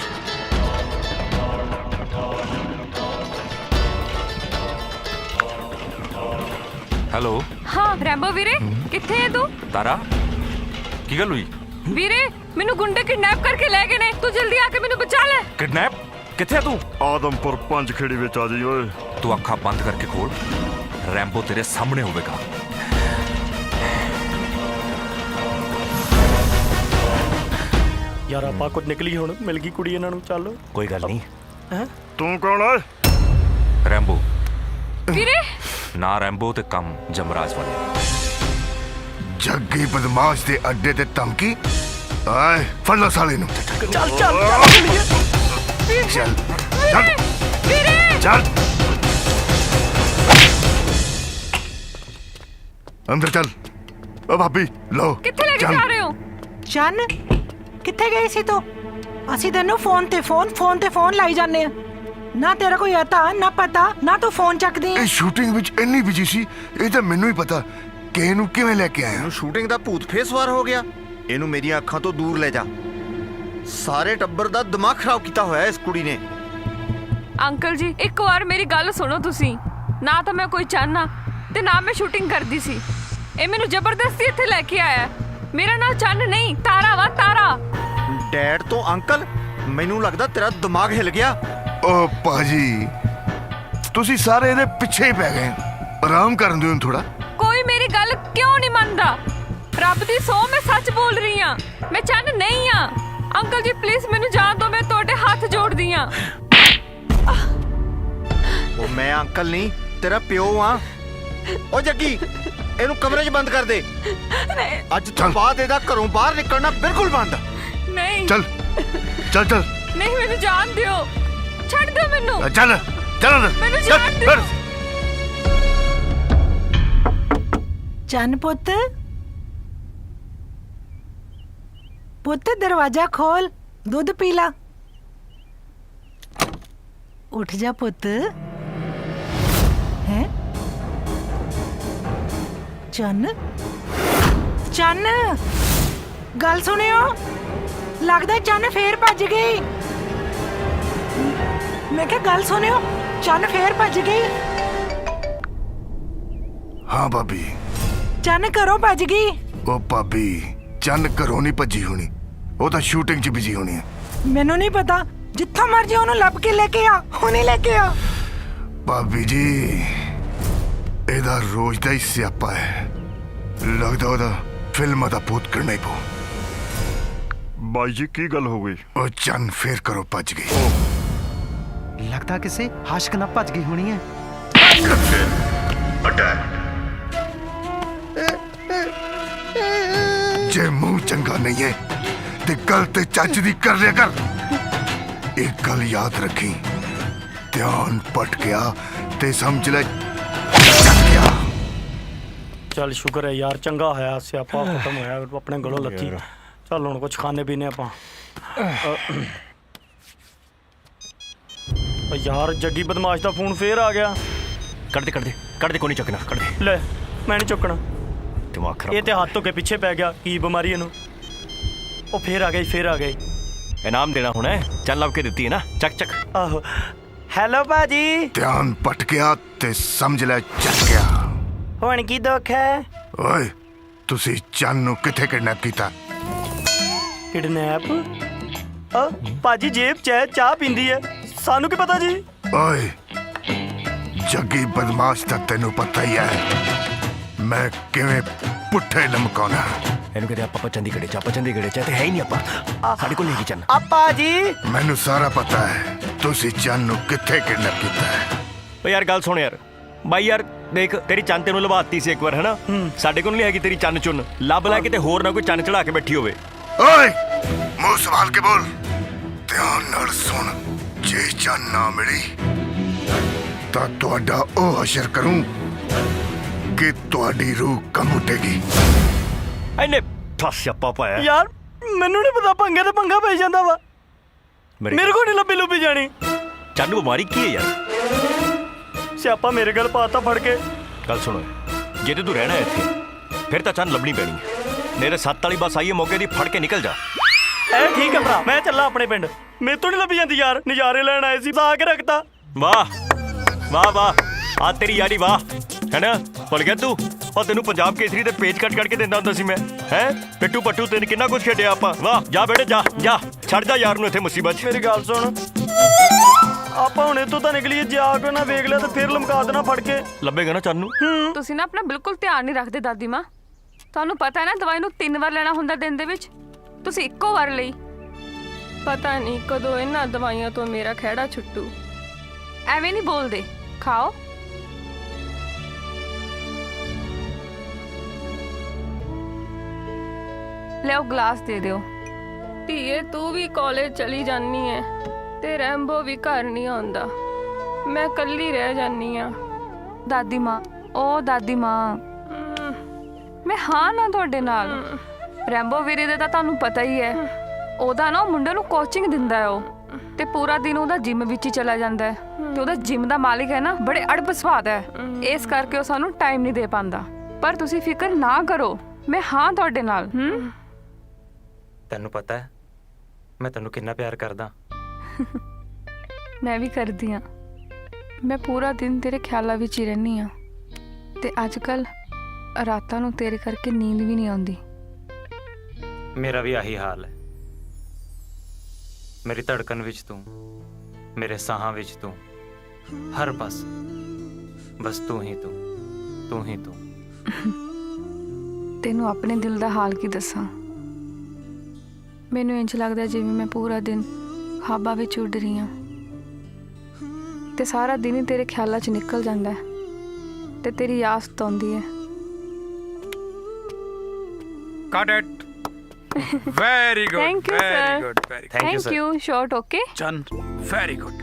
हेलो हाँ रैंबो वीरे किथे है तू तारा की गल हुई वीरे मैनू गुंडे किडनैप करके ले गए ने तू जल्दी आके मैनू बचा ले किडनैप किथे तू आदमपुर पंज खेड़ी विच आ जाई ओए तू अखा बंद करके खोल रैंबो तेरे सामने होवेगा ਯਾਰ ਆਪਾਂ ਕੁਝ ਨਿਕਲੀ ਹੁਣ ਮਿਲ ਗਈ ਕੁੜੀ ਇਹਨਾਂ ਨੂੰ ਚੱਲ कोई गल नहीं ਹੈ ਤੂੰ ਕੌਣ ਓਏ रैंबो वीरे ना रैंबो ते कम जमराज वाले ਜੱਗੀ ਬਦਮਾਸ਼ ਦੇ ਅੱਡੇ ਤੇ ਧਮਕੀ ਆਏ ਫੜ ਲੋ ਸਾਲੇ ਨੂੰ ਚੱਲ ਅੰਦਰ ਚੱਲ ਓ ਭਾਬੀ ਲੋ ਕਿੱਥੇ ਲੈ ਕੇ ਜਾ ਰਹੇ ਹੋ ਚੰਨ ਕਿੱਥੇ ਗਈ ਸੀ ਤੂੰ ਅਸੀਂ ਤੈਨੂੰ ਫੋਨ ਤੇ ਫੋਨ ਲਾਈ ਜਾਂਦੇ ਆ ਨਾ ਤੇਰਾ ਕੋਈ ਅਤਾ ਨਾ ਪਤਾ ਨਾ ਤੂੰ ਫੋਨ ਚੱਕਦੀ ਇਹ ਸ਼ੂਟਿੰਗ ਵਿੱਚ ਇੰਨੀ ਬਿਜੀ ਸੀ ਇਹ ਤਾਂ ਮੈਨੂੰ ਹੀ ਪਤਾ ਕਿ ਇਹਨੂੰ ਕਿਵੇਂ ਲੈ ਕੇ ਆਇਆ ਇਹਨੂੰ ਸ਼ੂਟਿੰਗ ਦਾ ਭੂਤ ਫੇਸ ਵਾਰ ਹੋ ਗਿਆ ਇਹਨੂੰ ਮੇਰੀਆਂ ਅੱਖਾਂ ਤੋਂ ਦੂਰ ਲੈ ਜਾ ਸਾਰੇ ਟੱਬਰ ਦਾ ਦਿਮਾਗ ਖਰਾਬ ਕੀਤਾ ਹੋਇਆ ਇਸ ਕੁੜੀ ਨੇ ਅੰਕਲ ਜੀ ਇੱਕ ਵਾਰ ਮੇਰੀ ਗੱਲ ਸੁਣੋ ਤੁਸੀਂ ਨਾ ਤਾਂ ਮੈਂ ਕੋਈ ਚਾਹਨਾ ਤੇ ਨਾ ਮੈਂ ਸ਼ੂਟਿੰਗ ਕਰਦੀ ਸੀ ਇਹ ਮੈਨੂੰ ਜ਼ਬਰਦਸਤੀ ਇੱਥੇ ਲੈ ਕੇ ਆਇਆ ਮੇਰਾ ਨਾਮ ਚੰਨ ਨਹੀਂ ਤਾਰਾ ਵਾ ਤਾਰਾ ਡੈਡ ਤੋਂ ਅੰਕਲ ਮੈਨੂੰ ਲੱਗਦਾ ਤੇਰਾ ਦਿਮਾਗ ਹਿਲ ਗਿਆ ਓ ਪਾਜੀ ਤੁਸੀਂ ਸਾਰੇ ਇਹਦੇ ਪਿੱਛੇ ਹੀ ਪੈ ਗਏ। ਆਰਾਮ ਕਰਨ ਦਿਓ ਥੋੜਾ। ਕੋਈ ਮੇਰੀ ਗੱਲ ਕਿਉਂ ਨਹੀਂ ਮੰਨਦਾ? ਰੱਬ ਦੀ ਸੌ ਮੈਂ ਸੱਚ ਬੋਲ ਰਹੀ ਆ, ਮੈਂ ਚੰਨ ਨਹੀਂ ਆ। ਅੰਕਲ ਜੀ ਪਲੀਜ਼ ਮੈਨੂੰ ਜਾਣ ਦਿਓ, ਮੈਂ ਤੁਹਾਡੇ ਹੱਥ ਜੋੜਦੀ ਆ। ਉਹ ਮੈਂ ਅੰਕਲ ਨਹੀਂ, ਤੇਰਾ ਪਿਓ ਆ। ਉਹ ਜੱਗੀ, ਇਹਨੂੰ ਕਮਰੇ 'ਚ ਬੰਦ ਕਰ ਦੇ। ਅੱਜ ਤੋਂ ਬਾਅਦ ਇਹਦਾ ਘਰੋਂ ਬਾਹਰ ਨਿਕਲਣਾ ਬਿਲਕੁਲ ਬੰਦ। ਨਹੀਂ ਚੱਲ ਚੱਲ ਚੱਲ। ਨਹੀਂ, ਮੈਨੂੰ ਜਾਣ ਦਿਓ, ਛੱਡ ਦਿਓ ਮੈਨੂੰ। ਚੱਲ ਚੱਲ ਮੈਨੂੰ ਜਾਣ ਦਿਓ। ਚੰਨ ਪੁੱਤ, ਪੁੱਤ ਦਰਵਾਜ਼ਾ ਖੋਲ, ਦੁੱਧ ਪੀ ਲਾ। ਉੱਠ ਜਾ ਪੁੱਤ। ਹੈ ਚੰਨ, ਚੰਨ ਗੱਲ ਸੁਣਿਓ, ਲੱਗਦਾ ਚੰਨ ਫੇਰ ਭੱਜ ਗਈ। ਮੈਂ ਕਿਹਾ ਗੱਲ ਸੁਣਿਓ, ਚੰਨ ਫੇਰ ਭੱਜ ਗਈ। ਹਾਂ ਭਾਬੀ, ਚੰਨ ਘਰੋਂ ਭੱਜ ਗਈ। ਉਹ ਭਾਬੀ, ਚੰਨ ਘਰੋਂ ਨਹੀਂ ਭੱਜੀ ਹੋਣੀ, ਉਹ ਤਾਂ ਸ਼ੂਟਿੰਗ 'ਚ ਬਿਜੀ ਹੋਣੀ ਹੈ। ਮੈਨੂੰ ਨਹੀਂ ਪਤਾ, ਜਿੱਥੋਂ ਮਰਜੀ ਉਹਨੂੰ ਲੱਭ ਕੇ ਲੈ ਕੇ ਆ, ਹੁਣੇ ਲੈ ਕੇ ਆ। ਭਾਬੀ ਜੀ, ਇਹਦਾ ਰੋਜ਼ ਦਾ ਹੀ ਸਿਆਪਾ ਹੈ। ਲੱਗਦਾ ਉਹਦਾ ਫਿਲਮਾਂ ਦਾ ਭੂਤ ਕਰਨਾ ਹੀ ਪਊ। ਬਾਈ ਜੀ ਕੀ ਗੱਲ ਹੋ ਗਈ? ਉਹ ਚੰਨ ਫੇਰ ਘਰੋਂ ਭੱਜ ਗਈ। ਲੱਗਦਾ ਕਿਸੇ ਆਸ਼ਕ ਨਾਲ ਭੱਜ ਗਈ ਹੋਣੀ ਹੈ। ਜੇ ਮੂੰਹ ਚੰਗਾ ਨਹੀਂ ਹੈ ਤੇ ਗੱਲ ਤੇ ਚੱਜ ਦੀ ਕਰ ਲਿਆ ਕਰ। ਇੱਕ ਗੱਲ ਯਾਦ ਰੱਖੀ, ਧਿਆਨ ਭਟ ਗਿਆ ਤੇ ਸਮਝ ਲੈ ਚੱਕ ਗਿਆ। ਚੱਲ ਸ਼ੁਕਰ ਹੈ ਯਾਰ, ਚੰਗਾ ਹੋਇਆ, ਸਿਆਪਾ ਖਤਮ ਹੋਇਆ ਆਪਣੇ ਗਲੋਂ ਲੱਥੀ। ਚੱਲ ਹੁਣ ਕੁਝ ਖਾਣੇ ਪੀਣੇ ਆਪਾਂ। ਯਾਰ ਜੱਗੀ ਬਦਮਾਸ਼ ਦਾ ਫੋਨ ਫੇਰ ਆ ਗਿਆ। ਕੱਢ ਦੇ ਕੋਈ ਨਹੀਂ ਚੱਕਣਾ, ਕੱਢ ਦੇ। ਲੈ ਮੈਂ ਨਹੀਂ ਚੁੱਕਣਾ, ਦਿਮਾਗ ਖਰਾਬ। ਇਹ ਤੇ ਹੱਥ ਧੋ ਕੇ ਪਿੱਛੇ ਪੈ ਗਿਆ। ਕੀ ਬਿਮਾਰੀ ਇਹਨੂੰ? ਉਹ ਫੇਰ ਆ ਗਈ। ਇਨਾਮ ਦੇਣਾ ਹੁਣ ਹੈ, ਚੱਲ ਲੱਭ ਕੇ ਦਿੱਤੀ ਹੈ ਨਾ, ਚੱਕ। ਆਹੋ, ਹੈਲੋ ਭਾਜੀ। ਧਿਆਨ ਭਟ ਗਿਆ ਤੇ ਸਮਝ ਲੈ ਚੱਕ ਗਿਆ। ਹੁਣ ਕੀ ਦੁੱਖ ਹੈ? ਓਏ, ਤੁਸੀਂ ਚੰਨ ਨੂੰ ਕਿੱਥੇ ਕਿਡਨੈਪ ਕੀਤਾ? ਕਿਡਨੈਪ? ਭਾਜੀ ਜੇਬ 'ਚ ਹੈ, ਚਾਹ ਪੀਂਦੀ ਹੈ, ਸਾਨੂੰ ਕੀ ਪਤਾ ਜੀ। ਓਏ ਜੱਗੀ ਬਦਮਾਸ਼ ਤਾਂ ਤੈਨੂੰ ਪਤਾ ਹੀ ਹੈ ਮੈਂ ਕਿਵੇਂ ਪੁੱਠੇ ਲਮਕਾਉਣਾ। ਇਹਨੂੰ ਕਹਿੰਦੇ ਆਪਾਂ ਚੰਡੀਗੜ੍ਹ ਚ ਤੇ ਹੈ ਹੀ ਨਹੀਂ। ਆਪਾਂ ਸਾਡੇ ਕੋਲ ਨਹੀਂ ਚੰਨ। ਆਪਾ ਜੀ ਮੈਨੂੰ ਸਾਰਾ ਪਤਾ ਹੈ ਤੁਸੀਂ ਚੰਨ ਨੂੰ ਕਿੱਥੇ ਕਿਡਨੈਪ ਕੀਤਾ ਹੈ। ਓ ਯਾਰ ਗੱਲ ਸੁਣ ਯਾਰ, ਬਾਈ ਯਾਰ ਦੇਖ, ਤੇਰੀ ਚੰਨ ਤੈਨੂੰ ਲਵਾਤੀ ਸੀ ਇੱਕ ਵਾਰ, ਹੈਨਾ? ਸਾਡੇ ਕੋਲ ਨਹੀਂ ਹੈਗੀ ਤੇਰੀ ਚੰਨ ਚੁੰਨ, ਲੱਭ ਲੈ ਕਿਤੇ ਹੋਰ ਨਾ ਕੋਈ ਚੰਨ ਚੜਾ ਕੇ ਬੈਠੀ ਹੋਵੇ। ਓਏ ਮੂੰਹ ਸੰਭਾਲ ਕੇ ਬੋਲ, ਧਿਆਨ ਨਾਲ ਸੁਣ। ਜੇ ਚੰਨ ਨਾ ਮਿਲੀ ਤਾਂ ਤੁਹਾਡਾ ਉਹ ਹਸ਼ਰ ਕਰੂੰ ਕਿ ਤੁਹਾਡੀ ਰੂਹ ਕੰਬ ਉੱਠੇਗੀ। ਇਹਨੇ ਸਿਆਪਾ ਪਾਇਆ ਯਾਰ, ਮੈਨੂੰ ਨਹੀਂ ਪਤਾ, ਪੰਗੇ ਤੇ ਪੰਗਾ ਪੈ ਜਾਂਦਾ ਵਾ। ਮੇਰੇ ਕੋਲ ਨਹੀਂ ਲੱਭੀ ਜਾਣੀ। ਚੰਨ ਬਿਮਾਰੀ ਕੀ ਹੈ ਯਾਰ? ਸਿਆਪਾ ਮੇਰੇ ਗੱਲ ਪਾਤਾ ਫੜ ਕੇ। ਗੱਲ ਸੁਣੋ, ਜੇ ਤੇ ਤੂੰ ਰਹਿਣਾ ਇੱਥੇ ਫਿਰ ਤਾਂ ਚੰਨ ਲੱਭਣੀ ਪੈਣੀ ਹੈ। ਮੇਰੇ 7 ਵਾਲੀ ਬੱਸ ਆਈ ਹੈ, ਮੌਕੇ ਦੀ, ਫੜ ਕੇ ਨਿਕਲ ਜਾ। ਇਹ ਠੀਕ ਹੈ ਭਰਾ, ਮੈਂ ਚੱਲਾਂ ਆਪਣੇ ਪਿੰਡ। ਮੇਰੇ ਤੋਂ ਨਹੀਂ ਲੱਭੀ ਜਾਂਦੀ ਯਾਰ, ਨਜ਼ਾਰੇ ਲੈਣ ਆਏ ਸੀ, ਲਾ ਕੇ ਰੱਖਤਾ। ਵਾਹ ਆ ਤੇਰੀ ਯਾਰੀ ਵਾਹ, ਹੈਨਾ? ਭੁੱਲ ਗਿਆ ਤੂੰ? ਉਹ ਤੈਨੂੰ ਪੰਜਾਬ ਕੇਸਰੀ ਤੇ ਪੇਜ ਕੱਟ ਕੇ ਦਿੰਦਾ ਹੁੰਦਾ ਸੀ ਮੈਂ, ਹੈ? ਪਿੱਟੂ ਪੱਟੂ ਤੈਨੂੰ ਕਿੰਨਾ ਕੁਝ ਛੱਡਿਆ ਆਪਾਂ। ਵਾਹ, ਜਾ ਬੇਟੇ ਜਾ, ਛੱਡ ਜਾ ਯਾਰ ਨੂੰ ਇੱਥੇ ਮੁਸੀਬਤ 'ਚ। ਮੇਰੀ ਗੱਲ ਸੁਣ, ਆਪਾਂ ਹੁਣ ਇੱਥੋਂ ਤਾਂ ਨਿਕਲੀਏ, ਜਾ ਕੇ ਨਾ ਵੇਖ ਲਿਆ ਤੇ ਫਿਰ ਲਮਕਾ ਦੇਣਾ ਫੜ ਕੇ। ਲੱਭੇਗਾ ਨਾ ਚੰਨ ਨੂੰ? ਤੁਸੀਂ ਨਾ ਆਪਣਾ ਬਿਲਕੁਲ ਧਿਆਨ ਨਹੀਂ ਰੱਖਦੇ ਦਾਦੀ ਮਾਂ। ਤੁਹਾਨੂੰ ਪਤਾ ਹੈ ਨਾ, ਦਵਾਈ ਨੂੰ 3 ਵਾਰ ਲੈਣਾ ਹੁੰਦਾ ਦਿਨ ਦੇ ਵਿੱਚ, ਤੁਸੀਂ ਇੱਕੋ ਵਾਰ ਲਈ। ਪਤਾ ਨਹੀਂ ਕਦੋਂ ਇਹਨਾਂ ਦਵਾਈਆਂ ਤੋਂ ਮੇਰਾ ਖਹਿੜਾ ਛੁੱਟੂ। ਐਵੇਂ ਨਹੀਂ ਬੋਲਦੇ, ਖਾਓ। ਲਿਆਓ ਗਲਾਸ ਦੇ ਦਿਓ। ਧੀਏ ਤੂੰ ਵੀ ਕਾਲਜ ਚਲੀ ਜਾਨੀ ਐ ਤੇ ਰੈਂਬੋ ਵੀ ਘਰ ਨਹੀਂ ਆਉਂਦਾ, ਮੈਂ ਇਕੱਲੀ ਰਹਿ ਜਾਨੀ ਆ। ਦਾਦੀ ਮਾਂ, ਓ ਦਾਦੀ ਮਾਂ, ਮੈਂ ਹਾਂ ਨਾ ਤੁਹਾਡੇ ਨਾਲ। ਰੈਂਬੋ ਵੀਰੇ ਦਾ ਤਾਂ ਤੁਹਾਨੂੰ ਪਤਾ ਹੀ ਹੈ, ਉਹਦਾ ਨਾ ਮੁੰਡੇ ਨੂੰ ਕੋਚਿੰਗ ਦਿੰਦਾ ਹੈ ਉਹ, ਤੇ ਪੂਰਾ ਦਿਨ ਉਹਦਾ ਜਿਮ ਵਿੱਚ ਹੀ ਚਲਾ ਜਾਂਦਾ ਹੈ। ਤੇ ਉਹਦਾ ਜਿਮ ਦਾ ਮਾਲਿਕ ਹੈ ਨਾ, ਬੜੇ ਅੜਬ ਸੁਭਾਅ ਦਾ ਹੈ, ਇਸ ਕਰਕੇ ਉਹ ਸਾਨੂੰ ਟਾਈਮ ਨਹੀਂ ਦੇ ਪਾਉਂਦਾ। ਪਰ ਤੁਸੀਂ ਫਿਕਰ ਨਾ ਕਰੋ, ਮੈਂ ਹਾਂ ਤੁਹਾਡੇ ਨਾਲ। ਤੈਨੂੰ ਪਤਾ ਹੈ ਮੈਂ ਤੈਨੂੰ ਕਿੰਨਾ ਪਿਆਰ ਕਰਦਾ। ਮੈਂ ਵੀ ਕਰਦੀ ਹਾਂ। ਮੈਂ ਪੂਰਾ ਦਿਨ ਤੇਰੇ ਖਿਆਲਾਂ ਵਿੱਚ ਹੀ ਰਹਿੰਦੀ ਹਾਂ, ਤੇ ਅੱਜ ਕੱਲ ਰਾਤਾਂ ਨੂੰ ਤੇਰੇ ਕਰਕੇ ਨੀਂਦ ਵੀ ਨਹੀਂ ਆਉਂਦੀ। ਮੇਰਾ ਵੀ ਆਹੀ ਹਾਲ ਹੈ। ਮੇਰੀ ਧੜਕਣ ਵਿੱਚ ਤੂੰ, ਮੇਰੇ ਸਾਹਾਂ ਵਿੱਚ ਤੂੰ, हर पास बस तू ही तू, तू ही तू। ਤੈਨੂੰ ਆਪਣੇ ਦਿਲ ਦਾ ਹਾਲ ਕੀ ਦੱਸਾਂ। ਮੈਨੂੰ ਇੰਜ ਲੱਗਦਾ ਜਿਵੇਂ ਮੈਂ ਪੂਰਾ ਦਿਨ ਖਾਬਾਂ ਵਿੱਚ ਉੱਡ ਰਹੀ ਹਾਂ ਤੇ ਸਾਰਾ ਦਿਨ ਹੀ ਤੇਰੇ ਖਿਆਲਾਂ 'ਚ ਨਿਕਲ ਜਾਂਦਾ ਹੈ ਤੇ ਤੇਰੀ ਯਾਦ ਸਤਾਉਂਦੀ ਹੈ। Got it. Very good. Thank you, very sir. good. Very good. Thank you. Short okay? चन very good.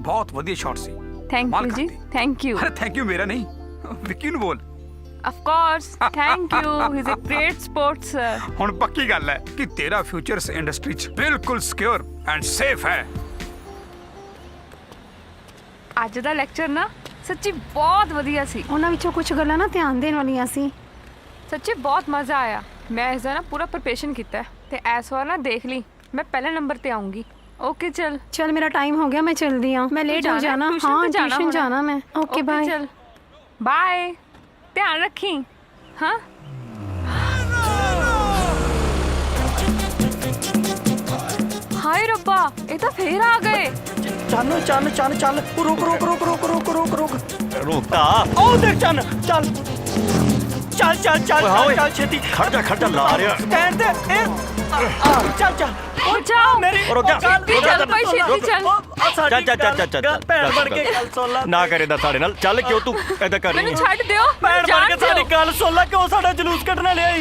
बहुत ਵਧੀਆ ਸ਼ਾਟ ਸੀ। Thank you ਜੀ। Thank you. अरे थैंक यू मेरा नहीं, विक्की ਨੂੰ ਬੋਲ। Of course. Thank you. He's a great sport sir. ਹੁਣ ਪੱਕੀ ਗੱਲ ਹੈ ਕਿ ਤੇਰਾ ਫਿਊਚਰ ਇਸ ਇੰਡਸਟਰੀ 'ਚ ਬਿਲਕੁਲ ਸਿਕਿਉਰ ਐਂਡ ਸੇਫ ਹੈ। ਅੱਜ ਦਾ ਲੈਕਚਰ ਨਾ ਸੱਚੀ ਬਹੁਤ ਵਧੀਆ ਸੀ। ਉਹਨਾਂ ਵਿੱਚੋਂ ਕੁਝ ਗੱਲਾਂ ਨਾ ਧਿਆਨ ਦੇਣ ਵਾਲੀਆਂ ਸੀ। ਸੱਚੀ ਬਹੁਤ ਮਜ਼ਾ ਆਇਆ। ਮੈਂ ਇਸ ਦਾ ਨਾ ਪੂਰਾ ਪ੍ਰਿਪਰੇਸ਼ਨ ਕੀਤਾ ਹੈ ਤੇ ਇਸ ਵਾਰ ਨਾ ਦੇਖ ਲਈ ਮੈਂ ਪਹਿਲੇ ਨੰਬਰ ਤੇ ਆਉਂਗੀ। ओके चल मेरा टाइम हो गया, मैं चल दी हूँ। मैं लेट हो जाना। हाँ ट्यूशन जाना मैं। Okay bye. चल बाय, ध्यान रखी। हाँ हाय रब्बा, ये तो फिर आ गए। चल चल चल चल, रुक रुक रुक रुक रुक रुक रुक रुकता। ओ देख चल चल चल चल चल चल छेती। खड़ जा ला रहा। स्टैंड दे। चल चल जाओ मेरी। चल भाई छेती चल। चल भैन बन के गल सुन ला। ना करे दा साडे नाल। चल क्यों तू ऐदा कर रही है? मैनू छੱਡ दियो। भैन बन के साडी गल सुन ला, क्यों साडा जुलूस कटना ले आई?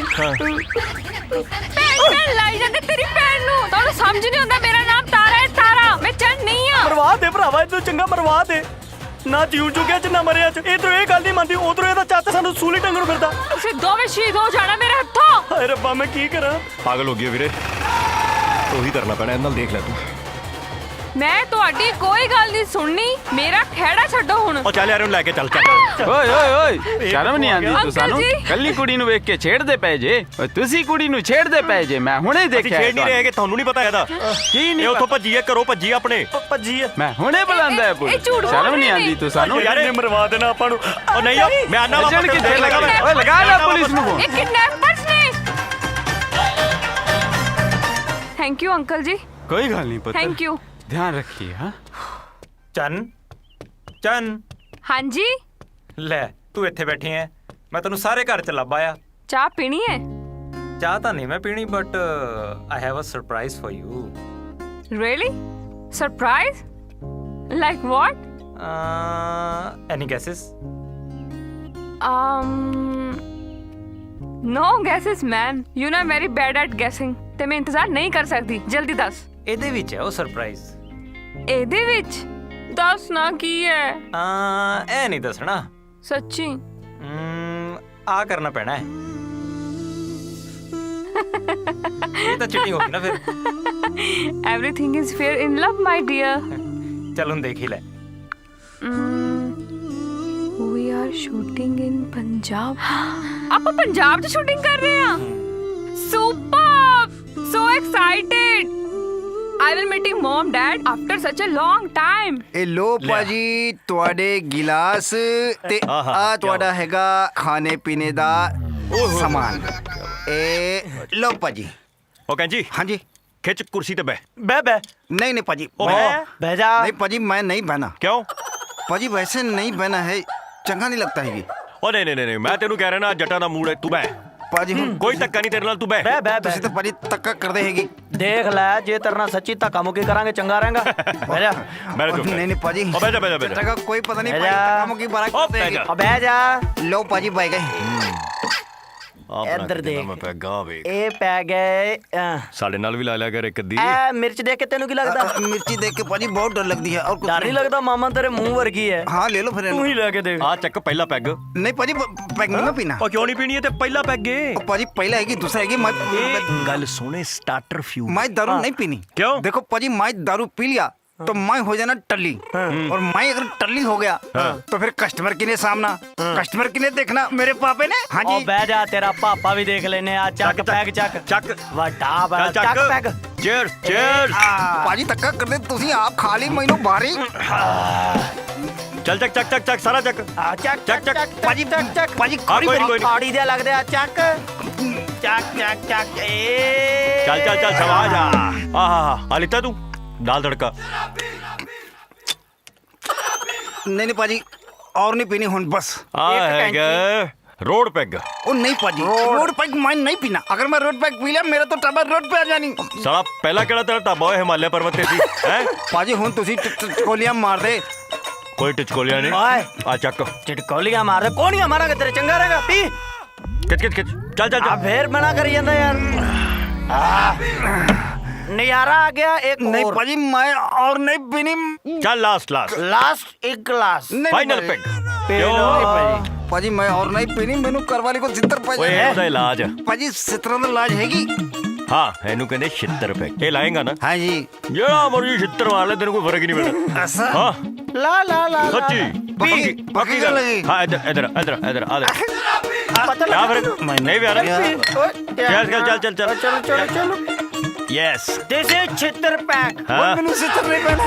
ਭੈਣ ਲਾਈ ਜਾਂਦੇ ਤੇਰੀ ਭੈਣ ਨੂੰ। ਤੁਹਾਨੂੰ ਸਮਝ ਨਹੀਂ ਆਉਂਦਾ ਮੇਰਾ ਨਾਮ ਤਾਰਾ ਹੈ, ਤਾਰਾ। ਮੈਂ ਚੰਨ ਨਹੀਂ ਆ। ਮਰਵਾ ਦੇ ਭਰਾਵਾ, ਇਹਨੂੰ ਚੰਗਾ ਮਰਵਾ ਦੇ। ਨਾ ਜਿਉ ਚੁੱਕਿਆ ਚ ਨਾ ਮਰਿਆ ਚ। ਇਧਰੋਂ ਇਹ ਗੱਲ ਨਹੀਂ ਮੰਨਦੀ, ਉਧਰੋਂ ਇਹਦਾ ਚਾਚਾ ਸਾਨੂੰ ਸੂਲੀ ਟੰਗਣ ਫਿਰਦਾ। ਤੁਸੀਂ ਦੋਵੇਂ ਸ਼ਹੀਦ ਹੋ ਜਾਣਾ ਮੇਰੇ ਹੱਥੋਂ। ਹਾਏ ਰੱਬਾ, ਮੈਂ ਕੀ ਕਰਾਂ? ਪਾਗਲ ਹੋ ਗਿਆ ਵੀਰੇ, ਉਹੀ ਕਰਨਾ ਪੈਣਾ। ਇਹਨਾਂ ਨਾਲ ਦੇਖ ਲੈ ਤੂੰ। ਮੈਂ ਤੁਹਾਡੀ ਕੋਈ ਗੱਲ ਨਹੀਂ ਸੁਣਨੀ। ਮੇਰਾ ਖਹਿੜਾ ਛੱਡੋ ਹੁਣ। ਉਹ ਚੱਲ ਯਾਰ ਉਹਨੂੰ ਲੈ ਕੇ ਚੱਲ। ਓਏ ਓਏ ਓਏ, ਸ਼ਰਮ ਨਹੀਂ ਆਉਂਦੀ ਤੂੰ ਸਾਨੂੰ? ਕੱਲੀ ਕੁੜੀ ਨੂੰ ਵੇਖ ਕੇ ਛੇੜਦੇ ਪਏ ਜੇ। ਓਏ ਤੁਸੀਂ ਕੁੜੀ ਨੂੰ ਛੇੜਦੇ ਪਏ ਜੇ, ਮੈਂ ਹੁਣੇ ਦੇਖਿਆ। ਛੇੜ ਨਹੀਂ ਰਹੇ ਕਿ ਤੁਹਾਨੂੰ ਨਹੀਂ ਪਤਾ ਇਹਦਾ ਕੀ ਨਹੀਂ? ਉੱਥੋਂ ਭੱਜੀ ਹੈ, ਘਰੋਂ ਭੱਜੀ ਆਪਣੇ। ਭੱਜੀ ਹੈ, ਮੈਂ ਹੁਣੇ ਬੁਲਾਉਂਦਾ ਹੈ ਪੁਲਿਸ। ਸ਼ਰਮ ਨਹੀਂ ਆਉਂਦੀ ਤੂੰ ਸਾਨੂੰ? ਯਾਰ ਇਹਨੇ ਮਰਵਾ ਦੇਣਾ ਆਪਾਂ ਨੂੰ। ਉਹ ਨਹੀਂ ਮੈਂ ਆਨਾ ਚੱਲ ਕੇ ਦੇਖ ਲਗਾ। ਓਏ ਲਗਾ ਲੈ ਪੁਲਿਸ ਨੂੰ ਫੋਨ। ਇਹ ਕਿਡਨੈਪਰਸ ਨੇ। ਥੈਂਕ ਯੂ ਅੰਕਲ ਜੀ। ਕੋਈ ਗੱਲ ਨਹੀਂ ਪੁੱਤ, ਥੈਂਕ ਯੂ। ध्यान रखिए। हाँ चन चन। हाँ जी। ले तू इत्थे बैठी है, मैं तेनू सारे घर च लभ आया। चाह पीनी है? चाह तो नहीं मैं पीनी, but I have a surprise for you. Really? Surprise? Like what? Any guesses? No guesses man. You know very bad at guessing ते मैं इंतजार नहीं कर सकती। जल्दी दस। ਇਹਦੇ ਵਿੱਚ ਹੈ ਉਹ ਸਰਪ੍ਰਾਈਜ਼। ਇਹਦੇ ਵਿੱਚ? ਦੱਸ ਨਾ ਕੀ ਹੈ? ਇਹ ਨਹੀਂ ਦੱਸਣਾ। ਸੱਚੀ? ਆ ਕਰਨਾ ਪੈਣਾ ਹੈ। ਇਹ ਤਾਂ ਚੀਟਿੰਗ ਹੋ ਗਈ ਨਾ ਫਿਰ। Everything is fair in love my dear. ਚੱਲ ਹੁਣ ਦੇਖ ਹੀ ਲੈ। We are shooting in Punjab। ਆਪਾਂ ਪੰਜਾਬ 'ਚ ਸ਼ੂਟਿੰਗ ਕਰ ਰਹੇ ਹਾਂ। Superb! So excited! I will meeting mom dad after such a long time। ਇਹ ਲੋ ਭਾਜੀ ਤੁਹਾਡੇ ਗਿਲਾਸ ਤੇ ਆ ਤੁਹਾਡਾ ਹੈਗਾ ਖਾਣੇ ਪੀਣੇ ਦਾ ਸਮਾਨ। ਇਹ ਲੋ ਭਾਜੀ। ਉਹ ਕਹਿੰਜੀ ਹਾਂਜੀ ਖਿੱਚ ਕੁਰਸੀ ਤੇ ਬਹਿ। ਬਹਿ नहीं नहीं पाजी बह जा। नहीं पाजी मैं नहीं बहना। क्यों? पाजी वैसे नहीं बहना है, चंगा नहीं लगता है। ओ नहीं नहीं नहीं, मैं तेनू कह रहा ना जटा ना मूड है, तू बह। पाजी कोई धक्का नहीं तेरे नाल, तू बह। तुसी तो पाजी धक्का कर देगी। देख ले जे तेरे नाल सच्ची धक्का मुक्की करांगे चंगा रहेगा। बह जा। नहीं नहीं पाजी बह जा जगह कोई पता नहीं धक्का मुक्की बड़ा कर देगी। बह जा। लो पाजी बह गए। ਇੱਧਰ ਦੇਖ, ਮੈਂ ਪੈਗਾ ਵੇ। ਇਹ ਪੈ ਗਏ। ਸਾਡੇ ਨਾਲ ਵੀ ਲਾ ਲਿਆ ਕਰ ਇੱਕ ਅੱਧੀ। ਐ ਮਿਰਚ ਦੇਖ ਕੇ ਤੈਨੂੰ ਕੀ ਲੱਗਦਾ? मिर्ची देख के पाजी बहुत डर लगती है। और कुछ डर नहीं लगता? मामा तेरे मुंह वर्गी है। हाँ ले लो फिर। तू ही लेके देख। ਆ ਚੱਕ ਪਹਿਲਾ ਪੈਗ। नहीं पाजी पैग नहीं पीना। ਉਹ ਕਿਉਂ ਨਹੀਂ ਪੀਣੀ? ਤੇ ਪਹਿਲਾ ਪੈਗ ਏ। पाजी पहला है कि दूसरा है कि मैं ਗੱਲ ਸੁਣੇ, ਸਟਾਰਟਰ ਫਿਊ। मैं दारू नहीं पीनी। क्यों? देखो पाजी मैं दारू पी लिया तो मैं हो जाना टल्ली। और मैं अगर टल्ली हो गया तो फिर कस्टमर किने सामना, कस्टमर किने देखना, मेरे पापे ने। हाँ जी बह जा, तेरा पापा भी देख लेने। आ चक पैग चक ਚੱਕ वड्डा बड़ा चक पैग। Cheers cheers. पाजी धक्का कर दे तुसी आप खाली मैनू बारी। चल चक चक चक चक सारा चक चक चक चक पाजी चक चक पाजी कोई काड़ी दे लगदे। आ चक चक चक चक। ए चल चल चल समाज आ लिता तू दाल तड़का। नहीं नहीं पाजी और नहीं पीनी हुन बस आ हैगा रोड पैग। ओ नहीं पाजी रोड पैग मैं नहीं पीना। अगर मैं रोड पैग पी लिया मेरा तो टबर रोड पे आ जानी। साला पहला केड़ा तेरा ढाबा है हिमालय पर्वत ते सी हैं पाजी हुन तुसी टिचकोलियां मार दे। कोई टिचकोलियां नहीं आ चक टिचकोलियां मार दे कौन मारांगे तेरे चंगा रहेगा पी खिच खिच खिच चल चल आ फिर मना करी जांदा यार नजारा आ गया एक नहीं और। पाजी मैं और नहीं पीनी। चल लास्ट लास्ट लास्ट एक ग्लास फाइनल पैग पाजी मैं और नहीं पीनी मेनू करवाली को सितर ओए पाजी ਇਹਦਾ ਇਲਾਜ पाजी सितरों ਦਾ ਇਲਾਜ ਹੈਗੀ। ਹਾਂ ਇਹਨੂੰ ਕਹਿੰਦੇ ਛਿੱਤਰ ਪੈਗ। ਇਹ ਲਾਏਗਾ ਨਾ? हाँ जी ਜਿਹੜਾ ਮਰਜੀ ਛਿੱਤਰ ਮਾਰ ਲੈ ਤੈਨੂੰ ਕੋਈ ਫਰਕ ਹੀ ਨਹੀਂ ਪੈਣਾ। ऐसा ਹਾਂ ला ला ला ਸੱਚੀ पक्की गल है। हाँ इधर इधर इधर इधर आ दे क्या फर्क नहीं भी आ रहा चल चल चल चल चलो चलो चलो यस दिस इज छितर पैक हाँ मेनू सितर नहीं पहना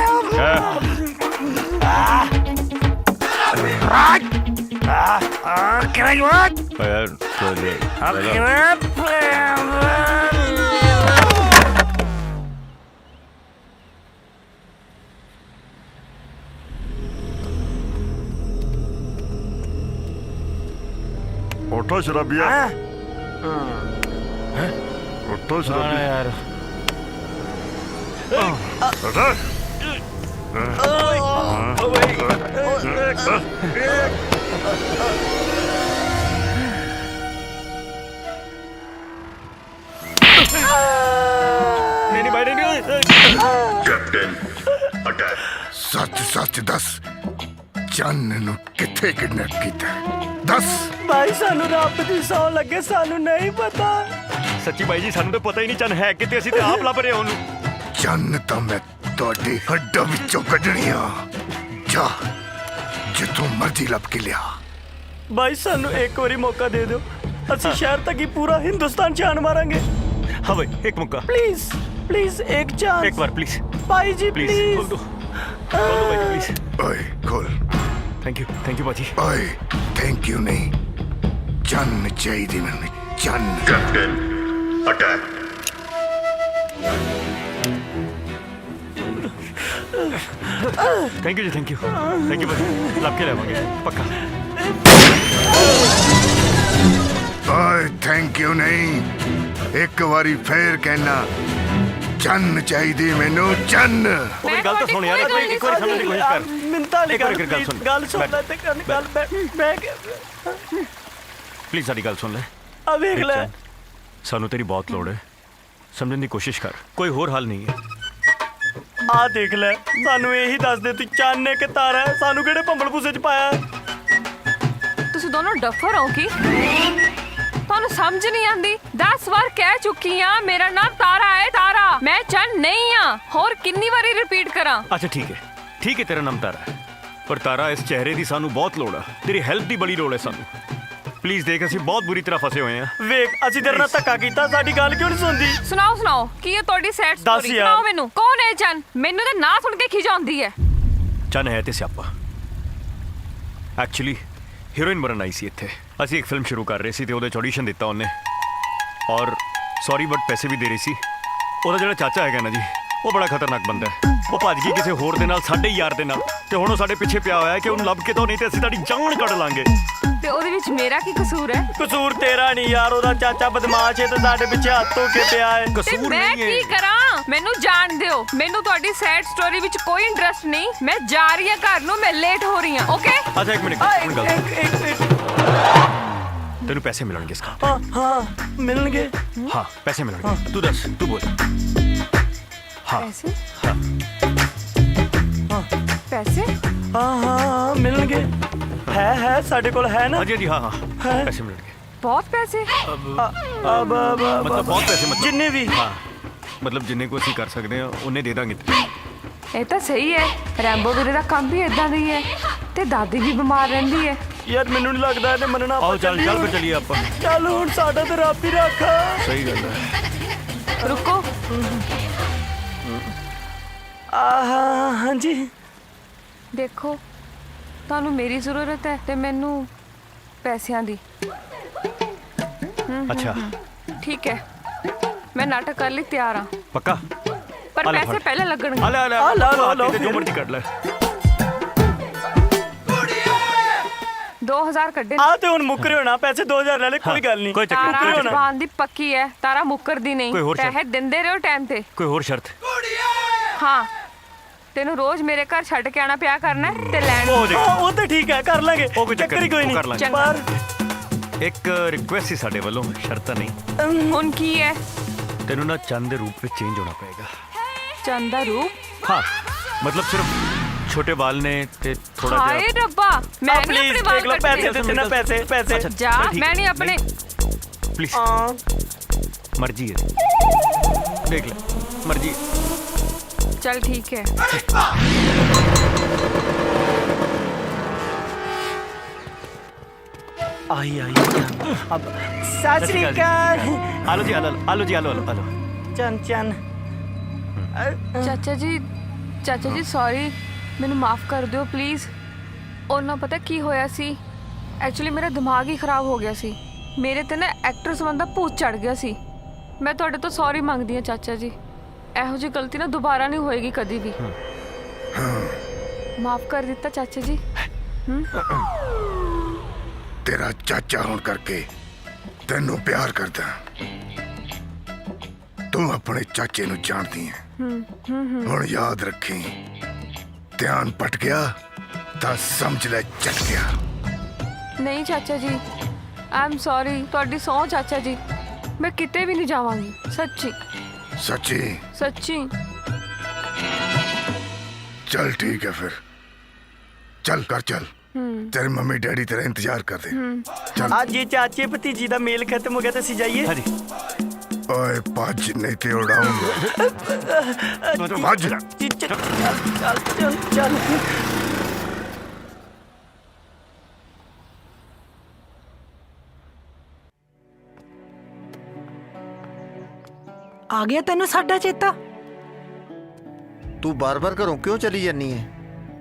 उठो शराबिया उठो शराबिया यार नहीं भाई नहीं कैप्टन अटैक सच सच दस चन्न नु किथे किडनैप कीता दस भाई सानू रब दी सौ लगे सानू नहीं पता। सच्ची भाई जी सानू तो पता ही नहीं चन है किते ਅਸੀਂ ਤੇ ਆਪ ਲੱਭ ਰਹੇ ਉਹਨੂੰ। चन्न तो मैं ਤੁਹਾਡੇ ਹੱਡਾਂ ਵਿੱਚੋਂ ਕੱਢਣੀ ਆ ਜਾ ਜਿੱਥੋਂ ਮਰਜ਼ੀ ਲੱਭ ਕੇ ਲਿਆ। भाई सानू एक बारी मौका दे दो ਅਸੀਂ शहर तक ही पूरा हिंदुस्तान जान मारेंगे। हाँ भाई एक मौका प्लीज प्लीज एक चांस एक बार प्लीज भाई जी प्लीज खोल दो भाई जी प्लीज। ओए खोल थैंक यू भाजी। ओए थैंक यू नहीं चन्न चाहिए मैंने चन्न। कैप्टन अटैक थैंक यू भाजी लब के लेवांगे पक्का। ओए थैंक यू नहीं एक बारी फिर कहना चन्न चाहिए मैनू चन्न। मेरी गल तो सुन यार एक बार समझने की कोशिश कर। मिनता नहीं एक बार गल सुन गल सुन ले ते कर गल बैठ प्लीज साडी गल सुन ले। आ देख ले सानू तेरी बहुत लोड़ है समझने की कोशिश कर कोई होर हल नहीं है। आ देख ले सानू यही दस दे तू चाने के तारा है सानू केड़े भंबल भूसे च पाया है। ਤੁਸੀਂ ਦੋਨੋਂ ਡਫਰ ਹੋ ਕੀ ਤੁਹਾਨੂੰ ਸਮਝ ਨਹੀਂ ਆਂਦੀ 10 ਵਾਰ ਕਹਿ ਚੁੱਕੀ ਆ ਮੇਰਾ ਨਾਮ ਤਾਰਾ ਹੈ ਤਾਰਾ ਮੈਂ ਚੰਨ ਨਹੀਂ ਆ ਹੋਰ ਕਿੰਨੀ ਵਾਰੀ ਰਿਪੀਟ ਕਰਾਂ। अच्छा ठीक है तेरा नाम तारा है पर तारा इस चेहरे की सानू बहुत लोड़ है तेरी हेल्प की बड़ी लोड़ है सानू प्लीज देख ਅਸੀਂ ਬਹੁਤ ਬੁਰੀ ਤਰ੍ਹਾਂ ਫਸੇ ਹੋਏ ਆ। ਵੇਖ ਅਸੀਂ ਤੇਰੇ ਨਾਲ ਧੱਕਾ ਕੀਤਾ ਸਾਡੀ ਗੱਲ ਕਿਉਂ ਨਹੀਂ ਸੁਣਦੀ। ਸੁਣਾਓ ਕੀ ਹੈ ਤੁਹਾਡੀ ਸੈਡ ਸਟੋਰੀ ਸੁਣਾਓ ਮੈਨੂੰ ਕੌਣ ਹੈ ਚੰਨ ਮੈਨੂੰ ਤਾਂ ਨਾਂ ਸੁਣ ਕੇ ਖਿਜ ਆਉਂਦੀ ਹੈ। ਚੰਨ ਹੈ ਤੇ ਸਿਆਪਾ ਐਕਚੁਅਲੀ ਹੀਰੋਇਨ ਬਣਨ ਆਈ ਸੀ ਇੱਥੇ ਅਸੀਂ ਇੱਕ ਫਿਲਮ ਸ਼ੁਰੂ ਕਰ ਰਹੇ ਸੀ ਤੇ ਉਹਦੇ ਚ ਆਡੀਸ਼ਨ ਦਿੱਤਾ ਉਹਨੇ ਔਰ ਸੌਰੀ ਬਟ ਪੈਸੇ ਵੀ ਦੇ ਰਹੀ ਸੀ। ਉਹਦਾ ਜਿਹੜਾ ਚਾਚਾ ਹੈਗਾ ਨਾ ਜੀ ਉਹ ਬੜਾ ਖਤਰਨਾਕ ਬੰਦਾ ਹੈ ਉਹ ਭੱਜ ਗਈ ਕਿਸੇ ਹੋਰ ਦੇ ਨਾਲ ਸਾਡੇ ਯਾਰ ਦੇ ਨਾਲ ਤੇ ਹੁਣ ਉਹ ਸਾਡੇ ਪਿੱਛੇ ਪਿਆ ਹੋਇਆ ਹੈ ਕਿ ਉਹਨੂੰ ਲੱਭ ਕੇ ਤਾਂ ਨਹੀਂ ਤੇ ਅਸੀਂ ਤੁਹਾਡੀ ਜਾਨ ਕੱਢ ਲਾਂਗੇ। ਤੇ ਉਹਦੇ ਵਿੱਚ ਮੇਰਾ ਕੀ ਕਸੂਰ ਹੈ। ਕਸੂਰ ਤੇਰਾ ਨਹੀਂ ਯਾਰ ਉਹਦਾ ਚਾਚਾ ਬਦਮਾਸ਼ ਹੈ ਤੇ ਸਾਡੇ ਪਿੱਛੇ ਹੱਥ ਧੋ ਕੇ ਪਿਆ ਹੈ। ਕਸੂਰ ਮੈਂ ਨਹੀਂ ਹੈ ਕੀ ਕਰਾਂ ਮੈਨੂੰ ਜਾਣ ਦਿਓ ਮੈਨੂੰ ਤੁਹਾਡੀ ਸੈਡ ਸਟੋਰੀ ਵਿੱਚ ਕੋਈ ਇੰਟਰਸਟ ਨਹੀਂ ਮੈਂ ਜਾ ਰਹੀ ਹਾਂ ਘਰ ਨੂੰ ਮੈਂ ਲੇਟ ਹੋ ਰਹੀ ਹਾਂ ਓਕੇ। ਅੱਛਾ ਇੱਕ ਮਿੰਟ ਤੈਨੂੰ ਪੈਸੇ ਮਿਲਣਗੇ ਇਸका। हाँ मिलेंगे हाँ पैसे मिलेंगे तू दस तू बोल। हाँ पैसे हाँ पैसे हाँ मिलेंगे है साढ़े कोल है ना। हाँ जी हाँ पैसे मिलेंगे बहुत पैसे अब मतलब बहुत पैसे मतलब जिन्ने भी हाँ मतलब जिन्ने को ਅਸੀਂ ਕਰ ਸਕਦੇ ਹਾਂ ਉਹਨੇ ਦੇ ਦਾਂਗੇ। ਇਹ ਤਾਂ ਸਹੀ ਹੈ ਰੈਂਬੋ ਵੀਰੇ ਦਾ ਕੰਮ ਵੀ ਇਦਾਂ ਦਾ ਹੀ ਹੈ ਤੇ ਦਾਦੀ ਵੀ ਬਿਮਾਰ ਰਹਿੰਦੀ ਹੈ। ਯਾਰ ਮੈਨੂੰ ਨਹੀਂ ਲੱਗਦਾ ਇਹਨੇ ਮੰਨਣਾ। ਆਓ ਚੱਲ ਫਿਰ ਚੱਲੀਏ ਆਪਾਂ। ਚੱਲ ਹੁਣ ਸਾਡਾ ਤੇ ਰੱਬ ਹੀ ਰੱਖਾ। ਸਹੀ ਗੱਲ ਹੈ। ਰੁਕੋ हाँ जी ਦੇਖੋ ਤੁਹਾਨੂੰ ਮੇਰੀ ਜ਼ਰੂਰਤ ਹੈ ਤੇ ਮੈਨੂੰ ਪੈਸਿਆਂ ਦੀ। अच्छा ਠੀਕ ਹੈ ਮੈਂ ਨਾਟਕ ਕਰ ਲਈ ਤਿਆਰ ਹਾਂ पक्का ਪਰ ਪੈਸੇ ਪਹਿਲਾਂ ਲੱਗਣਗੇ। आ ले जो मर्जी कर ले 2000 ਕੱਢੇ ਆ ਤੇ ਹੁਣ ਮੁੱਕਰੇ ਹੋਣਾ ਪੈਸੇ 2000 ਲੈ ਲੈ ਕੋਈ ਗੱਲ ਨਹੀਂ ਕੋਈ ਚੱਕਰ ਤਾਰਾ ਨਹੀਂ ਜ਼ਬਾਨ ਦੀ ਪੱਕੀ ਹੈ, ਤਾਰਾ ਮੁੱਕਰਦੀ ਨਹੀਂ। ਕੋਈ ਹੋਰ ਸ਼ਰਤ? ਪੈਸੇ ਦਿੰਦੇ ਰਹੋ ਟਾਈਮ ਤੇ। ਕੋਈ ਹੋਰ ਸ਼ਰਤ? ਹਾਂ, ਤੈਨੂੰ ਰੋਜ਼ ਮੇਰੇ ਘਰ ਛੱਡ ਕੇ ਆਣਾ ਪਿਆ ਕਰਨਾ ਹੈ ਤੇ ਲੈਣ। ਉਹ ਤੇ ਠੀਕ ਹੈ, ਕਰ ਲਾਂਗੇ, ਉਹ ਕੋਈ ਚੱਕਰ ਹੀ ਕੋਈ ਉਹ ਕਰ ਨਹੀਂ। ਲਾਂਗੇ। ਪਰ ਇੱਕ ਰਿਕੁਐਸਟ ਸੀ ਸਾਡੇ ਵੱਲੋਂ, ਸ਼ਰਤਾਂ ਨਹੀਂ। ਹੁਣ ਕੀ ਹੈ? ਤੈਨੂੰ ਨਾ ਚੰਦ ਦੇ ਰੂਪ ਵਿੱਚ ਚੇਂਜ ਹੋਣਾ ਪਏਗਾ। ਚੰਦ ਦਾ ਰੂਪ? ਹਾਂ, ਮਤਲਬ ਸਿਰਫ ਛੋਟੇ ਵਾਲ ਨੇ ਤੇ ਥੋੜਾ ਹਾਏ ਜਿਹਾ। ਰੱਬਾ, ਮੈਂ ਨਹੀਂ ਆਪਣੇ ਵਾਲ ਦੇਖ ਲਓ ਪੈਸੇ ਕੱਟਣੇ। ਦੇ ਨਾ, ਪੈਸੇ ਪੈਸੇ ਜਾ, ਮੈਂ ਨਹੀਂ ਆਪਣੇ। प्लीज मर्जी है, देख ले, मर्जी है। चल ठीक है। आई अब सत श्री अकाल। आलो जी, आलो आलो जी, आलो आलो आलो। चन चन ਚਾਚਾ ਜੀ ਸੌਰੀ, ਮੈਨੂੰ ਮਾਫ ਕਰ ਦਿਓ ਪਲੀਜ਼। ਉਹਨਾਂ ਪਤਾ ਕੀ ਹੋਇਆ ਸੀ, ਐਕਚੁਅਲੀ ਮੇਰਾ ਦਿਮਾਗ ਹੀ ਖਰਾਬ ਹੋ ਗਿਆ ਸੀ। ਮੇਰੇ ਤੇ ਨਾ ਐਕਟਰਸ ਬੰਦਾ ਭੂਤ ਚੜ ਗਿਆ ਸੀ। ਮੈਂ ਤੁਹਾਡੇ ਤੋਂ ਸੌਰੀ ਮੰਗਦੀ ਹਾਂ ਚਾਚਾ ਜੀ, ਇਹੋ ਜਿਹੀ ਗਲਤੀ ਨਾ ਦੁਬਾਰਾ ਨਹੀਂ ਹੋਏਗੀ ਕਦੀ ਵੀ। ਮਾਫ ਕਰ ਦਿੱਤਾ ਚਾਚਾ ਜੀ। ਤੇਰਾ ਚਾਚਾ ਹੋਣ ਕਰਕੇ ਤੈਨੂੰ ਪਿਆਰ ਕਰਦਾ। ਤੂੰ ਆਪਣੇ ਚਾਚੇ ਨੂੰ ਜਾਣਦੀ ਹੈ। ਹੁਣ ਯਾਦ ਰੱਖੀ, ਧਿਆਨ ਪਟ ਗਿਆ ਤਾਂ ਸਮਝ ਲੈ ਚੱਟ ਗਿਆ। ਨਹੀਂ ਚਾਚਾ ਜੀ, ਆਈ ਐਮ ਸੌਰੀ। ਤੁਹਾਡੀ ਸਹੁੰ ਚਾਚਾ ਜੀ, ਮੈਂ ਕਿਤੇ ਵੀ ਨਹੀਂ ਜਾਵਾਂਗੀ, ਸੱਚੀ ਸੱਚੀ? ਸੱਚੀ। चल ठीक है फिर, चल कर चल। तेरे मम्मी डैडी तेरा इंतजार कर दे। चल। आज ये चाचे भतीजी दा मेल खत्म हो गया तो सी जाइए। हाँ जी। ओए पाँच नहीं ते उड़ाऊंगा। पाँच। चल चल चल चल। ਆ ਗਿਆ ਤੈਨੂੰ ਸਾਡਾ ਚੇਤਾ? ਤੂੰ ਬਾਰ-ਬਾਰ ਘਰੋਂ ਕਿਉਂ ਚਲੀ ਜਾਨੀ ਹੈ?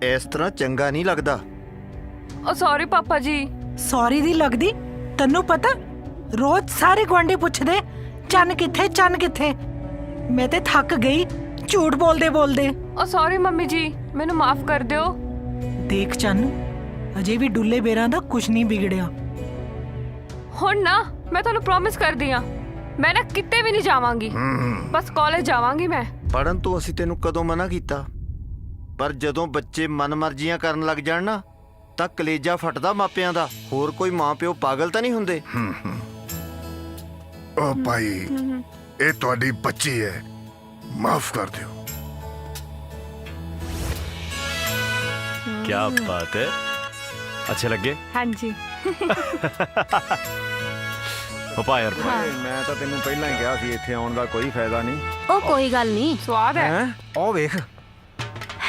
ਇਸ ਤਰ੍ਹਾਂ ਚੰਗਾ ਨਹੀਂ ਲੱਗਦਾ। ਓ ਸੌਰੀ ਪਾਪਾ ਜੀ। ਸੌਰੀ ਦੀ ਲੱਗਦੀ? ਤੈਨੂੰ ਪਤਾ ਰੋਜ਼ ਸਾਰੇ ਗੁਆਂਢੀ ਪੁੱਛਦੇ ਚੰਨ ਕਿੱਥੇ, ਚੰਨ ਕਿੱਥੇ। ਮੈਂ ਤੇ ਥੱਕ ਗਈ ਝੂਠ ਬੋਲਦੇ ਬੋਲਦੇ। ਓ ਸੌਰੀ ਮੰਮੀ ਜੀ, ਮੈਨੂੰ ਮਾਫ ਕਰ ਦਿਓ। ਦੇਖ ਚੰਨ, ਅਜੇ ਵੀ ਡੁੱਲੇ ਬੇਰਾਂ ਦਾ ਕੁਝ ਨਹੀਂ ਵਿਗੜਿਆ। ਹੁਣ ਨਾ ਮੈਂ ਤੁਹਾਨੂੰ ਪ੍ਰੋਮਿਸ ਕਰਦੀ ਆ, ਮੈਂ ਨਾ ਕਿਤੇ ਵੀ ਨਹੀਂ ਜਾਵਾਂਗੀ, ਬਸ ਕਾਲਜ ਜਾਵਾਂਗੀ ਮੈਂ। ਪੜਨ ਤੋਂ ਅਸੀਂ ਤੈਨੂੰ ਕਦੋਂ ਮਨਾ ਕੀਤਾ? ਪਰ ਜਦੋਂ ਬੱਚੇ ਮਨਮਰਜ਼ੀਆਂ ਕਰਨ ਲੱਗ ਜਾਣ ਨਾ, ਤਾਂ ਕਲੇਜਾ ਫਟਦਾ ਮਾਪਿਆਂ ਦਾ। ਹੋਰ ਕੋਈ ਮਾਂ ਪਿਓ ਪਾਗਲ ਤਾਂ ਨਹੀਂ ਹੁੰਦੇ। ओ भाई, ये ਤੁਹਾਡੀ ਬੱਚੀ ਹੈ, ਮਾਫ कर ਦਿਓ। क्या बात है, अच्छे लग गए? हाँ जी। पापा यार ਮੈਂ ਤਾਂ ਤੈਨੂੰ ਪਹਿਲਾਂ ਹੀ ਕਿਹਾ ਸੀ ਇੱਥੇ ਆਉਣ ਦਾ ਕੋਈ ਫਾਇਦਾ ਨਹੀਂ। ਉਹ ਕੋਈ ਗੱਲ ਨਹੀਂ। ਸਵਾਦ ਹੈ। ਉਹ ਵੇਖ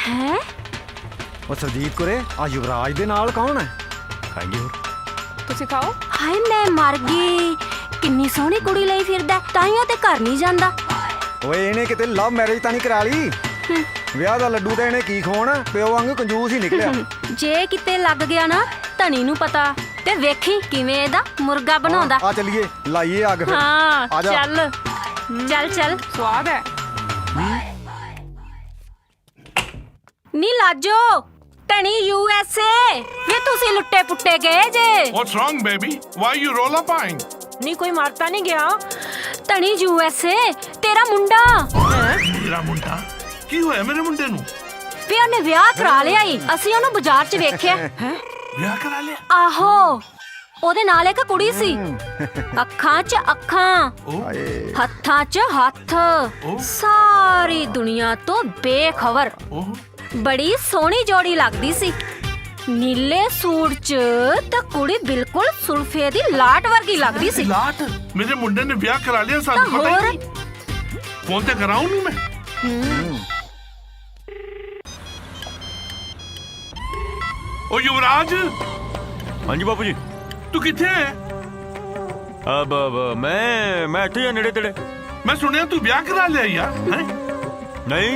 ਹੈ ਉਹ ਸਰਜੀਤ ਕੁਰੇ, ਆ ਯੁਵਰਾਜ ਦੇ ਨਾਲ ਕੌਣ ਹੈ? खाएंगे और ਤੁਸੀਂ ਖਾਓ। ਹਾਏ ਮੈਂ ਮਰ ਗਈ, ਕਿੰਨੀ ਸੋਹਣੀ ਕੁੜੀ ਲਈ ਫਿਰਦਾ, ਤਾਈਓ ਤੇ ਘਰ ਨਹੀਂ ਜਾਂਦਾ। ਓਏ ਇਹਨੇ ਕਿਤੇ ਲਵ ਮੈਰਿਜ ਤਾਂ ਨਹੀਂ ਕਰਾ ਲਈ? ਵਿਆਹ ਦਾ ਲੱਡੂ ਤਾਂ ਇਹਨੇ ਕੀ ਖਵਾਉਣਾ, ਪਿਓ ਵਾਂਗੂ ਕੰਜੂਸ ਹੀ ਨਿਕਲਿਆ। ਜੇ ਕਿਤੇ ਲੱਗ ਗਿਆ ਨਾ ਧਣੀ ਨੂੰ ਪਤਾ, ਤੇ ਵੇਖੀ ਕਿਵੇਂ ਇਹਦਾ ਮੁਰਗਾ ਬਣਾਉਂਦਾ। ਆ ਚੱਲੀਏ, ਲਾਈਏ ਅੱਗ ਫਿਰ। ਹਾਂ ਆ ਜਾ। ਚੱਲ ਚੱਲ ਚੱਲ। ਸਵਾਦ ਹੈ। ਨੀ ਲਾਜੋ ਧਣੀ USA ਵੇ ਤੁਸੀਂ ਲੁੱਟੇ ਪੁੱਟੇ ਗਏ ਜੇ। What's wrong, baby? Why you roll up eyeing? ਨਹੀਂ ਕੋਈ ਮਾਰਤਾ ਨਹੀਂ ਗਿਆ। ਧਣੀ USA ਤੇਰਾ ਮੁੰਡਾ। ਮੇਰਾ ਮੁੰਡਾ? ਕੀ ਹੋਇਆ ਮੇਰੇ ਮੁੰਡੇ ਨੂੰ? ਵੀ ਉਹਨੇ ਵਿਆਹ ਕਰਾ ਲਿਆ ਈ, ਅਸੀਂ ਉਹਨੂੰ ਬਾਜ਼ਾਰ 'ਚ ਵੇਖਿਆ। ਵਿਆਹ ਕਰਾ ਲਿਆ? ਆਹੋ, ਉਹਦੇ ਨਾਲ ਇੱਕ ਕੁੜੀ ਸੀ, ਅੱਖਾਂ 'ਚ ਅੱਖਾਂ, ਹੱਥਾਂ 'ਚ ਹੱਥ, ਸਾਰੀ ਦੁਨੀਆ ਤੋਂ ਬੇਖਬਰ। ਬੜੀ ਸੋਹਣੀ ਜੋੜੀ ਲੱਗਦੀ ਸੀ, ਨੀਲੇ ਸੂਟ 'ਚ ਤਾਂ ਕੁੜੀ ਬਿਲਕੁਲ ਸੁਲਫੇ ਦੀ ਲਾਟ ਵਰਗੀ ਲੱਗਦੀ ਸੀ। ਲਾਟ? ਮੇਰੇ ਮੁੰਡੇ ਨੇ ਵਿਆਹ ਕਰਾ ਲਿਆ, ਸਾਨੂੰ ਪਤਾ ਹੀ ਨਹੀਂ। ਫੋਨ ਤੇ ਕਰਾਉਂ ਨੂੰ ਮੈਂ। ओ युवराज। हाँ जी बापू जी। तू किथे है? अब मैं इत्थे ही नेड़े तेड़े। मैं सुनिया तू ब्याह करा लिया यार। हैं? नहीं।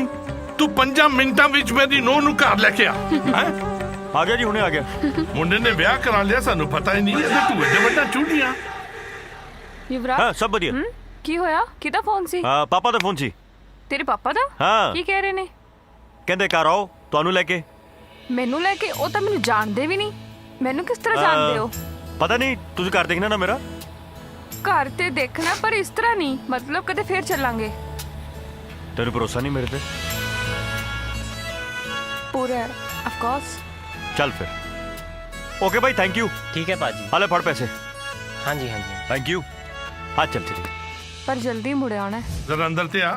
तू 5 मिनटां विच मेरी नूह नूं घर लेके आ। हैं? आ गया जी, हुणे आ गया। मुंडे ने ब्याह करा लिया, सानू पता ही नहीं। तू एडे वड्डा चूड़ियां। युवराज। हाँ सब बढ़िया। ਕੀ ਹੋਇਆ? ਕਿਹਦਾ ਫੋਨ ਸੀ? पापा दा फोन सी। ਤੇਰੇ ਪਾਪਾ ਦਾ? हाँ। ਕੀ ਕਹਿ ਰਹੇ ਨੇ? कहंदे घर आओ ਤੁਹਾਨੂੰ ਲੈ ਕੇ। ਮੈਨੂੰ ਲੈ ਕੇ? ਉਹ ਤਾਂ ਮੈਨੂੰ ਜਾਣਦੇ ਵੀ ਨਹੀਂ। ਮੈਨੂੰ ਕਿਸ ਤਰ੍ਹਾਂ ਜਾਣਦੇ ਹੋ? ਪਤਾ ਨਹੀਂ, ਤੁਸੀਂ ਘਰ ਦੇਖਣਾ ਨਾ ਮੇਰਾ। ਘਰ ਤੇ ਦੇਖਣਾ, ਪਰ ਇਸ ਤਰ੍ਹਾਂ ਨਹੀਂ। ਮਤਲਬ ਕਦੇ ਫੇਰ ਚੱਲਾਂਗੇ। ਤੈਨੂੰ ਭਰੋਸਾ ਨਹੀਂ ਮੇਰੇ ਤੇ? पूरा ऑफ कोर्स। चल फिर। ओके भाई, थैंक यू। ठीक है पाजी। हाले फड़ पैसे। हाँ जी हाँ जी थैंक यू। हाँ चल ठीक है। पर जल्दी मुड़े आना है। जरा अंदर ते आ।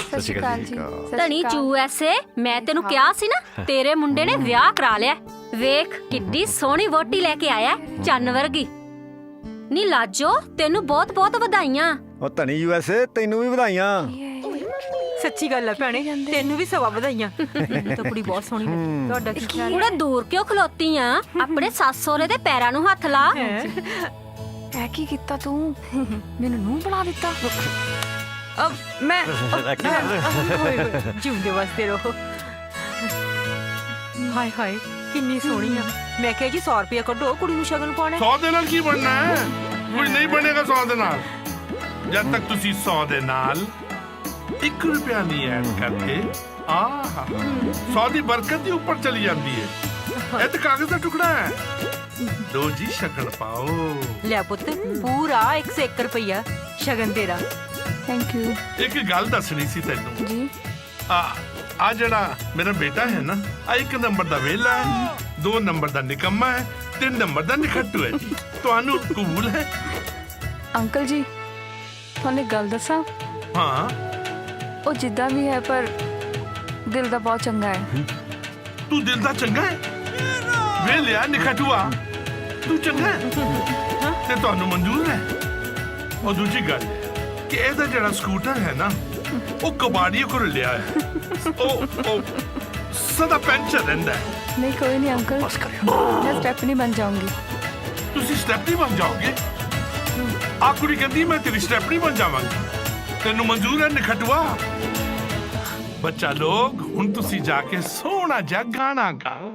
ਸਤਿ ਸ਼੍ਰੀ ਅਕਾਲ ਜੀ। ਧਣੀ USA, ਮੈਂ ਤੈਨੂੰ ਕਿਹਾ ਸੀ ਨਾ ਤੇਰੇ ਮੁੰਡੇ ਨੇ ਵਿਆਹ ਕਰਾ ਲਿਆ। ਵੇਖ ਕਿੱਡੀ ਸੋਹਣੀ ਵੋਟੀ ਲੈ ਕੇ ਆਇਆ, ਚੰਨ ਵਰਗੀ। ਨੀ ਲਾਜੋ, ਤੈਨੂੰ ਬਹੁਤ ਬਹੁਤ ਵਧਾਈਆਂ। ਉਹ ਧਣੀ USA, ਤੈਨੂੰ ਵੀ ਵਧਾਈਆਂ। ਸੱਚੀ ਗੱਲ ਹੈ ਭੈਣੇ, ਤੈਨੂੰ ਵੀ ਸਵਾ ਵਧਾਈਆਂ। ਤਾਂ ਕੁੜੀ ਬਹੁਤ ਸੋਹਣੀ ਲੱਗੀ। ਤੁਹਾਡਾ ਕੀ ਖਿਆਲ ਕੁੜਾ ਦੂਰ ਕਿਉਂ ਖਲੋਤੀ ਆ? ਆਪਣੇ ਸੱਸ ਸਹੁਰੇ ਦੇ ਪੈਰਾਂ ਨੂੰ ਹੱਥ ਲਾ। ਐ ਕੀ ਕੀਤਾ ਤੂੰ? ਮੈਨੂੰ ਨੂੰ ਬਣਾ ਦਿੱਤਾ। ਅਬ ਮੈਂ ਜਿਉਂਦੇ ਵਸਦੇ ਰਹੋ। ਹਾਏ ਹਾਏ ਕਿੰਨੀ ਸੋਹਣੀ ਆ। ਮੈਂ ਕਿਹਾ ਜੀ 100 ਰੁਪਏ ਕੱਢੋ, ਕੁੜੀ ਨੂੰ ਸ਼ਗਨ ਪਾਉਣਾ। 100 ਦੇ ਨਾਲ ਕੀ ਬਣਨਾ ਹੈ? ਕੁਝ ਨਹੀਂ ਬਣੇਗਾ 100 ਦੇ ਨਾਲ। ਜਦ ਤੱਕ ਤੁਸੀਂ 100 ਦੇ ਨਾਲ 1 ਰੁਪਿਆ ਨਹੀਂ ਐਡ ਕਰਕੇ ਆਹਾ 100 ਦੀ ਬਰਕਤ ਹੀ ਉੱਪਰ ਚਲੀ ਜਾਂਦੀ ਹੈ। ਇਹ ਤਾਂ ਕਾਗਜ਼ ਦਾ ਟੁਕੜਾ ਹੈ। ਲੋ ਜੀ ਸ਼ਗਨ ਪਾਓ। ਲੈ ਪੁੱਤ, ਪੂਰਾ 101 ਰੁਪਇਆ ਸ਼ਗਨ ਤੇਰਾ। Thank you. ਇੱਕ ਗੱਲ ਦੱਸਣੀ ਸੀ ਤੈਨੂੰ ਜੀ। ਆ ਜਿਹੜਾ ਮੇਰਾ ਬੇਟਾ ਹੈ ਨਾ, ਆ 1 ਨੰਬਰ ਦਾ ਵੇਲਾ ਹੈ, 2 ਨੰਬਰ ਦਾ ਨਿਕੰਮਾ ਹੈ, 3 ਨੰਬਰ ਦਾ ਨਿਖੱਟੂ ਹੈ ਜੀ। ਤੁਹਾਨੂੰ ਕਬੂਲ ਹੈ? ਅੰਕਲ ਜੀ ਤੁਹਾਨੂੰ ਇੱਕ ਗੱਲ ਦੱਸਾਂ? ਹਾਂ। ਉਹ ਜਿੱਦਾਂ ਵੀ ਹੈ ਪਰ ਦਿਲ ਦਾ ਬਹੁਤ ਚੰਗਾ ਹੈ। ਤੂੰ ਦਿਲ ਦਾ ਚੰਗਾ ਹੈ? ਵੇਲਿਆ ਨਿਖਟੂਆ, ਤੂੰ ਚੰਗਾ ਹੈ ਤੇ ਤੁਹਾਨੂੰ ਮਨਜ਼ੂਰ ਹੈ। ਉਹ ਦੂਜੀ ਗੱਲ ਕਿ ਇਹਦਾ ਜਿਹੜਾ ਸਕੂਟਰ ਹੈ ਨਾ, ਉਹ ਕਬਾੜੀ ਕੋਲ ਲਿਆ ਹੈ। ਉਹ ਸਦਾ ਪੈਂਚਰ ਰਹਿੰਦਾ ਹੈ। ਨਹੀਂ ਕੋਈ ਨਹੀਂ ਅੰਕਲ, ਮੈਂ ਸਟੈਪਨੀ ਬਣ ਜਾਊਂਗੀ। ਤੁਸੀਂ ਸਟੈਪਨੀ ਬਣ ਜਾਓਗੇ? ਆ ਕੁੜੀ ਕਹਿੰਦੀ ਮੈਂ ਤੇਰੀ ਸਟੈਪਨੀ ਬਣ ਜਾਵਾਂਗੀ। ਤੈਨੂੰ ਮਨਜ਼ੂਰ ਹੈ ਨਿਖਟੂਆ? ਬੱਚਾ ਲੋਗ, ਹੁਣ ਤੁਸੀਂ ਜਾ ਕੇ ਸੋਹਣਾ ਜਿਹਾ ਗਾਣਾ ਗਾਓ।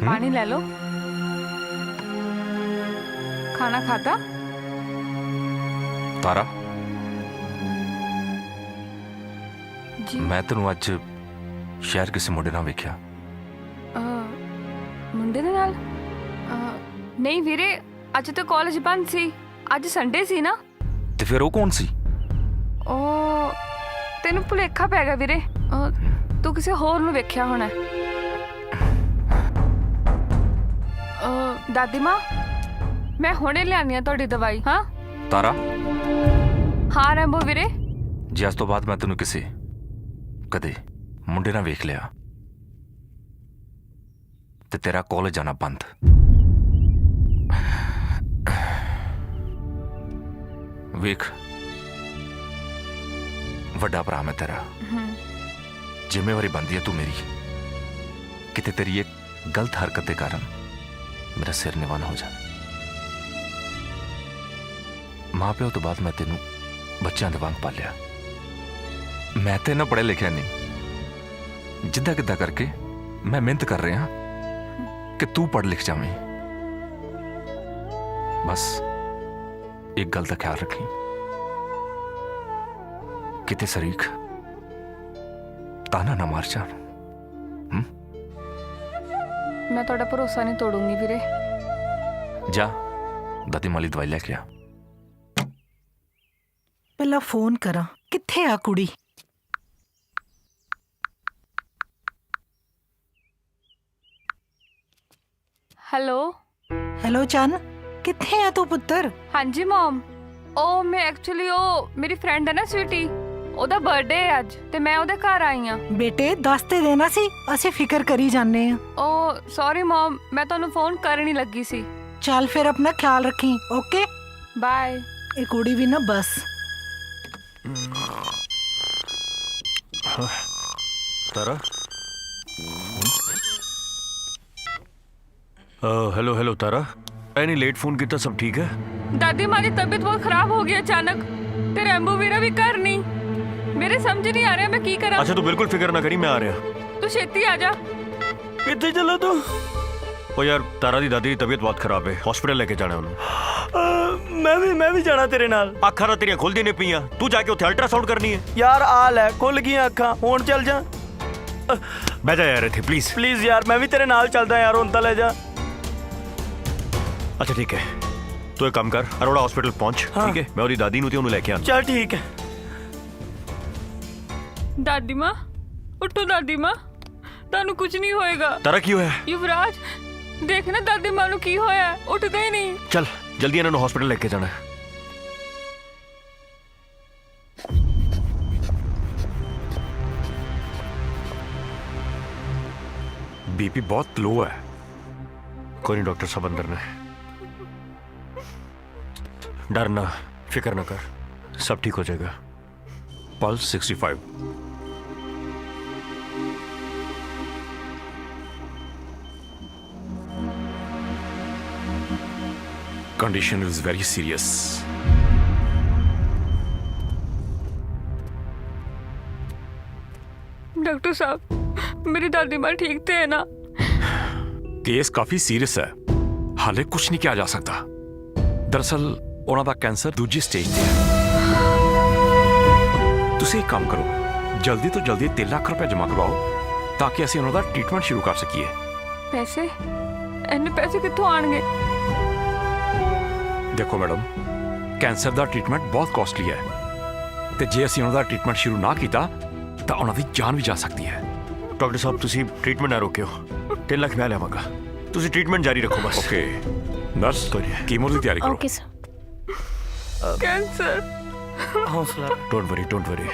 पानी ले लो। खाना खाता? तारा जी मैं तेनू अज शहर किसी मुंडे नाल वेख्या। मुंडे दे नाल? नहीं वीरे, अज तो कॉलेज बंद सी। अज संडे सी ना। ते फिर वो कौन सी? ओ तेनू भुलेखा पै गया वीरे। तू किसी होर नू वेख्या होना। दादी माँ, मैं हुणे लियानी आ तुहाडी दवाई। हाँ तारा हाँ रैंबो वीरे। जे अज तो बाद मैं तेनू किसी कदे मुंडे नाल वेख लिया ते तेरा कॉलेज जाना बंद। वेख वड्डा भरा मैं तेरा, जिम्मेवारी बनदी है तू मेरी। किते तेरी एक गलत हरकत के कारण मेरा सिर निवान हो जाए। मां प्यो तो बाद मैं तेनू बच्चों के वांग पालिया। मैं तो इन्ना पढ़िया लिखिया नहीं, जिद्दा किद्दा करके मैं मेहनत कर रहा कि तू पढ़ लिख जावे। बस एक गल का ख्याल रखी, किते शरीक ताना ना मार जान। मैं तुहाडा भरोसा नहीं तोड़ूंगी वीरे। जा दादी माली दवाई लेके आ। पहला फोन करा, किथे आ कुड़ी? हेलो हेलो चन, किथे आ तू पुत्तर? हाँ जी मॉम। ओ मैं एक्चुअली ओ मेरी फ्रेंड है ना स्वीटी, ओदा बर्थडे है अज ते मैं ओदे घर आई हां। बेटे दस ते देना सी, ਅਸੀਂ ਫਿਕਰ ਕਰੀ ਜਾਂਦੇ ਆ। ओ सॉरी मॉम, मैं ਤੁਹਾਨੂੰ फोन करनी लगी सी। ਚੱਲ ਫਿਰ ਆਪਣਾ ਖਿਆਲ ਰੱਖੀ, ਓਕੇ बाय। ਇਹ ਕੁੜੀ ਵੀ ਨਾ ਬਸ। तारा हेलो हेलो तारा, एनी लेट फोन किया? सब ठीक है? दादी माँ की तबीयत बहुत खराब हो गई अचानक ते रैम्बो वीरा भी घर नहीं। मेरे समझ नहीं आ रहा मैं की करा। अच्छा तू बिल्कुल फिक्र ना करी, मैं आ रहा। तू छेती आ जा। कितने चलो तू? ओ यार तारा दी दादी की तबीयत बहुत खराब है, हॉस्पिटल लेके जाना उन्होंने। मैं भी जाना तेरे नाल। अखा ना तेरियां खुलदी नहीं पियां, तू जाके उत्थे अल्ट्रासाउंड करनी है। यार आ ले, खुल गई अखा, हुण चल जा। बैठ जा यार इत्थे प्लीज। प्लीज यार मैं भी तेरे नाल चलदा यार, हुण तां ले जा। अच्छा ठीक है, तू एक काम कर, अरोड़ा हॉस्पिटल पहुंच। हाँ। ठीक है, मैं ओदी दादी नूं ते ओनू लेके आना। चल ठीक है। दादी माँ उठो, दादी माँ तानू कुछ नहीं होएगा। तारा की होया? युवराज देखना दादी माँ नू की होया, उठदे ही नहीं। चल जल्दी इन्हां नूं हॉस्पिटल लेके जाना है। बीपी बहुत लो है। कोई नहीं, डॉक्टर साहब अंदर ने। डर ना, फिक्र ना कर, सब ठीक हो जाएगा। Pulse 65। Condition is very serious. Doctor साहब मेरी दादी माँ ठीक थे है ना? केस काफी सीरियस है, हाले कुछ नहीं किया जा सकता। दरअसल ਉਹਨਾਂ ਦਾ ਕੈਂਸਰ ਦੂਜੀ ਸਟੇਜ ਤੇ ਹੈ। ਤੁਸੀਂ ਇੱਕ ਕੰਮ ਕਰੋ, ਜਲਦੀ ਤੋਂ ਜਲਦੀ 3 ਲੱਖ ਰੁਪਏ ਜਮ੍ਹਾਂ ਕਰਵਾਓ ਤਾਂ ਕਿ ਅਸੀਂ ਉਹਨਾਂ ਦਾ ਟ੍ਰੀਟਮੈਂਟ ਸ਼ੁਰੂ ਕਰ ਸਕੀਏ। ਪੈਸੇ? ਇੰਨੇ ਪੈਸੇ ਕਿੱਥੋਂ ਆਣਗੇ? ਦੇਖੋ ਮੈਡਮ, ਕੈਂਸਰ ਦਾ ਟ੍ਰੀਟਮੈਂਟ ਬਹੁਤ ਕਾਸਟਲੀ ਹੈ ਤੇ ਜੇ ਅਸੀਂ ਉਹਨਾਂ ਦਾ ਟ੍ਰੀਟਮੈਂਟ ਸ਼ੁਰੂ ਨਾ ਕੀਤਾ ਤਾਂ ਉਹਨਾਂ ਦੀ ਜਾਨ ਵੀ ਜਾ ਸਕਦੀ ਹੈ। डॉक्टर साहब तुसी ट्रीटमेंट ना रोकियो, 3 लाख मैं लियावांगा, तुसी ट्रीटमेंट जारी रखो बस। ओके नर्स, कीमो की तैयारी करो। Okay sir. कैंसर? हौसला, डोंट वरी डोंट वरी।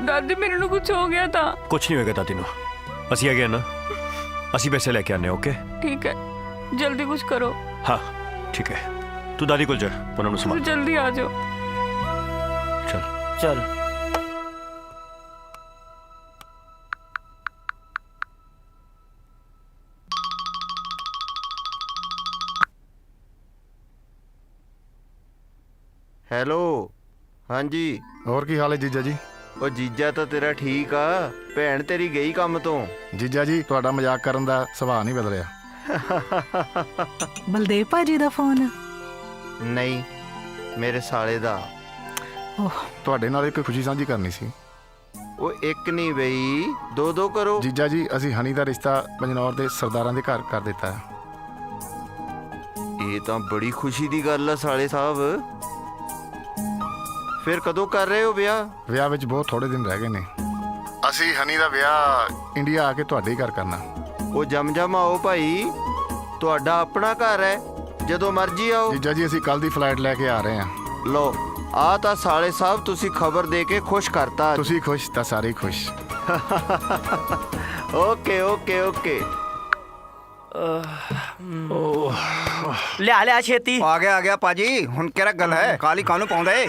दादी मेरे को कुछ हो गया था। कुछ नहीं होगा दादी नो, असी आ गए ना, असी पैसे लेके आने। ओके ठीक है, जल्दी कुछ करो। हाँ ठीक है, तू दादी को जा, उन्होंने संभाल। जल्दी आ जाओ। चल चल। ਹੈਲੋ, ਹਾਂਜੀ। ਹੋਰ ਕੀ ਹਾਲ ਹੈ ਜੀਜਾ ਜੀ? ਉਹ ਜੀਜਾ ਤਾਂ ਤੇਰਾ ਠੀਕ ਆ, ਭੈਣ ਤੇਰੀ ਗਈ ਕੰਮ ਤੋਂ। ਜੀਜਾ ਜੀ ਤੁਹਾਡਾ ਮਜ਼ਾਕ ਕਰਨ ਦਾ ਸੁਭਾਅ ਨਹੀਂ ਬਦਲਿਆ। ਬਲਦੇਵ ਭਾਜੀ ਦਾ ਫੋਨ? ਨਹੀਂ, ਮੇਰੇ ਸਾਲੇ ਦਾ। ਤੁਹਾਡੇ ਨਾਲ ਇੱਕ ਖੁਸ਼ੀ ਸਾਂਝੀ ਕਰਨੀ ਸੀ। ਉਹ ਇੱਕ ਨਹੀਂ ਬਈ, ਦੋ ਦੋ ਕਰੋ। ਜੀਜਾ ਜੀ, ਅਸੀਂ ਹਨੀ ਦਾ ਰਿਸ਼ਤਾ ਬਜਨੌਰ ਦੇ ਸਰਦਾਰਾਂ ਦੇ ਘਰ ਕਰ ਦਿੱਤਾ ਹੈ। ਇਹ ਤਾਂ ਬੜੀ ਖੁਸ਼ੀ ਦੀ ਗੱਲ ਆ ਸਾਲੇ ਸਾਹਿਬ। ਫਿਰ ਕਦੋਂ ਕਰ ਰਹੇ ਹੋ ਵਿਆਹ? ਵਿਆਹ ਵਿੱਚ ਬਹੁਤ ਥੋੜੇ ਦਿਨ ਰਹਿ ਗਏ ਨੇ। ਅਸੀਂ ਹਨੀ ਦਾ ਵਿਆਹ ਇੰਡੀਆ ਆ ਕੇ ਤੁਹਾਡੇ ਹੀ ਘਰ ਕਰਨਾ। ਉਹ ਜਮ ਆਓ ਭਾਈ, ਤੁਹਾਡਾ ਆਪਣਾ ਘਰ ਹੈ, ਜਦੋਂ ਮਰਜ਼ੀ ਆਓ। ਜੀਜਾ ਜੀ, ਅਸੀਂ ਕੱਲ ਦੀ ਫਲਾਈਟ ਲੈ ਕੇ ਆ ਰਹੇ ਹਾਂ। ਲੋ, ਆ ਤਾਂ ਸਾਲੇ ਸਾਹਿਬ ਤੁਸੀਂ ਖਬਰ ਦੇ ਕੇ ਖੁਸ਼ ਕਰਤਾ। ਤੁਸੀਂ ਖੁਸ਼ ਤਾਂ ਸਾਰੇ ਖੁਸ਼। Okay okay okay. ਲਿਆ ਛੇਤੀ। ਆ ਗਿਆ ਭਾਜੀ, ਹੁਣ ਕਿਹੜਾ ਗੱਲ ਹੈ? ਕਾਲੀ ਕਾਨੂੰ ਪਾਉਂਦੇ?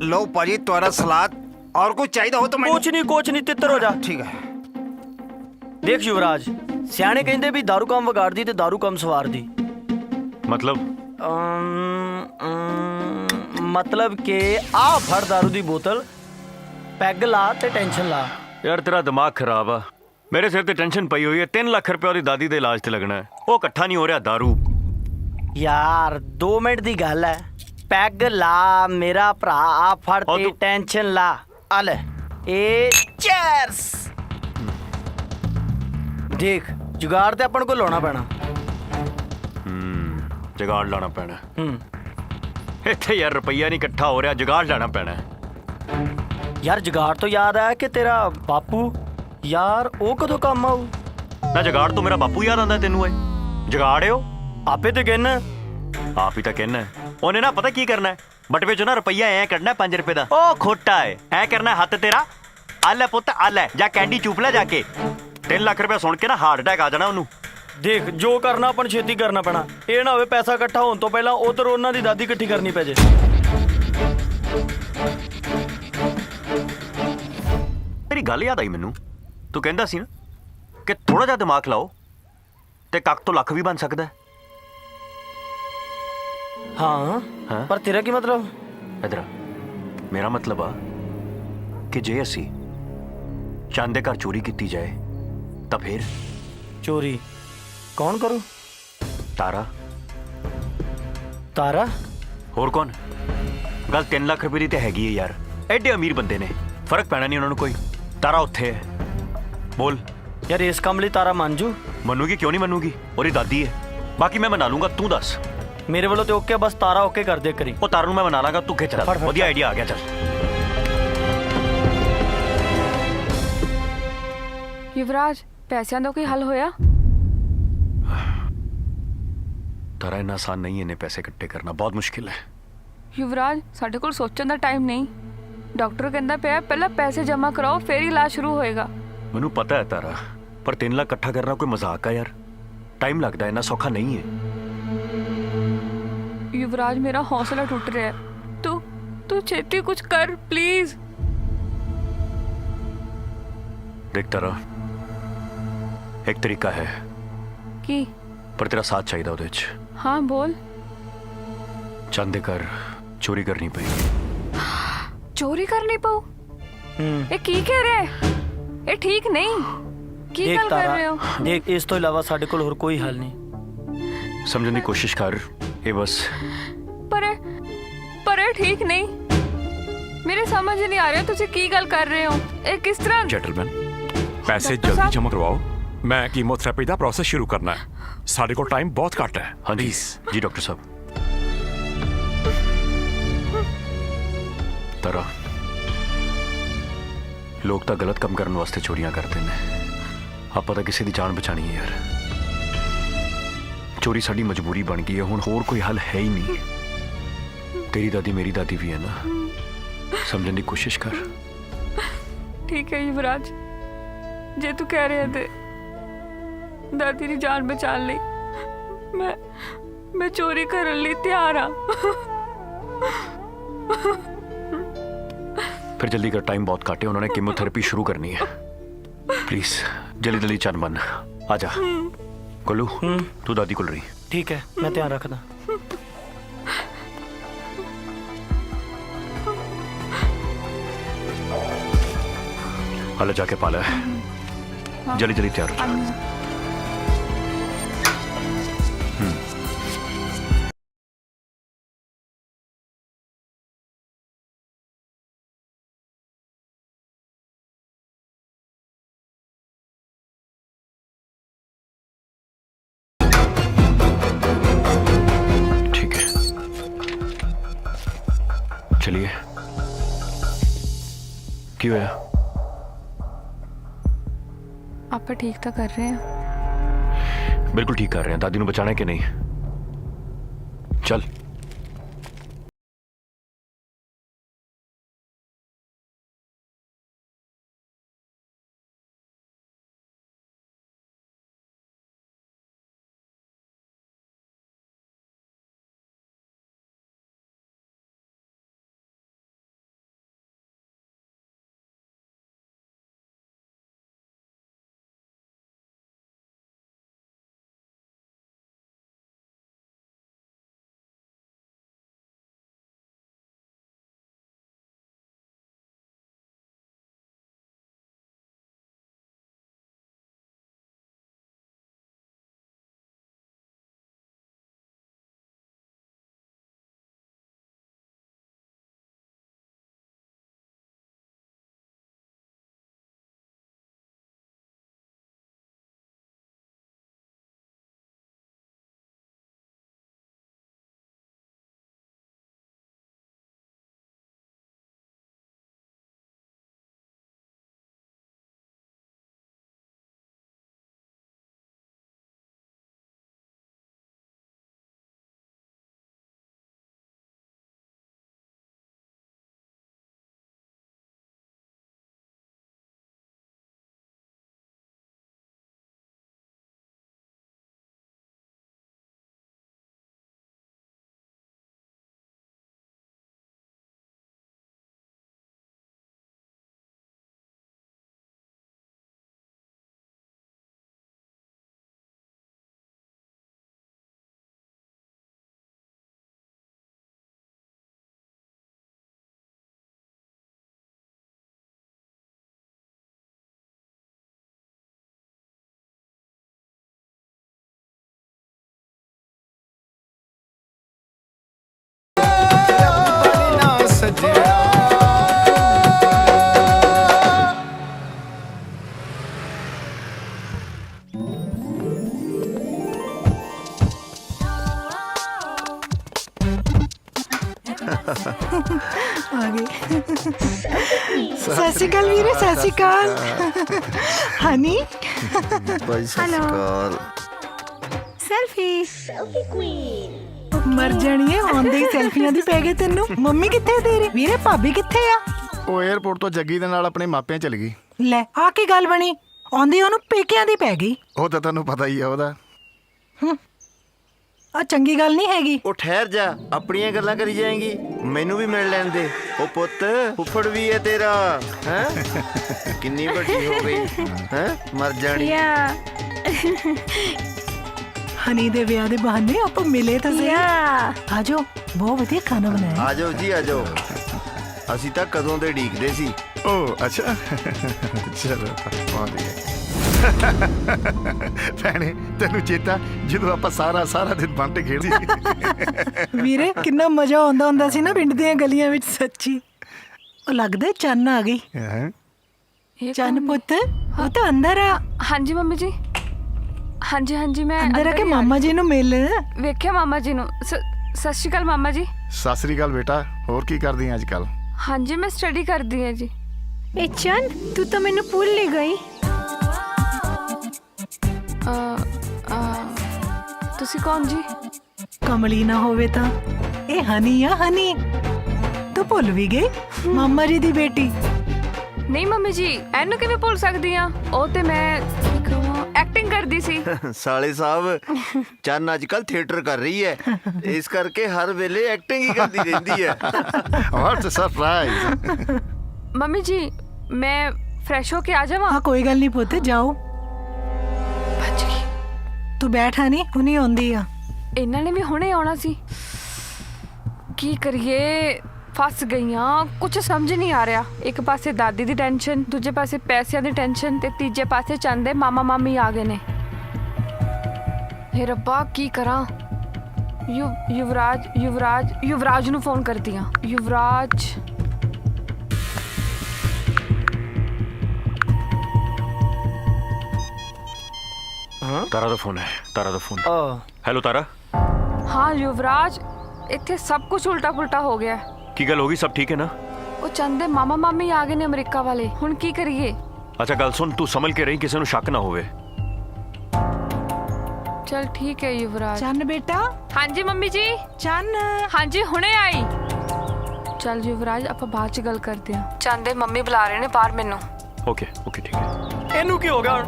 लो पाजी तुम्हारा सलाद। और कुछ चाहिए हो तो मैं कुछ नहीं तितर हो जा। ठीक है। देख युवराज, सियाने कहते भी दारू काम वगाड़ दी ते दारू काम सवार दी। मतलब मतलब के आ फड़ दारू दी बोतल, पैग ला ते टेंशन ला। यार तेरा दिमाग खराब आ। मेरे सिर ते टेंशन पई हुई है। 3 लाख रुपया ओदी दादी दे इलाज ते लगना है। वो इकट्ठा नहीं हो रहा दारू। यार 2 मिनट दी गल है। पैग ला मेरा भरा, आ फड़ ते टेंशन ला। आ ले ए चीयर्स। देख जुगाड़ ते अपन को लाना पैना। जुगाड़ लाना पैना। इत्थे यार रुपया नहीं इकट्ठा हो रहा, जुगाड़ लाना पैना। यार जुगाड़ तो याद आया कि तेरा बापू यार वो कदों काम आऊ ना। जुगाड़ तो मेरा बापू याद आंदा तेनू है? जुगाड़ है आपे तो कहना, आप ही तो कहना है। ਉਹਨੇ ਨਾ ਪਤਾ ਕੀ ਕਰਨਾ ਹੈ, ਬਟਵੇ ਚੋਂ ਨਾ ਰੁਪਈਆ ਐ ਕੱਢਣਾ 5 ਰੁਪਏ ਦਾ। ਉਹ ਖੋਟਾ ਹੈ, ਐ ਕਰਨਾ ਹੱਥ ਤੇਰਾ, ਆ ਲੈ ਪੁੱਤ ਆ ਲੈ, ਜਾਂ ਕੈਂਡੀ ਚੂਪ ਲੈ ਜਾ ਕੇ। 3 ਲੱਖ ਰੁਪਏ ਸੁਣ ਕੇ ਨਾ ਹਾਰਟ ਅਟੈਕ ਆ ਜਾਣਾ ਉਹਨੂੰ। ਦੇਖ ਜੋ ਕਰਨਾ ਆਪਾਂ ਛੇਤੀ ਕਰਨਾ ਪੈਣਾ। ਇਹ ਨਾ ਹੋਵੇ ਪੈਸਾ ਇਕੱਠਾ ਹੋਣ ਤੋਂ ਪਹਿਲਾਂ ਉਧਰ ਉਹਨਾਂ ਦੀ ਦਾਦੀ ਇਕੱਠੀ ਕਰਨੀ ਪੈ ਜੇ। ਮੇਰੀ ਗੱਲ ਯਾਦ ਆਈ ਮੈਨੂੰ। ਤੂੰ ਕਹਿੰਦਾ ਸੀ ਨਾ ਕਿ ਥੋੜਾ ਜਿਹਾ ਦਿਮਾਗ ਲਾਓ ਤੇ ਕੱਖ ਤੋਂ ਲੱਖ ਵੀ ਬਣ ਸਕਦਾ ਹੈ। हाँ, पर तेरा की मतलब? इधर मेरा मतलब आ कि जे असी चंद दे घर चोरी की जाए तो फिर चोरी कौन करू? तारा। तारा होर कौन? गल 3 लाख रुपए की तो हैगी है यार। एडे अमीर बंदे ने, फर्क पैना नहीं उन्होंने कोई। तारा उत्थे है। बोल यार इस काम लिए तारा मान जू? मनूगी क्यों नहीं मनूगी? और दादी है, बाकी मैं मना लूंगा। तू दस। मेरे वालों तो ओके, बस तारा ओके कर दे करी। वो तारू मैं मना लांगा, तू खिंच रहा। बढ़िया आइडिया आ गया। चल युवराज, पैसों का कोई हल होया? तारा इन्ना आसान नहीं है इन्ने पैसे इकट्ठे करना, बहुत मुश्किल है। युवराज साढ़े कोल सोचने का टाइम नहीं। डॉक्टर कहता पिया पहला पैसे जमा कराओ फिर इलाज शुरू होएगा। मैनू पता है तारा, पर 3 लाख इकट्ठा करना कोई मजाक है यार। टाइम लगता है, इन्ना सौखा नहीं है। युवराज मेरा हौसला टूट रहा है। तू छेती कुछ कर प्लीज। देख तारा, एक तरीका है की? पर तेरा साथ चाहिए ਉਹਦੇ ਚ। हाँ बोल। चंद दे घर चोरी करनी पई। चोरी करनी पाऊ? ये की कह रहे है? ये ठीक नहीं। की गल कर रहे हो? देख इस तो इलावा साडे कोल होर कोई हल नहीं। समझने की कोशिश कर। ये बस पर ये ठीक नहीं। मेरे समझ नहीं आ रहा तुसी की गल कर रहे हो। ये किस तरह? जेंटलमैन पैसे जल्दी जमा करवाओ, मैं कीमोथेरेपी का प्रोसेस शुरू करना है। साढ़े को टाइम बहुत घट है। हाँ जी जी डॉक्टर साहब। तारा, लोग तो गलत काम करने वास्ते चोरियां करते हैं। आप तो किसी की जान बचानी है यार। चोरी साडी मजबूरी बन गई है, हुण होर कोई हल है ही नहीं। तेरी दादी मेरी दादी भी है ना, समझने की कोशिश कर। ठीक है युवराज, जे तू कह रहे थे दादी की जान बचाने लई मैं चोरी करने लई तैयार हाँ। फिर जल्दी कर, टाइम बहुत घट है। उन्होंने कीमोथेरेपी शुरू करनी है। प्लीज जल्दी जल्दी चल बन, आजा। कोलू तू दादी को रही। ठीक है, मैं ध्यान रखना। हाल जाके पाला है। जल्दी जल्दी तैयार हो जा। ठीक है, चलिए। क्यों है? आप ठीक तो कर रहे हैं? बिल्कुल ठीक कर रहे हैं। दादी ने बचाना है कि नहीं? चल। आगे सत श्री अकाल वीरे, सत श्री अकाल हनी। हेलो सेल्फी क्वीन मर जानी है आंदे ही सेल्फियां दी पै गई तेनू। मम्मी किथे तेरी? वीरे भाभी किथे आ? ਉਹ 에어ਪੋਰਟ ਤੋਂ ਜੱਗੀ ਦੇ ਨਾਲ ਆਪਣੇ ਮਾਪਿਆਂ ਚਲ ਗਈ। ਲੈ ਆ ਕੀ ਗੱਲ ਬਣੀ? ਆਂਦੀ ਉਹਨੂੰ ਪੇਕਿਆਂ ਦੀ ਪੈ ਗਈ। ਉਹ ਤਾਂ ਤੁਹਾਨੂੰ ਪਤਾ ਹੀ ਆ ਉਹਦਾ। ਆ ਚੰਗੀ ਗੱਲ ਨਹੀਂ ਹੈਗੀ। ਉਹ ਠਹਿਰ ਜਾ, ਆਪਣੀਆਂ ਗੱਲਾਂ ਕਰੀ ਜਾਏਂਗੀ, ਮੈਨੂੰ ਵੀ ਮਿਲ ਲੈਣ ਦੇ। ਉਹ ਪੁੱਤ ਫੁੱਫੜ ਵੀ ਹੈ ਤੇਰਾ, ਹੈ ਕਿੰਨੀ ਵੱਡੀ ਹੋ ਗਈ, ਹੈ ਮਰ ਜਾਣੀ। ਹਨੀ ਦੇ ਵਿਆਹ ਦੇ ਬਹਾਨੇ ਆਪਾਂ ਮਿਲੇ ਤਾਂ ਸਹੀ। ਆ ਜਾਓ, ਬਹੁਤ ਵਧੀਆ ਖਾਣਾ ਬਣਾਇਆ। ਆ ਜਾਓ ਜੀ, ਆ ਜਾਓ। ਅਸੀਂ ਤਾਂ ਕਦੋਂ ਦੇ ਢੀਕਦੇ ਸੀ। ਉਹ ਅੱਛਾ ਚਲੋ ਪਹੁੰਚ ਗਏ। ਭੈਣੇ ਤੈਨੂੰ ਚੇਤਾ ਜਦੋਂ ਆਪਾਂ ਸਾਰਾ ਦਿਨ ਬੰਟੇ ਖੇਡਦੇ? ਵੀਰੇ ਕਿੰਨਾ ਮਜ਼ਾ ਆਉਂਦਾ ਹੁੰਦਾ ਸੀ ਨਾ ਪਿੰਡ ਦੀਆਂ ਗਲੀਆਂ ਵਿੱਚ, ਸੱਚੀ। ਉਹ ਲੱਗਦਾ ਚੰਨ ਆ ਗਈ। ਚੰਨ ਪੁੱਤ ਉਹ ਤਾਂ ਅੰਦਰ ਆ। ਹਾਂਜੀ ਮੰਮੀ ਜੀ। ਹਾਂਜੀ ਹਾਂਜੀ ਮੈਂ ਅੰਦਰ ਆ ਕੇ ਮਾਮਾ ਜੀ ਨੂੰ ਮਿਲ। ਵੇਖਿਆ ਮਾਮਾ ਜੀ ਨੂੰ। ਸਤਿ ਸ਼੍ਰੀ ਅਕਾਲ ਮਾਮਾ ਜੀ। ਸਤਿ ਸ੍ਰੀ ਅਕਾਲ ਬੇਟਾ, ਹੋਰ ਕੀ ਕਰਦੀ ਆਂ ਅੱਜ ਕੱਲ? ਹਾਂਜੀ ਮੈਂ ਸਟੱਡੀ ਕਰਦੀ ਹਾਂ ਜੀ। ਇਹ ਚੰਨ ਤੂੰ ਤਾਂ ਮੈਨੂੰ ਭੁੱਲ ਹੀ ਗਈ। ਤੁਸੀਂ ਕੌਣ ਜੀ? ਕਮਲੀ ਨਾ ਹੋਵੇ ਤਾਂ ਇਹ ਹਨੀ ਆ। ਹਨੀ ਤੂੰ ਭੁੱਲ ਵੀ ਗਈ? ਮਾਮਾ ਜੀ ਦੀ ਬੇਟੀ। ਨਹੀਂ ਮੰਮੀ ਜੀ, ਇਹਨੂੰ ਕਿਵੇਂ ਭੁੱਲ ਸਕਦੀ ਆ? ਉਹ ਤੇ ਮੈਂ ਐਕਟਿੰਗ ਕਰਦੀ ਸੀ। ਸਾਲੇ ਸਾਹਿਬ, ਚੰਨ ਅੱਜ ਕੱਲ ਥੀਏਟਰ ਕਰ ਰਹੀ ਹੈ, ਇਸ ਕਰਕੇ ਹਰ ਵੇਲੇ ਐਕਟਿੰਗ ਹੀ ਕਰਦੀ ਰਹਿੰਦੀ ਹੈ। ਵਾਟ ਅ ਸਰਪ੍ਰਾਈਜ਼। ਮੰਮੀ ਜੀ ਮੈਂ ਫਰੈਸ਼ ਹੋ ਕੇ ਆ ਜਾਵਾਂ? ਹਾਂ ਕੋਈ ਗੱਲ ਨਹੀਂ ਪੁੱਤ, ਜਾਓ। ਤੂੰ ਬੈਠ ਹਨੀ, ਹੁਣੀ ਆਉਂਦੀ ਆ। ਇਹਨਾਂ ਨੇ ਵੀ ਹੁਣੇ ਆਉਣਾ ਸੀ। ਕੀ ਕਰੀਏ, ਫਸ ਗਈਆਂ, ਕੁਝ ਸਮਝ ਨਹੀਂ ਆ ਰਿਹਾ। ਇੱਕ ਪਾਸੇ ਦਾਦੀ ਦੀ ਟੈਨਸ਼ਨ, ਦੂਜੇ ਪਾਸੇ ਪੈਸਿਆਂ ਦੀ ਟੈਨਸ਼ਨ, ਤੇ ਤੀਜੇ ਪਾਸੇ ਚੰਦ ਦੇ ਮਾਮਾ ਮਾਮੀ ਆ ਗਏ ਨੇ। हे रब्बा की करा युवराज युवराज युवराज ਨੂੰ ਫੋਨ ਕਰਦੀ ਆ युवराज तारा दा फोन है, तारा दा फोन। हेलो तारा। हाँ युवराज ਇੱਥੇ ਸਭ ਕੁਝ ਉਲਟਾ ਪੁਲਟਾ ਹੋ ਗਿਆ की गल होगी, सब ठीक है ना? ਉਹ ਚੰਦ ਦੇ ਮਾਮਾ ਮਾਮੀ ਆ ਗਏ ਨੇ ਅਮਰੀਕਾ ਵਾਲੇ ਹੁਣ ਕੀ ਕਰੀਏ अच्छा गल सुन, तू संभल के रही, किसी ਨੂੰ शक ना होवे। चल ठीक है युवराज चन्न बेटा हाँ जी मम्मी जी चन्न हाँ जी हुणे आई चल युवराज ਆਪਾਂ ਬਾਅਦ ਚ ਗੱਲ ਕਰਦੇ ਹਾਂ ਚੰਦ ਦੇ ਮੰਮੀ ਬੁਲਾ ਰਹੇ ਨੇ ਬਾਹਰ ਮੈਨੂੰ ओके ओके ठीक है। ਇਹਨੂੰ ਕੀ ਹੋ ਗਿਆ ਹੁਣ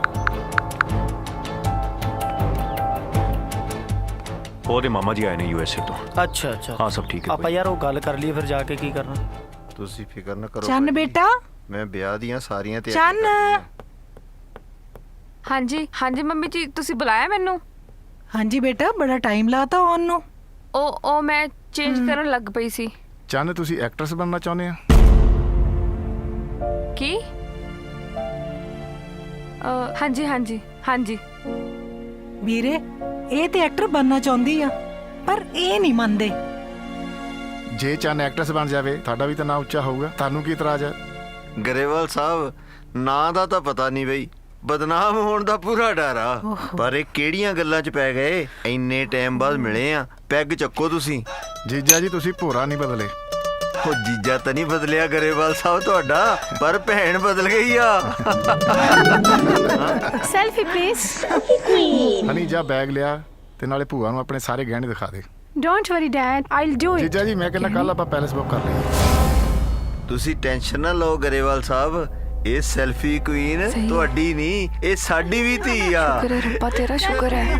ਉਹਦੇ ਮਾਮਾ ਜੀ ਆਏ ਨੇ ਯੂਐਸਏ ਤੋਂ। ਅੱਛਾ ਅੱਛਾ हाँ सब ठीक है। ਆਪਾਂ ਯਾਰ ਉਹ ਗੱਲ ਕਰ ਲਈਏ ਫਿਰ ਜਾ ਕੇ ਕੀ ਕਰਨਾ ਤੁਸੀਂ ਫਿਕਰ ਨਾ ਕਰੋ चन्न बेटा ਮੈਂ ਵਿਆਹ ਦੀਆਂ ਸਾਰੀਆਂ चन्न हाँ जी मम्मी जी ਤੁਸੀਂ ਬੁਲਾਇਆ ਮੈਨੂੰ हाँ जी बेटा बड़ा टाइम लाता ऑन नो ਉਹ ਮੈਂ ਚੇਂਜ ਕਰਨ ਲੱਗ ਪਈ ਸੀ ਚੰਨ ਤੁਸੀਂ ਐਕਟਰਸ ਬਣਨਾ ਚਾਹੁੰਦੇ ਆ? ਕੀ हाँ जी ਵੀਰੇ ਇਹ ਤੇ ਐਕਟਰ ਬਣਨਾ ਚਾਹੁੰਦੀ ਆ ਪਰ ਇਹ ਨਹੀਂ ਮੰਨਦੇ ਜੇ ਚੰਨ ਐਕਟਰਸ ਬਣ ਜਾਵੇ ਤੁਹਾਡਾ ਵੀ ਤਾਂ ਨਾਂ ਉੱਚਾ ਹੋਊਗਾ, ਤੁਹਾਨੂੰ ਕੀ ਇਤਰਾਜ਼ ਹੈ? ਗਰੇਵਾਲ ਸਾਹਿਬ ਨਾਂ ਦਾ ਤਾਂ ਪਤਾ ਨਹੀਂ ਬਈ, ਬਦਨਾਮ ਹੋਣ ਦਾ ਪੂਰਾ ਡਰ ਆ। ਪਰ ਇਹ ਕਿਹੜੀਆਂ ਗੱਲਾਂ 'ਚ ਪੈ ਗਏ, ਇੰਨੇ ਟਾਈਮ ਬਾਅਦ ਮਿਲੇ ਆ, ਪੈਗ ਚੱਕੋ ਤੁਸੀਂ। ਜੀਜਾ ਜੀ ਤੁਸੀਂ ਭੋਰਾ ਨਹੀਂ ਬਦਲੇ। ਉਹ ਜੀਜਾ ਤਾਂ ਨਹੀਂ ਬਦਲਿਆ ਗਰੇਵਾਲ ਸਾਹਿਬ ਤੁਹਾਡਾ, ਪਰ ਭੈਣ ਬਦਲ ਗਈ ਆ। ਸੈਲਫੀ ਪਲੀਜ਼ ਹਨੀ ਜਾ ਬੈਗ ਲਿਆ ਤੇ ਨਾਲੇ ਭੂਆ ਨੂੰ ਆਪਣੇ ਸਾਰੇ ਗਹਿਣੇ ਦਿਖਾ ਦੇ। Don't worry dad I'll do it ਜੀਜਾ ਜੀ ਮੈਂ ਕਹਿੰਦਾ ਕੱਲ ਆਪਾਂ ਪੈਲਸ ਬੁੱਕ ਕਰ ਲਈਏ। ਤੁਸੀਂ ਟੈਨਸ਼ਨ ਨਾ ਲਓ ਗਰੇਵਾਲ ਸਾਹਿਬ, ਇਹ ਸੈਲਫੀ ਕੁਈਨ ਤੁਹਾਡੀ ਨਹੀਂ, ਇਹ ਸਾਡੀ ਵੀ ਧੀ ਆ। ਸ਼ੁਕਰ ਹੈ ਰੱਬਾ ਤੇਰਾ ਸ਼ੁਕਰ ਹੈ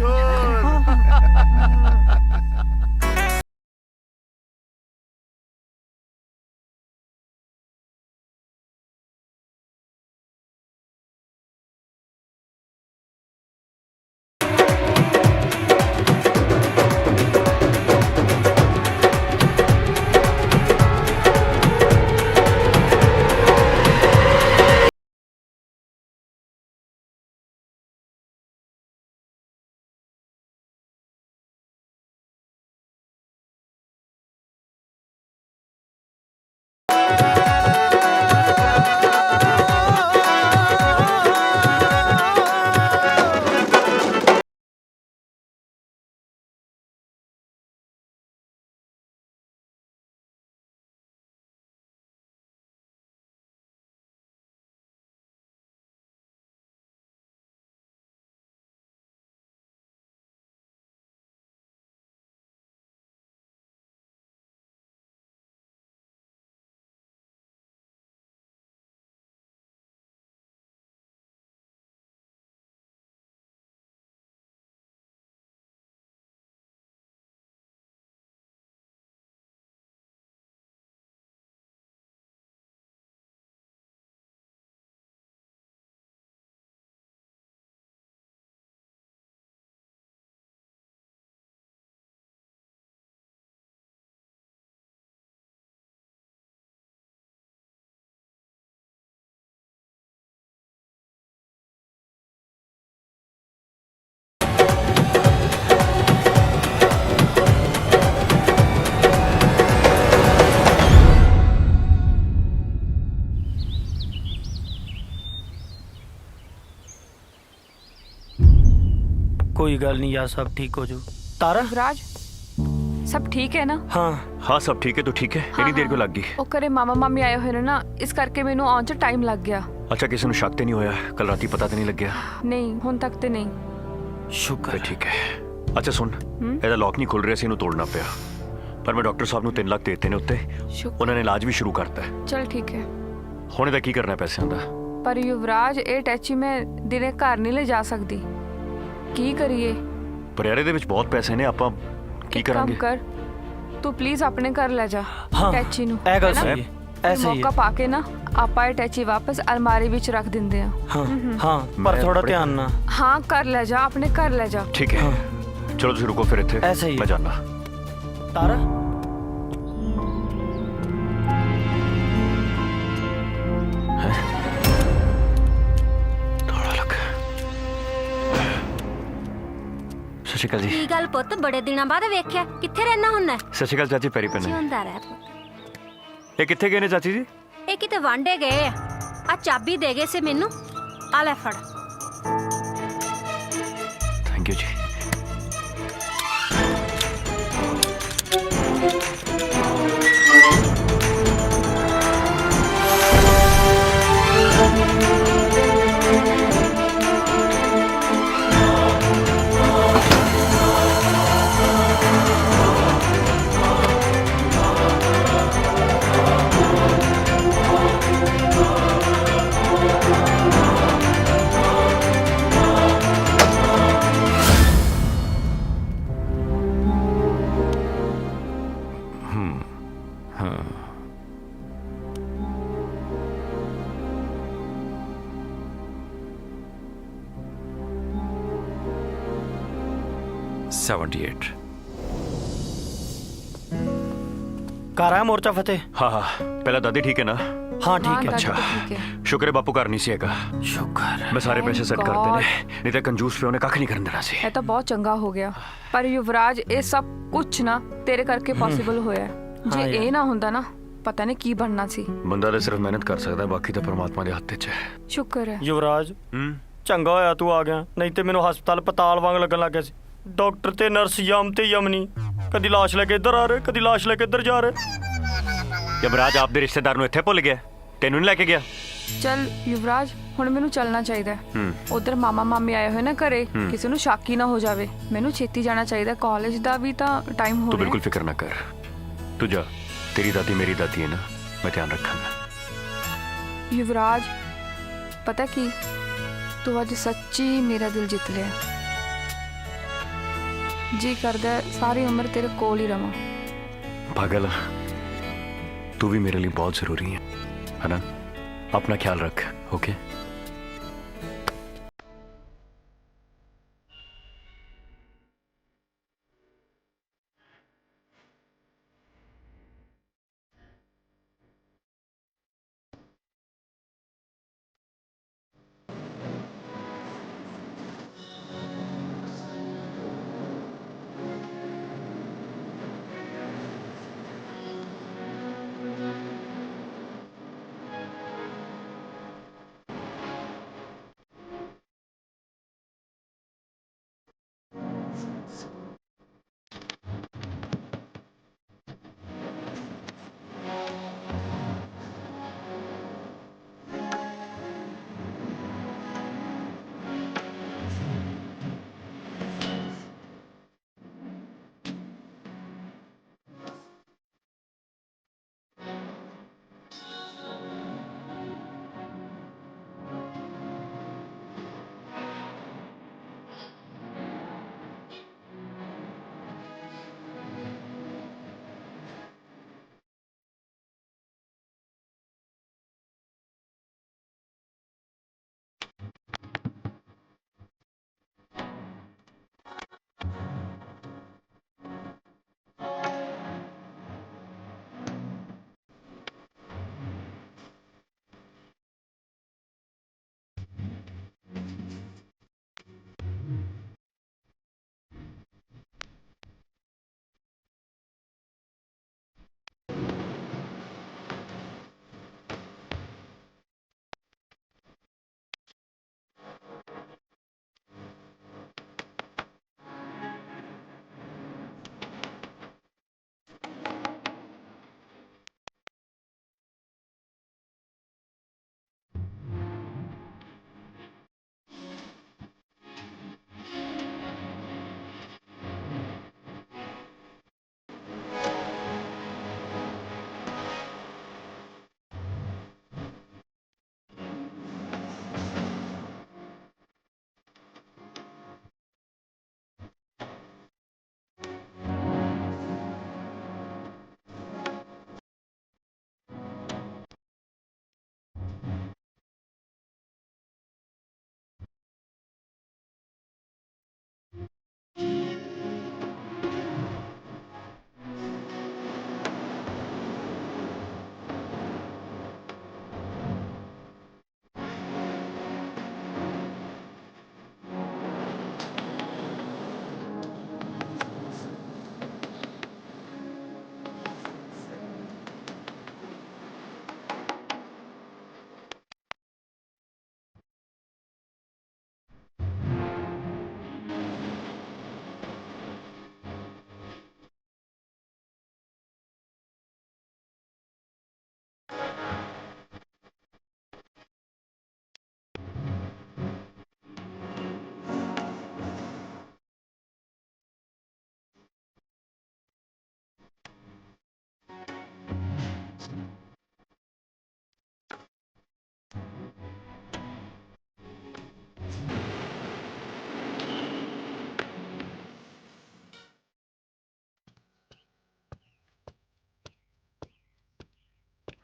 कोई गल नहीं यार सब ठीक हो जाऊ तारा युवराज सब ठीक है ना हाँ सब ठीक है। तो ठीक है, इतनी देर क्यों लग गई? ਉਹ ਘਰੇ ਮਾਮਾ ਮਾਮੀ ਆਏ ਹੋਏ ਨੇ ਨਾ, ਇਸ ਕਰਕੇ ਮੈਨੂੰ ਆਉਣ 'ਚ ਟਾਈਮ ਲੱਗ ਗਿਆ। अच्छा किसी ਨੂੰ शक ਤੇ ਨਹੀਂ ਹੋਇਆ? ਕੱਲ ਰਾਤੀ ਪਤਾ ਤੇ ਨਹੀਂ ਲੱਗਿਆ? ਨਹੀਂ ਹੁਣ ਤੱਕ ਤੇ ਨਹੀਂ। ਸ਼ੁਕਰ ਹੈ। ਠੀਕ ਹੈ। ਅੱਛਾ ਸੁਣ, ਇਹਦਾ ਲੌਕ ਨਹੀਂ ਖੁੱਲ ਰਿਹਾ ਸੀ, ਇਹਨੂੰ ਤੋੜਨਾ ਪਿਆ, ਪਰ ਮੈਂ ਡਾਕਟਰ ਸਾਹਿਬ ਨੂੰ 3 ਲੱਖ ਦੇ ਦਿੱਤੇ ਨੇ ਉੱਤੇ, ਉਹਨਾਂ ਨੇ ਇਲਾਜ ਵੀ ਸ਼ੁਰੂ ਕਰਤਾ ਹੈ। ਚਲ ਠੀਕ ਹੈ। ਹੁਣ ਇਹਦਾ ਕੀ ਕਰਨਾ ਪੈਸਿਆਂ ਦਾ? ਪਰ ਯੁਵਰਾਜ ਇਹ ਟੈਚੀ ਮੈਂ ਦਿਨੇ ਘਰ ਨਹੀਂ ਲੈ ਜਾ ਸਕਦੀ, ਕੀ ਕਰੀਏ? ਪਰ ਯਾਰ ਇਹਦੇ ਵਿੱਚ ਬਹੁਤ ਪੈਸੇ ਨੇ, ਆਪਾਂ ਕੀ ਕਰਾਂਗੇ? ਕੰਮ ਕਰ ਤੂੰ ਪਲੀਜ਼ ਆਪਣੇ ਘਰ ਲੈ ਜਾ ਟੈਚੀ ਨੂੰ। ਇਹ ਗੱਲ ਸਹੀ ਹੈ, ਐਸੇ ਹੀ ਮੌਕਾ ਪਾ ਕੇ ਨਾ ਆਪਾਂ ਇਹ ਟੈਚੀ ਵਾਪਸ ਅਲਮਾਰੀ ਵਿੱਚ ਰੱਖ ਦਿੰਦੇ ਆ। ਹਾਂ ਪਰ ਥੋੜਾ ਧਿਆਨ ਨਾਲ। ਹਾਂ ਕਰ ਲੈ ਜਾ, ਆਪਣੇ ਘਰ ਲੈ ਜਾ। ਠੀਕ ਹੈ ਚਲੋ ਤੁਸੀਂ ਰੁਕੋ ਫਿਰ ਇੱਥੇ, ਮੈਂ ਜਾਣਾ। ਤਾਰਾ ਸਤਿ ਸ਼੍ਰੀ ਅਕਾਲ ਜੀ। ਕੀ ਗੱਲ ਪੁੱਤ ਬੜੇ ਦਿਨਾਂ ਬਾਅਦ ਵੇਖਿਆ, ਕਿੱਥੇ ਰਹਿਣਾ ਹੁੰਨਾ? ਸਤਿ ਸ਼੍ਰੀ ਅਕਾਲ ਚਾਚੀ, ਪੈਰੀ ਪੈਣੇ। ਜਿਉਂਦਾ ਰਹਿ ਪੁੱਤ। ਇਹ ਕਿੱਥੇ ਗਏ ਨੇ ਚਾਚੀ ਜੀ? ਇਹ ਕਿਤੇ ਵਾਂਡੇ ਗਏ ਆ ਚਾਬੀ ਦੇ ਗਏ ਸੀ ਮੈਨੂੰ, ਆ ਲੈ ਫੜ। ਥੈਂਕ ਯੂ ਜੀ। हाँ 78 ਕਰ ਆਇਆ ਮੋਰਚਾ ਫਤਿਹ? हाँ हाँ पहला दादी ठीक है ना? हाँ ठीक है। अच्छा शुक्र है बापू घर नहीं सी हैगा। शुक्र मैं सारे पैसे सेट कर देने, नहीं तो कंजूस पे उन्हें कख नहीं करन देना सी। ਇਹ ਤਾਂ ਬਹੁਤ ਚੰਗਾ ਹੋ ਗਿਆ, ਪਰ ਯੁਵਰਾਜ ਇਹ ਸਭ ਕੁਝ ਨਾ ਤੇਰੇ ਕਰਕੇ ਪੋਸੀਬਲ ਹੋਇਆ। ਜੇ ਇਹ ਨਾ ਹੁੰਦਾ ਨਾ ਪਤਾ ਨਹੀਂ ਕੀ ਬਣਨਾ ਸੀ। ਬੰਦਾ ਤਾਂ ਸਿਰਫ ਮਿਹਨਤ ਕਰ ਸਕਦਾ, ਬਾਕੀ ਤਾਂ ਪਰਮਾਤਮਾ ਦੇ ਹੱਥ 'ਚ ਹੈ। ਸ਼ੁਕਰ ਹੈ ਯੁਵਰਾਜ, ਚੰਗਾ ਹੋਇਆ ਤੂੰ ਆ ਗਿਆ, ਨਹੀਂ ਤੇ ਮੈਨੂੰ ਹਸਪਤਾਲ ਪਤਾਲ ਵਾਂਗ ਲੱਗਣ ਲੱਗ ਗਿਆ ਸੀ। ਡਾਕਟਰ ਤੇ ਨਰਸ ਯਮ ਤੇ ਯਮਨੀ, ਕਦੀ ਲਾਸ਼ ਲੈ ਕੇ ਇੱਧਰ ਆ ਰਹੇ, ਕਦੀ ਲਾਸ਼ ਲੈ ਕੇ ਇੱਧਰ ਜਾ ਰਹੇ। ਯਮਰਾਜ ਆਪਦੇ ਰਿਸ਼ਤੇਦਾਰ ਨੂੰ ਇੱਥੇ ਭੁੱਲ ਗਿਆ, ਤੈਨੂੰ ਨਹੀਂ ਲੈ ਕੇ ਗਿਆ। ਚਲ ਯੁਵਰਾਜ, ਹੁਣ ਮੈਨੂੰ ਚੱਲਣਾ ਚਾਹੀਦਾ। ਉਧਰ ਮਾਮਾ ਮਾਮੀ ਆਏ ਹੋਏ ਨਾ ਘਰੇ, ਕਿਸੇ ਨੂੰ ਸ਼ੱਕ ਹੀ ਨਾ ਹੋ ਜਾਵੇ। ਮੈਨੂੰ ਛੇਤੀ ਜਾਣਾ ਚਾਹੀਦਾ, ਕਾਲਜ ਦਾ ਵੀ ਤਾਂ ਟਾਈਮ ਹੋ ਤੂੰ ਰਿਹਾ। ਬਿਲਕੁਲ ਫਿਕਰ ਨਾ ਕਰ, ਤੂੰ ਜਾ। तेरी दादी मेरी दादी है ना, मैं ध्यान रखूंगा। युवराज पता की तू आज सच्ची मेरा दिल जीत लिया। जी करदा सारी उम्र तेरे कोल ही रवां। पागल, तू भी मेरे लिए बहुत जरूरी है ना? अपना ख्याल रख, ओके?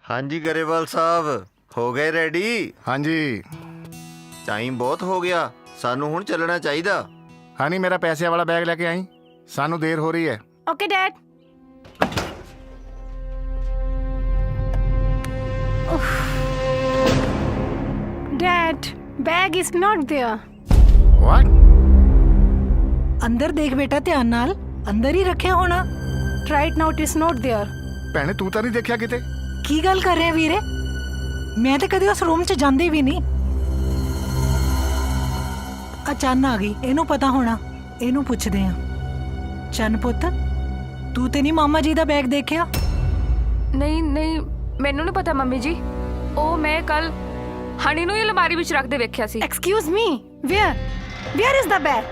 ਹਾਂਜੀ ਗਰੇਵਾਲ ਸਾਹਿਬ, ਹੋ ਗਏ ਰੈਡੀ? ਹਾਂਜੀ। ਟਾਈਮ ਬਹੁਤ ਹੋ ਗਿਆ, ਸਾਨੂੰ ਹੁਣ ਚੱਲਣਾ ਚਾਹੀਦਾ। ਹਨੀ ਮੇਰਾ ਪੈਸਿਆਂ ਵਾਲਾ ਬੈਗ ਲੈ ਕੇ ਆਈ, ਸਾਨੂੰ ਦੇਰ ਹੋ ਰਹੀ ਹੈ। Okay, Dad. Dad, bag is not there. What? ਅੰਦਰ ਦੇਖ ਬੇਟਾ ਧਿਆਨ ਨਾਲ, ਅੰਦਰ ਹੀ ਰੱਖਿਆ ਹੋਣਾ। Right now it is not there. ਭੈਣੇ ਤੂੰ ਤਾਂ ਨਹੀਂ ਦੇਖਿਆ ਕਿਤੇ? ਕੀ ਗੱਲ ਕਰ ਰਿਹਾ ਵੀਰੇ? ਮੈਂ ਤਾਂ ਕਦੇ ਉਸ ਰੂਮ 'ਚ ਜਾਂਦੀ ਵੀ ਨਹੀਂ। ਅਚਾਨਕ ਆ ਗਈ, ਇਹਨੂੰ ਪਤਾ ਹੋਣਾ, ਇਹਨੂੰ ਪੁੱਛਦੇ ਆ। ਚੰਨ ਪੁੱਤ, ਤੂੰ ਤੇ ਨਹੀਂ ਮਾਮਾ ਜੀ ਦਾ ਬੈਗ ਦੇਖਿਆ? ਨਹੀਂ ਨਹੀਂ, ਮੈਨੂੰ ਨਹੀਂ ਪਤਾ ਮੰਮੀ ਜੀ। ਉਹ ਮੈਂ ਕੱਲ ਹਣੀ ਨੂੰ ਹੀ ਅਲਮਾਰੀ ਵਿੱਚ ਰੱਖਦੇ ਵੇਖਿਆ ਸੀ। Excuse me. Where? Where is the bag?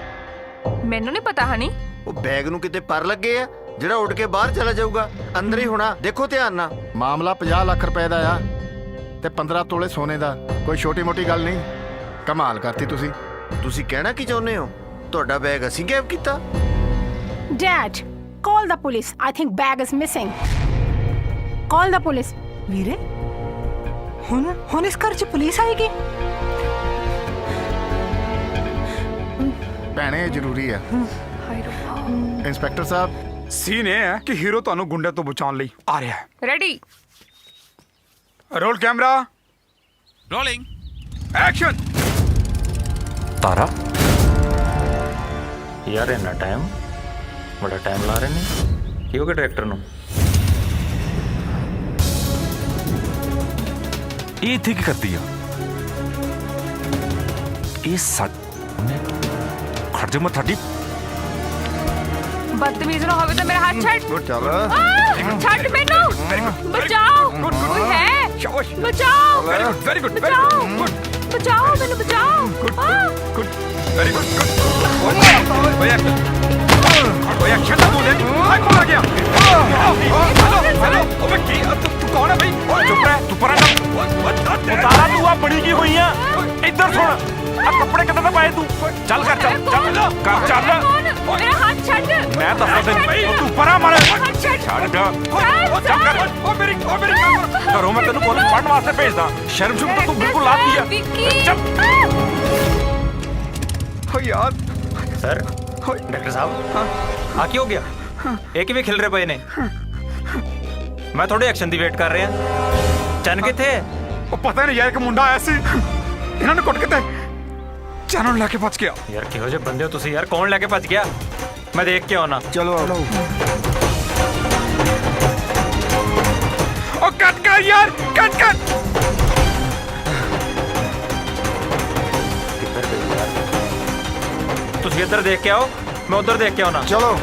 ਮੈਨੂੰ ਨਹੀਂ ਪਤਾ ਹਣੀ। ਉਹ ਬੈਗ ਨੂੰ ਕਿਤੇ ਪਰ ਲੱਗੇ ਆ ਜਿਹੜਾ ਉੱਡ ਕੇ ਬਾਹਰ ਚਲਾ ਜਾਊਗਾ? ਅੰਦਰ ਹੀ ਹੋਣਾ, ਦੇਖੋ ਧਿਆਨ ਨਾਲ। ਮਾਮਲਾ 50 ਲੱਖ ਰੁਪਏ ਦਾ ਆ ਤੇ 15 ਤੋਲੇ ਸੋਨੇ ਦਾ, ਕੋਈ ਛੋਟੀ ਮੋਟੀ ਗੱਲ ਨਹੀਂ। ਕਮਾਲ ਕਰਤੀ ਤੁਸੀਂ। ਤੁਸੀਂ ਕਹਿਣਾ ਕੀ ਚਾਹੁੰਦੇ ਹੋ? ਤੁਹਾਡਾ ਬੈਗ ਅਸੀਂ ਗਾਇਬ ਕੀਤਾ? Dad, call the police. I think bag is missing. Call the police. ਵੀਰੇ, ਹੁਣ ਇਸ ਘਰ 'ਚ ਪੁਲਿਸ ਆਏਗੀ? ਭੈਣੇ ਜ਼ਰੂਰੀ ਆ। ਇੰਸਪੈਕਟਰ ਸਾਹਿਬ, ਸੀਨ ਇਹ ਹੈ ਕਿ ਹੀਰੋ ਤੁਹਾਨੂੰ ਗੁੰਡੇ ਤੋਂ ਬਚਾਉਣ ਲਈ ਆ ਰਿਹਾ ਹੈ। Ready, roll camera, rolling. Action. Tara ਯਾਰ ਇੰਨਾ ਟਾਈਮ, ਬੜਾ ਟਾਈਮ ਲਾ ਰਹੇ ਨੇ। ਕੀ ਹੋ ਗਿਆ ਡਾਇਰੈਕਟਰ ਨੂੰ? ਇਹ ਇੱਥੇ ਕੀ ਕਰਦੀ ਆ? ਇਹ ਸਾਹਮਣੇ ਖੜ ਜਾ, ਮੈਂ ਤੁਹਾਡੀ ਬਦਤਮੀਜ਼ ਨਾ ਹੋਵੇ ਤਾਂ ਮੇਰਾ ਹੱਥ ਛੱਡ। ਗੁੱਡ ਚੱਲ। ਛੱਡ ਮੈਨੂੰ, ਬਚਾਓ। ਕੋਈ ਹੈ? ਬਚਾਓ। ਵੈਰੀ ਗੁੱਡ, ਵੈਰੀ ਗੁੱਡ, ਬਚਾਓ, ਬਚਾਓ ਮੈਨੂੰ, ਬਚਾਓ। Good, very good. ਓਏ ਐਕਸ਼ਨ ਤਾਂ ਬੋਲੇ। ਹਾਈ ਕੌਣ ਆ ਗਿਆ? ਹੈਲੋ, ਓਏ ਕੀ ਤੂੰ ਕੌਣ ਹੈ ਬਈ? ਓਏ ਚੁੱਪ ਰਹਿ, ਤੂੰ ਪਰਾਂ ਤਾਰਾ ਤੂੰ ਆ ਬੜੀ ਕੀ ਹੋਈ ਆ? ਇੱਧਰ ਸੁਣ, ਆ ਕੱਪੜੇ ਕਿੱਦਾਂ ਦਾ ਪਾਏ ਤੂੰ? ਚੱਲ ਕਰ, ਚੱਲ ਚੱਲ ਕਰ, ਚੱਲ। ਮੇਰਾ ਹੱਥ ਛੱਡ। ਮੈਂ ਦੱਸਾਂ ਤੈਨੂੰ, ਤੂੰ ਪਰਾਂ ਮਾਰ। ਛੱਡ। ਚੱਲ ਕਰ। ਓ ਮੇਰੀ ਘਰੋਂ ਮੈਂ ਤੈਨੂੰ ਕਾਲਜ ਪੜ੍ਹਨ ਵਾਸਤੇ ਭੇਜਦਾ, ਸ਼ਰਮ ਸ਼ੁਮ ਤਾਂ ਤੂੰ ਬਿਲਕੁਲ ਲਾਤੀ ਆ। ਚੱਲ। ਓ ਯਾਰ ਸਰ, ਡਾਕਟਰ ਸਾਹਿਬ, ਆ ਕੀ ਹੋ ਗਿਆ? ਇਹ ਕਿਵੇਂ ਖਿਲ ਰਹੇ ਪਏ ਨੇ? ਮੈਂ ਤੁਹਾਡੇ ਐਕਸ਼ਨ ਦੀ ਵੇਟ ਕਰ ਰਿਹਾ। ਚੰਨ ਕਿੱਥੇ ਹੈ? ਉਹ ਪਤਾ ਨਹੀਂ ਯਾਰ, ਇੱਕ ਮੁੰਡਾ ਆਇਆ ਸੀ, ਇਹਨਾਂ ਨੇ ਕੁੱਟ ਕੇ ਤੇ ਚੰਨ ਨੂੰ ਲੈ ਕੇ ਭੱਜ ਗਿਆ। ਯਾਰ ਕਿਹੋ ਜਿਹੇ ਬੰਦੇ ਹੋ ਤੁਸੀਂ ਯਾਰ? ਕੌਣ ਲੈ ਕੇ ਭੱਜ ਗਿਆ? ਮੈਂ ਦੇਖ ਕੇ ਆਉਣਾ। ਚਲੋ ਉਹ ਕੱਟ ਕਰ ਯਾਰ, ਕੱਟ ਕਰ। ਤੁਸੀਂ ਇੱਧਰ ਦੇਖ ਕੇ ਆਓ, ਮੈਂ ਉੱਧਰ ਦੇਖ ਕੇ ਆਉਣਾ। ਚਲੋ।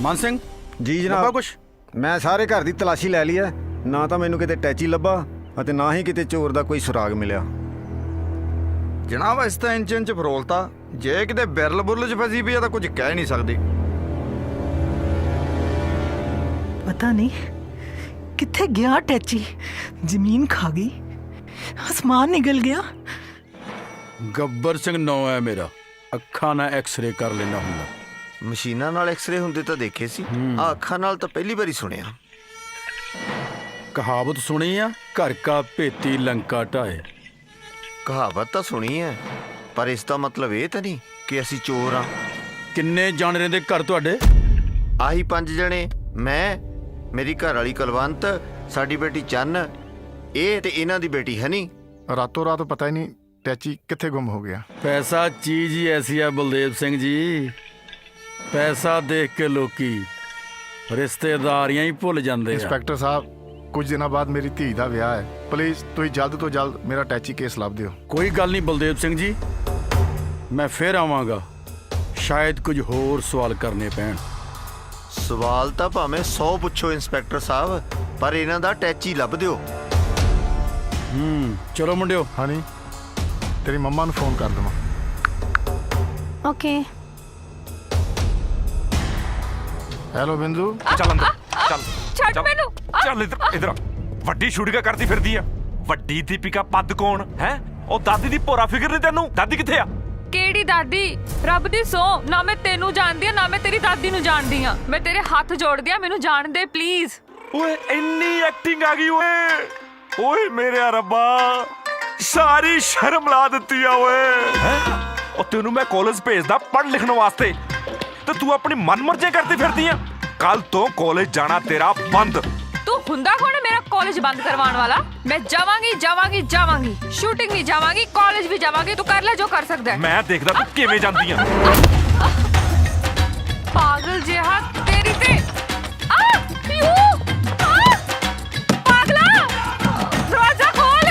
ਮਾਨ ਸਿੰਘ ਜੀ ਲੱਭਾ ਜਨਾਬ, ਕੁਛ? ਮੈਂ ਸਾਰੇ ਘਰ ਦੀ ਤਲਾਸ਼ੀ ਲੈ ਲਈ ਹੈ, ਨਾ ਤਾਂ ਮੈਨੂੰ ਕਿਤੇ ਟੈਚੀ ਲੱਭਾ ਅਤੇ ਨਾ ਹੀ ਕਿਤੇ ਚੋਰ ਦਾ ਕੋਈ ਸੁਰਾਗ ਮਿਲਿਆ। ਜਨਾਬ ਇਸ ਤਾਂ ਇੰਜਨ 'ਚ ਫਰੋਲਤਾ, ਜੇ ਕਿਤੇ ਬਿਰਲ ਬੁਰਲ 'ਚ ਫਸੀ ਪਈ ਆ ਤਾਂ ਕੁਝ ਕਹਿ ਨਹੀਂ ਸਕਦੇ। ਪਤਾ ਨਹੀਂ ਕਿੱਥੇ ਗਿਆ ਟੈਚੀ। ਜ਼ਮੀਨ ਖਾ ਗਈ, ਆਸਮਾਨ ਨਿਕਲ ਗਿਆ। ਗੱਬਰ ਸਿੰਘ ਨਾਂ ਹੈ ਮੇਰਾ, ਅੱਖਾਂ ਨਾਲ ਐਕਸ-ਰੇ ਕਰ ਲੈਣਾ ਹੁੰਦਾ। ਮਸ਼ੀਨਾਂ ਨਾਲ ਐਕਸ-ਰੇ ਹੁੰਦੇ ਤਾਂ ਦੇਖੇ ਸੀ, ਆ ਅੱਖਾਂ ਨਾਲ ਤਾਂ ਪਹਿਲੀ ਵਾਰੀ ਸੁਣਿਆ। ਕਹਾਵਤ ਸੁਣੀ ਆ, ਘਰ ਕਾ ਭੇਤੀ ਲੰਕਾ ਢਾਏ। ਕਹਾਵਤ ਤਾਂ ਸੁਣੀ ਹੈ, ਪਰ ਇਸ ਦਾ ਮਤਲਬ ਇਹ ਤਾਂ ਨਹੀਂ ਕਿ ਅਸੀਂ ਚੋਰ ਆ। ਕਿੰਨੇ ਜਾਣਰੇ ਦੇ ਘਰ ਤੁਹਾਡੇ? ਆਹੀ 5 ਜਣੇ, ਮੈਂ, ਮੇਰੀ ਘਰ ਵਾਲੀ ਕੁਲਵੰਤ, ਸਾਡੀ ਬੇਟੀ ਚੰਨ, ਇਹ ਤੇ ਇਹਨਾਂ ਦੀ ਬੇਟੀ ਹਨੀ। ਰਾਤੋਂ ਰਾਤ ਪਤਾ ਹੀ ਨਹੀਂ ਟੈਚੀ ਕਿੱਥੇ ਗੁੰਮ ਹੋ ਗਿਆ। ਪੈਸਾ ਚੀਜ਼ ਹੀ ਐਸੀ ਆ ਬਲਦੇਵ ਸਿੰਘ ਜੀ, ਪੈਸਾ ਦੇਖ ਕੇ ਲੋਕੀ ਰਿਸ਼ਤੇਦਾਰੀਆਂ ਹੀ ਭੁੱਲ ਜਾਂਦੇ ਆ। ਇੰਸਪੈਕਟਰ ਸਾਹਿਬ, ਕੁਝ ਦਿਨਾਂ ਬਾਅਦ ਮੇਰੀ ਧੀ ਦਾ ਵਿਆਹ ਹੈ, ਪਲੀਜ਼ ਤੁਸੀਂ ਜਲਦ ਤੋਂ ਜਲਦ ਮੇਰਾ ਟੈਚੀ ਕੇਸ ਲੱਭ ਦਿਓ। ਕੋਈ ਗੱਲ ਨਹੀਂ ਬਲਦੇਵ ਸਿੰਘ ਜੀ, ਮੈਂ ਫੇਰ ਆਵਾਂਗਾ, ਸ਼ਾਇਦ ਕੁਝ ਹੋਰ ਸਵਾਲ ਕਰਨੇ ਪੈਣ। ਸਵਾਲ ਤਾਂ ਭਾਵੇਂ 100 ਪੁੱਛੋ ਇੰਸਪੈਕਟਰ ਸਾਹਿਬ, ਪਰ ਇਹਨਾਂ ਦਾ ਟੈਚੀ ਲੱਭ ਦਿਓ। ਚਲੋ ਮੁੰਡਿਓ। ਹਨੀ, ਤੇਰੀ ਮੰਮਾ ਨੂੰ ਫੋਨ ਕਰ ਦੇਵਾਂ। Okay. ਹੈਲੋ ਬਿੰਦੂ। ਚੱਲ ਅੰਦਰ, ਚੱਲ ਛੱਡ ਮੈਨੂੰ। ਚੱਲ ਇੱਧਰ, ਇੱਧਰ। ਵੱਡੀ ਸ਼ੂਟਿੰਗਾਂ ਕਰਦੀ ਫਿਰਦੀ ਆ। ਵੱਡੀ ਦੀਪਿਕਾ ਪੱਦ ਕੌਣ ਹੈ? ਉਹ ਦਾਦੀ ਦੀ ਭੋਰਾ ਫਿਕਰ ਨਹੀਂ ਤੈਨੂੰ? ਦਾਦੀ ਕਿੱਥੇ ਆ? ਕਿਹੜੀ ਦਾਦੀ? ਰੱਬ ਦੀ ਸੌ, ਨਾ ਮੈਂ ਤੈਨੂੰ ਜਾਣਦੀ ਆ ਨਾ ਮੈਂ ਤੇਰੀ ਦਾਦੀ ਨੂੰ ਜਾਣਦੀ ਆ। ਮੈਂ ਤੇਰੇ ਹੱਥ ਜੋੜਦੀ ਆ, ਮੈਨੂੰ ਜਾਣ ਦੇ ਪਲੀਜ਼। ਓਏ ਇੰਨੀ ਐਕਟਿੰਗ ਆ ਗਈ ਓਏ। ਓਏ ਮੇਰੇ ਰੱਬਾ, ਸਾਰੀ ਸ਼ਰਮ ਲਾ ਦਿੱਤੀ ਆ ਓਏ। ਉਹ ਤੈਨੂੰ ਮੈਂ ਕਾਲਜ ਭੇਜਦਾ ਪੜ੍ਹ ਲਿਖਣ ਵਾਸਤੇ, ਤੇ ਤੂੰ ਆਪਣੀ ਮਨਮਰਜ਼ੀ ਕਰਦੀ ਫਿਰਦੀ ਆ। ਕੱਲ ਤੋਂ ਕਾਲਜ ਜਾਣਾ ਤੇਰਾ ਬੰਦ। ਤੂੰ ਹੁੰਦਾ ਕੌਣ ਮੇਰਾ ਕਾਲਜ ਬੰਦ ਕਰਵਾਉਣ ਵਾਲਾ? ਮੈਂ ਜਾਵਾਂਗੀ ਜਾਵਾਂਗੀ ਜਾਵਾਂਗੀ, ਸ਼ੂਟਿੰਗ ਵੀ ਜਾਵਾਂਗੀ, ਕਾਲਜ ਵੀ ਜਾਵਾਂਗੀ। ਤੂੰ ਕਰ ਲੈ ਜੋ ਕਰ ਸਕਦਾ ਹੈ। ਮੈਂ ਦੇਖਦਾ ਤੂੰ ਕਿਵੇਂ ਜਾਂਦੀ ਆ। ਪਾਗਲ ਜਿਹਾ ਤੇਰੀ ਤੇ ਪਾਗਲਾ, ਦਰਵਾਜ਼ਾ ਖੋਲ।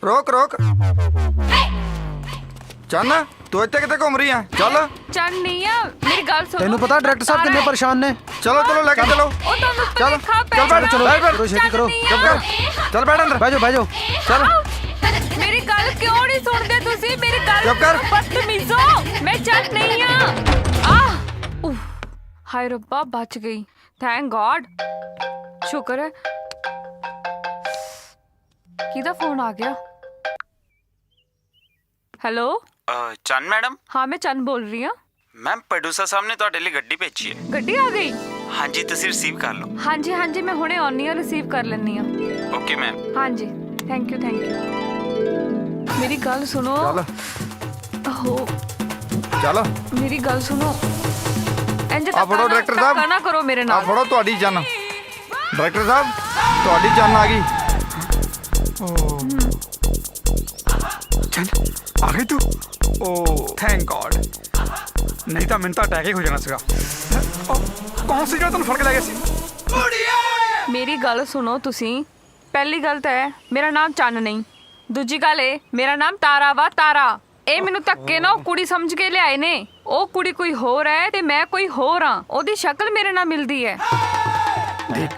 ਰੋਕ ਰੋਕ ਚੰਨ, ਤੂੰ ਇੱਥੇ ਕਿੱਥੇ ਘੁੰਮ ਰਹੀ ਆ? ਚੱਲ ਚੰਨ ਨਹੀਂ ਆ, ਮੇਰੀ ਗੱਲ ਸੁਣ। ਤੈਨੂੰ ਪਤਾ ਡਾਇਰੈਕਟਰ ਸਾਹਿਬ ਕਿੰਨੇ ਪਰੇਸ਼ਾਨ ਨੇ। ਚਲੋ ਚਲੋ ਲੈ ਕੇ ਚਲੋ। ਉਹ ਤੁਹਾਨੂੰ ਚੱਲ ਚੱਲ ਬੈਠ, ਚਲੋ ਕਰੋ ਛੇਤੀ ਕਰੋ। ਚੱਲ ਬੈਠ ਅੰਦਰ, ਬਹਿ ਜਾਓ ਚੱਲ। ਮੇਰੀ ਗੱਲ ਕਿਉਂ ਨਹੀਂ ਸੁਣਦੇ ਤੁਸੀਂ? ਮੇਰੀ ਗੱਲ ਚੁੱਪ ਕਰ। ਬਦਤਮੀਜ਼ੋ, ਮੈਂ ਚੰਨ ਨਹੀਂ ਆ। ਹਾਏ ਰੱਬਾ, ਬਚ ਗਈ। ਥੈਂਕ ਗॉड, ਸ਼ੁਕਰ ਹੈ। ਕਿਹਦਾ ਫੋਨ ਆ ਗਿਆ? ਹੈਲੋ ਚੰਨ ਮੈਡਮ? ਹਾਂ ਮੈਂ ਚੰਨ ਬੋਲ ਰਹੀ ਹਾਂ। ਮੈਮ ਪ੍ਰੋਡਿਊਸਰ ਸਾਹਿਬ ਨੇ ਤੁਹਾਡੇ ਲਈ ਗੱਡੀ ਭੇਜੀ ਹੈ। ਗੱਡੀ ਆ ਗਈ? ਹਾਂਜੀ, ਤੁਸੀਂ ਰਿਸੀਵ ਕਰ ਲਓ। ਹਾਂਜੀ ਹਾਂਜੀ, ਮੈਂ ਹੁਣੇ ਆਉਣੀ ਆ, ਰਿਸੀਵ ਕਰ ਲੈਣੀ ਆ। Okay ma'am. ਹਾਂਜੀ, ਥੈਂਕ ਯੂ ਥੈਂਕ ਯੂ। ਮੇਰੀ ਗੱਲ ਸੁਣੋ। ਚੱਲ ਹੋ ਚੱਲ, ਮੇਰੀ ਗੱਲ ਸੁਣੋ। ਇੰਜ ਆ ਫੜੋ ਡਾਇਰੈਕਟਰ ਸਾਹਿਬ, ਨਾ ਕਰੋ ਮੇਰੇ ਆ ਨਾਲ। ਫੜੋ ਤੁਹਾਡੀ ਚੰਨ। ਡਾਇਰੈਕਟਰ ਸਾਹਿਬ ਤੁਹਾਡੀ ਚੰਨ ਆ ਗਈ। ਚੰਨ ਆ ਗਈ ਤੂੰ? ਓ ਥੈਂਕ ਗॉड, ਨਹੀਂ ਤਾਂ ਮੈਨੂੰ ਤਾਂ ਅਟੈਕ ਹੀ ਹੋ ਜਾਣਾ ਸੀਗਾ। ਕੌਣ ਸੀ ਜਿਹੜਾ ਤੁਹਾਨੂੰ ਫੜ ਕੇ ਲੈ ਗਿਆ ਸੀ? ਮੇਰੀ ਗੱਲ ਸੁਣੋ ਤੁਸੀਂ। ਪਹਿਲੀ ਗੱਲ ਤਾਂ ਹੈ ਮੇਰਾ ਨਾਮ ਚੰਨ ਨਹੀਂ। ਦੂਜੀ ਗੱਲ ਇਹ, ਮੇਰਾ ਨਾਮ ਤਾਰਾ ਵਾ, ਤਾਰਾ। ਇਹ ਮੈਨੂੰ ਧੱਕੇ ਨਾ ਉਹ ਕੁੜੀ ਸਮਝ ਕੇ ਲਿਆਏ ਨੇ। ਉਹ ਕੁੜੀ ਕੋਈ ਹੋਰ ਹੈ ਤੇ ਮੈਂ ਕੋਈ ਹੋਰ ਹਾਂ। ਉਹਦੀ ਸ਼ਕਲ ਮੇਰੇ ਨਾਲ ਮਿਲਦੀ ਹੈ।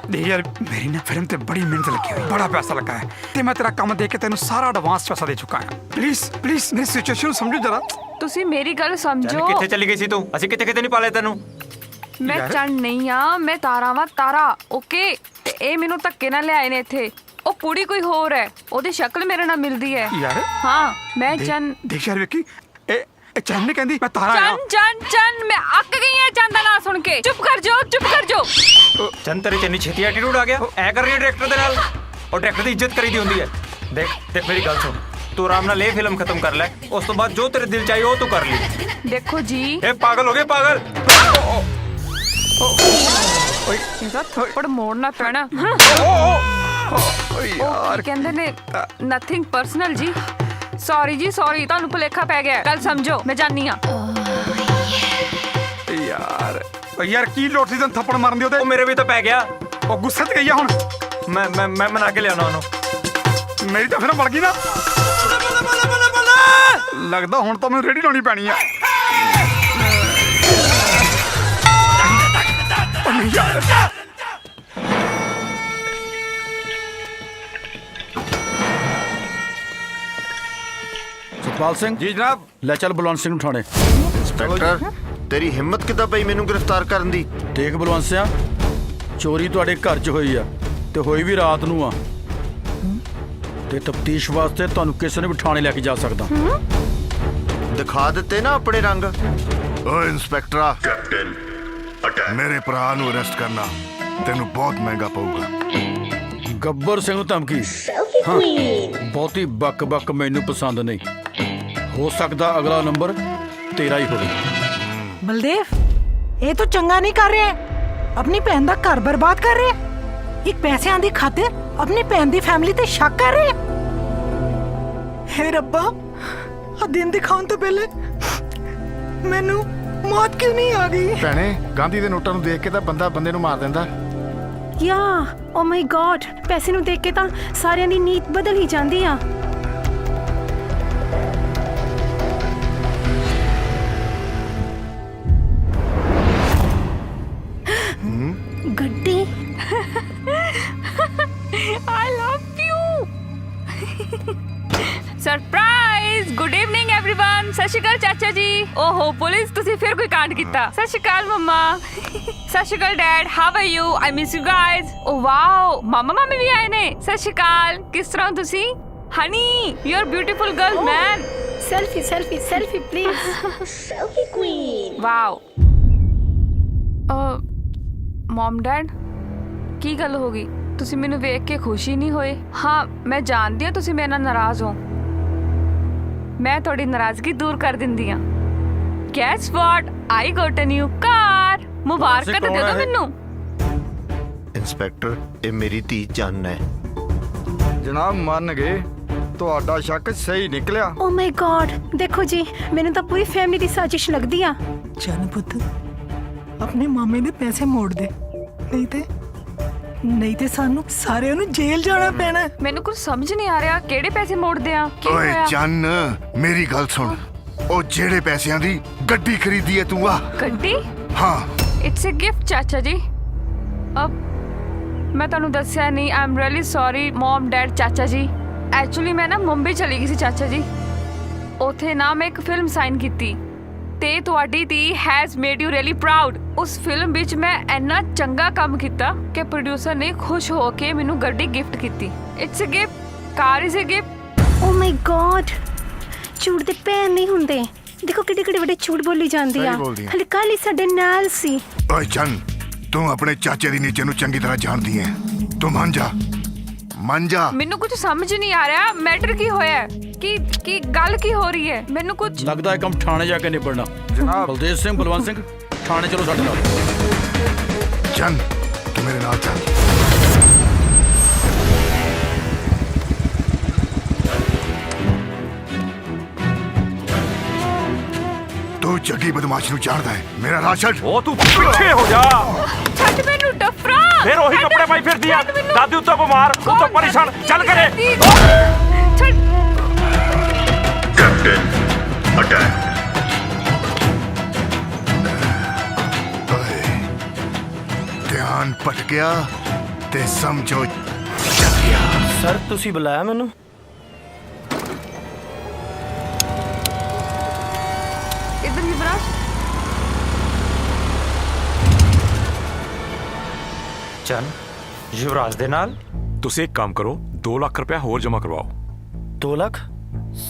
ਦੇਖ ਯਾਰ, ਮੇਰੀ ਨਾ ਫਿਲਮ ਤੇ ਬੜੀ ਮਿਹਨਤ ਲੱਗੀ ਹੋਈ, ਬੜਾ ਪੈਸਾ ਲੱਗਾ ਹੈ, ਤੇ ਮੈਂ ਤੇਰਾ ਕੰਮ ਦੇਖ ਕੇ ਤੈਨੂੰ ਸਾਰਾ ਐਡਵਾਂਸ ਪੈਸਾ ਦੇ ਚੁੱਕਾ ਹਾਂ। ਪਲੀਜ਼ ਪਲੀਜ਼ ਮੇਰੀ ਸਿਚੁਏਸ਼ਨ ਸਮਝੋ ਜਰਾ। ਤੁਸੀਂ ਮੇਰੀ ਗੱਲ ਸਮਝੋ। ਕਿੱਥੇ ਚਲੀ ਗਈ ਸੀ ਤੂੰ? ਅਸੀਂ ਕਿੱਥੇ ਕਿਤੇ ਨਹੀਂ ਪਾਲੇ ਤੈਨੂੰ। ਮੈਂ ਚੰਨ ਨਹੀਂ ਆ, ਮੈਂ ਤਾਰਾ ਵਾਂ, ਤਾਰਾ। ਓਕੇ, ਤੇ ਇਹ ਮੈਨੂੰ ਧੱਕੇ ਨਾਲ ਲਿਆਏ ਨੇ ਇੱਥੇ। ਉਹ ਕੁੜੀ ਕੋਈ ਹੋਰ ਹੈ, ਉਹਦੀ ਸ਼ਕਲ ਮੇਰੇ ਨਾਲ ਮਿਲਦੀ ਹੈ। ਯਾਰ ਹਾਂ, ਮੈਂ ਚੰਨ। ਦੇਖ ਯਾਰ ਵੇਖੀ, ਇਹ ਚੰਨ ਨਹੀਂ ਕਹਿੰਦੀ ਮੈਂ ਤਾਰਾ ਆ। ਚੰਨ ਚੰਨ ਚੰਨ, ਮੈਂ ਅੱਕ ਗਈ ਹਾਂ ਚੰਨ ਦਾ ਨਾਂ ਸੁਣ ਕੇ। ਚੁੱਪ ਕਰ ਜਾਓ, ਚੁੱਪ ਕਰ ਜਾਓ। ਚੰਨ, ਤੇਰੇ ਚੰਨੀ ਛੇਤੀ ਐਟੀਟਿਊਡ ਆ ਗਿਆ। ਐ ਕਰ ਰਹੀ ਹੈ ਡਾਇਰੈਕਟਰ ਦੇ ਨਾਲ। ਉਹ ਡਾਇਰੈਕਟਰ ਦੀ ਇੱਜ਼ਤ ਕਰੀਦੀ ਹੁੰਦੀ ਹੈ। ਦੇਖ ਦੇਖ ਮੇਰੀ ਗੱਲ ਸੁਣ, ਤੂੰ ਆਰਾਮ ਨਾਲ ਇਹ ਫਿਲਮ ਖਤਮ ਕਰ ਲੈ, ਉਸ ਤੋਂ ਬਾਅਦ ਜੋ ਤੇਰੇ ਦਿਲ ਚਾਹੀ ਉਹ ਤੂੰ ਕਰ ਲਈ। ਦੇਖੋ ਜੀ, ਇਹ ਪਾਗਲ ਹੋ ਗਏ, ਪਾਗਲ। ਇਹਦਾ ਥੱਪੜ ਮੋੜਨਾ ਪੈਣਾ। ਯਾਰ ਕਹਿੰਦੇ ਨੇ ਨਥਿੰਗ ਪਰਸਨਲ ਜੀ। ਸੌਰੀ ਜੀ ਸੌਰੀ, ਤੁਹਾਨੂੰ ਭੁਲੇਖਾ ਪੈ ਗਿਆ। ਕੱਲ ਸਮਝੋ, ਮੈਂ ਜਾਨੀ ਆ। ਯਾਰ ਕੀ ਲੋੜ ਸੀ ਤੈਨੂੰ ਥੱਪੜ ਮਾਰਨ ਦੀ? ਉਹਦੇ ਉਹ ਮੇਰੇ ਵੀ ਤਾਂ ਪੈ ਗਿਆ। ਉਹ ਗੁੱਸੇ 'ਚ ਗਈ ਆ ਹੁਣ। ਮੈਂ ਮਨਾ ਕੇ ਲਿਆਉਣਾ ਉਹਨੂੰ। ਮੇਰੀ ਤਾਂ ਫਿਲਮ ਬਣ ਗਈ ਨਾ। ਲੱਗਦਾ ਹੁਣ ਤਾਂ ਮੈਨੂੰ ਰੇਡੀ ਲਾਉਣੀ ਪੈਣੀ ਆ। ਨਹੀਂ ਯਾਰ, ਸਤਪਾਲ ਸਿੰਘ ਜੀ ਜਨਾਬ। ਲੈ ਚੱਲ ਬਲਵੰਤ ਸਿੰਘ ਨੂੰ ਠਾਣੇ। ਇੰਸਪੈਕਟਰ, ਤੇਰੀ ਹਿੰਮਤ ਕਿੱਦਾਂ ਪਈ ਮੈਨੂੰ ਗ੍ਰਿਫਤਾਰ ਕਰਨ ਦੀ? ਦੇਖ ਬਲਵੰਤ ਸਿਆ, ਚੋਰੀ ਤੁਹਾਡੇ ਘਰ 'ਚ ਹੋਈ ਆ, ਤੇ ਹੋਈ ਵੀ ਰਾਤ ਨੂੰ ਆ, ਤੇ ਤਫਤੀਸ਼ ਵਾਸਤੇ ਤੁਹਾਨੂੰ ਕਿਸੇ ਨੇ ਵੀ ਥਾਣੇ ਲੈ ਕੇ ਜਾ ਸਕਦਾ। ਦਿਖਾ ਦਿੱਤੇ ਨਾ ਆਪਣੇ ਰੰਗ। ਓਏ ਇੰਸਪੈਕਟਰਾ, ਮੇਰੇ ਭਰਾ ਨੂੰ ਅਰੈਸਟ ਕਰਨਾ ਤੈਨੂੰ ਬਹੁਤ ਮਹਿੰਗਾ ਪਊਗਾ। ਗੱਬਰ ਸਿੰਘ ਨੂੰ ਧਮਕੀ? ਹਾਂ, ਬਹੁਤੀ ਬੱਕ ਮੈਨੂੰ ਪਸੰਦ ਨਹੀਂ। ਹੋ ਸਕਦਾ ਅਗਲਾ ਨੰਬਰ ਤੇਰਾ ਹੀ ਹੋਵੇ। ਬਲਦੇਵ, ਇਹ ਤਾਂ ਚੰਗਾ ਨਹੀਂ ਕਰ ਰਿਹਾ। ਆਪਣੀ ਭੈਣ ਦਾ ਘਰ ਬਰਬਾਦ ਕਰ ਰਿਹਾ। ਇੱਕ ਪੈਸਿਆਂ ਦੀ ਖਾਤਰ ਆਪਣੀ ਭੈਣ ਦੀ ਫੈਮਿਲੀ ਤੇ ਸ਼ੱਕ ਕਰ ਰਿਹਾ। ਹੇ ਰੱਬਾ, ਆ ਦਿਨ ਦਿਖਾਉਣ ਤੋਂ ਪਹਿਲੇ ਮੈਨੂੰ ਮੌਤ ਕਿਉਂ ਨਹੀਂ ਆ ਗਈ? ਭੈਣੇ, ਗਾਂਧੀ ਦੇ ਨੋਟਾਂ ਨੂੰ ਦੇਖ ਕੇ ਤਾਂ ਬੰਦਾ ਬੰਦੇ ਨੂੰ ਮਾਰ ਦਿੰਦਾ। ਯਾ ਓ ਮਾਈ ਗॉड, ਪੈਸੇ ਨੂੰ ਦੇਖ ਕੇ ਤਾਂ ਸਾਰਿਆਂ ਦੀ ਨੀਤ ਬਦਲ ਹੀ ਜਾਂਦੀ ਆ। ਗੱਡੀ। I love you. Surprise. Good evening everyone. ਸਤਿ ਸ਼੍ਰੀ ਅਕਾਲ ਚਾਚਾ ਜੀ। ਓਹੋ ਪੁਲਿਸ, ਤੁਸੀਂ ਫਿਰ ਕੋਈ ਕਾਂਡ ਕੀਤਾ। ਸਤਿ ਸ਼੍ਰੀ ਅਕਾਲ ਮੰਮਾ। ਸਤਿ ਸ਼੍ਰੀ ਅਕਾਲ dad, how are you? I miss you guys. Oh wow, ਮਾਮਾ ਮਾਮੀ ਵੀ ਆਏ ਨੇ। ਸਤਿ ਸ਼੍ਰੀ ਅਕਾਲ, ਕਿਸ ਤਰ੍ਹਾਂ ਹੋ ਤੁਸੀਂ? Honey, you are beautiful girl man. Selfie selfie selfie please selfie queen. Wow. Mum dad, ਕੀ ਗੱਲ ਹੋ ਗਈ? ਤੁਸੀਂ ਮੈਨੂੰ ਵੇਖ ਕੇ ਖੁਸ਼ ਹੀ ਨਹੀਂ ਹੋਏ? ਹਾਂ, ਮੈਂ ਜਾਣਦੀ ਹਾਂ ਤੁਸੀਂ ਮੇਰੇ ਨਾਲ ਨਾਰਾਜ਼ ਹੋ। ਮੈਂ ਤੁਹਾਡੀ ਨਾਰਾਜ਼ਗੀ ਦੂਰ ਕਰ ਦਿੰਦੀ ਹਾਂ। Guess what, I got a new car. ਮੁਬਾਰਕਾਂ ਤਾਂ ਦੇ ਦਿਓ ਮੈਨੂੰ। ਇੰਸਪੈਕਟਰ, ਇਹ ਮੇਰੀ ਧੀ ਚੰਨ ਹੈ। ਜਨਾਬ ਮੰਨ ਗਏ, ਤੁਹਾਡਾ ਸ਼ੱਕ ਸਹੀ ਨਿਕਲਿਆ। ओ माय गॉड, देखो जी, मैंने तो पूरी फैमिली की साजिश लगदी आ। ਚੰਨ ਪੁੱਤ ਆਪਣੇ ਮਾਮੇ ਦੇ ਪੈਸੇ ਮੋੜ ਦੇ, ਨਹੀਂ ਤੇ ਸਾਨੂੰ ਸਾਰਿਆਂ ਨੂੰ ਜੇਲ੍ਹ ਜਾਣਾ ਪੈਣਾ। ਮੈਨੂੰ ਕੁਝ ਸਮਝ ਨਹੀਂ ਆ ਰਿਹਾ, ਕਿਹੜੇ ਪੈਸੇ ਮੋੜਦੇ ਆ? ਕੀ ਓਏ ਹੋਇਆ? ਚੰਨ, ਮੇਰੀ ਗੱਲ ਸੁਣ। ਉਹ ਜਿਹੜੇ ਪੈਸਿਆਂ ਦੀ ਗੱਡੀ ਖਰੀਦੀ ਹੈ ਤੂੰ ਆ। ਗੱਡੀ? ਹਾਂ। ਇਟਸ ਅ ਗਿਫਟ ਚਾਚਾ ਜੀ। ਮੈਂ ਤੁਹਾਨੂੰ ਦੱਸਿਆ ਨਹੀਂ। I am really sorry mom dad ਚਾਚਾ ਜੀ। ਐਕਚੁਅਲੀ ਮੈਂ ਨਾ ਮੁੰਬਈ ਚਲੀ ਗਈ ਸੀ ਚਾਚਾ ਜੀ। ਉੱਥੇ ਨਾ ਮੈਂ ਇੱਕ ਫਿਲਮ ਸਾਈਨ ਕੀਤੀ ਤੇ ਤੁਹਾਡੀ ਧੀ has made you really proud. ਉਸ ਫਿਲਮ ਵਿੱਚ ਮੈਂ ਇੰਨਾ ਚੰਗਾ ਕੰਮ ਕੀਤਾ ਕਿ ਪ੍ਰੋਡਿਊਸਰ ਨੇ ਖੁਸ਼ ਹੋ ਕੇ ਮੈਨੂੰ ਗੱਡੀ ਗਿਫਟ ਕੀਤੀ। It's a gift, car is a gift. Oh my god, ਝੂਠ ਦੇ ਭੈਣ ਨਹੀਂ ਹੁੰਦੇ। ਦੇਖੋ ਕਿੱਡੇ ਕਿੱਡੇ ਵੱਡੇ ਝੂਠ ਬੋਲੀ ਜਾਂਦੀ ਆ। ਸਹੀ ਬੋਲਦੀ ਆ। ਹਲੇ ਕੱਲ ਹੀ ਸਾਡੇ ਨਾਲ ਸੀ। ਓਏ ਚੰਨ, ਤੂੰ ਆਪਣੇ ਚਾਚੇ ਦੀ ਨੀਚੇ ਨੂੰ ਚੰਗੀ ਤਰ੍ਹਾਂ ਜਾਣਦੀ ਹੈ। ਤੂੰ ਮੰਨ ਜਾ, ਮੰਨ ਜਾ। ਮੈਨੂੰ ਕੁਝ ਸਮਝ ਨਹੀਂ ਆ ਰਿਹਾ। ਮੈਟਰ ਕੀ ਹੋਇਆ? ਕੀ ਗੱਲ ਕੀ ਹੋ ਰਹੀ ਹੈ? ਮੈਨੂੰ ਕੁਝ ਲੱਗਦਾ ਹੈ ਕੰਮ ਥਾਣੇ ਜਾ ਕੇ ਨਿਬੜਨਾ। ਜਨਾਬ ਬਲਦੇਵ ਸਿੰਘ, ਬਲਵੰਤ ਸਿੰਘ, ਥਾਣੇ ਚਲੋ ਸਾਡੇ ਨਾਲ। ਚੰਨ, ਤੂੰ ਮੇਰੇ ਨਾਲ ਚੱਲ। ਤੂੰ ਜੱਗੀ ਬਦਮਾਸ਼ ਨੂੰ ਜਾਣਦਾ ਹੈ। ਮੇਰਾ ਰਾਸ਼ਦ। ਉਹ ਤੂੰ ਪਿੱਛੇ ਹੋ ਜਾ। ਛੱਡ ਮੈਨੂੰ ਡਫਰਾ। ਫਿਰ ਉਹੀ ਕੱਪੜੇ ਪਾਈ ਫਿਰਦੀ ਆ। ਦਾਦੀ ਉੱਤੋਂ ਬਿਮਾਰ, ਉੱਤੋਂ ਪਰੇਸ਼ਾਨ। ਚੱਲ ਕਰੇ। ਛੱਡ। Captain attack. ਧਿਆਨ ਭਟਕਿਆ ਤੇ ਸਮਝੋ ਚੱਲ ਗਿਆ। ਸਰ ਤੁਸੀਂ ਬੁਲਾਇਆ ਮੈਨੂੰ? ਇਧਰ ਯੁਵਰਾਜ। ਚੰਨ, ਯੁਵਰਾਜ ਦੇ ਨਾਲ? ਤੁਸੀਂ ਇੱਕ ਕੰਮ ਕਰੋ, 2 ਲੱਖ ਰੁਪਇਆ ਹੋਰ ਜਮ੍ਹਾਂ ਕਰਵਾਓ। 2 ਲੱਖ?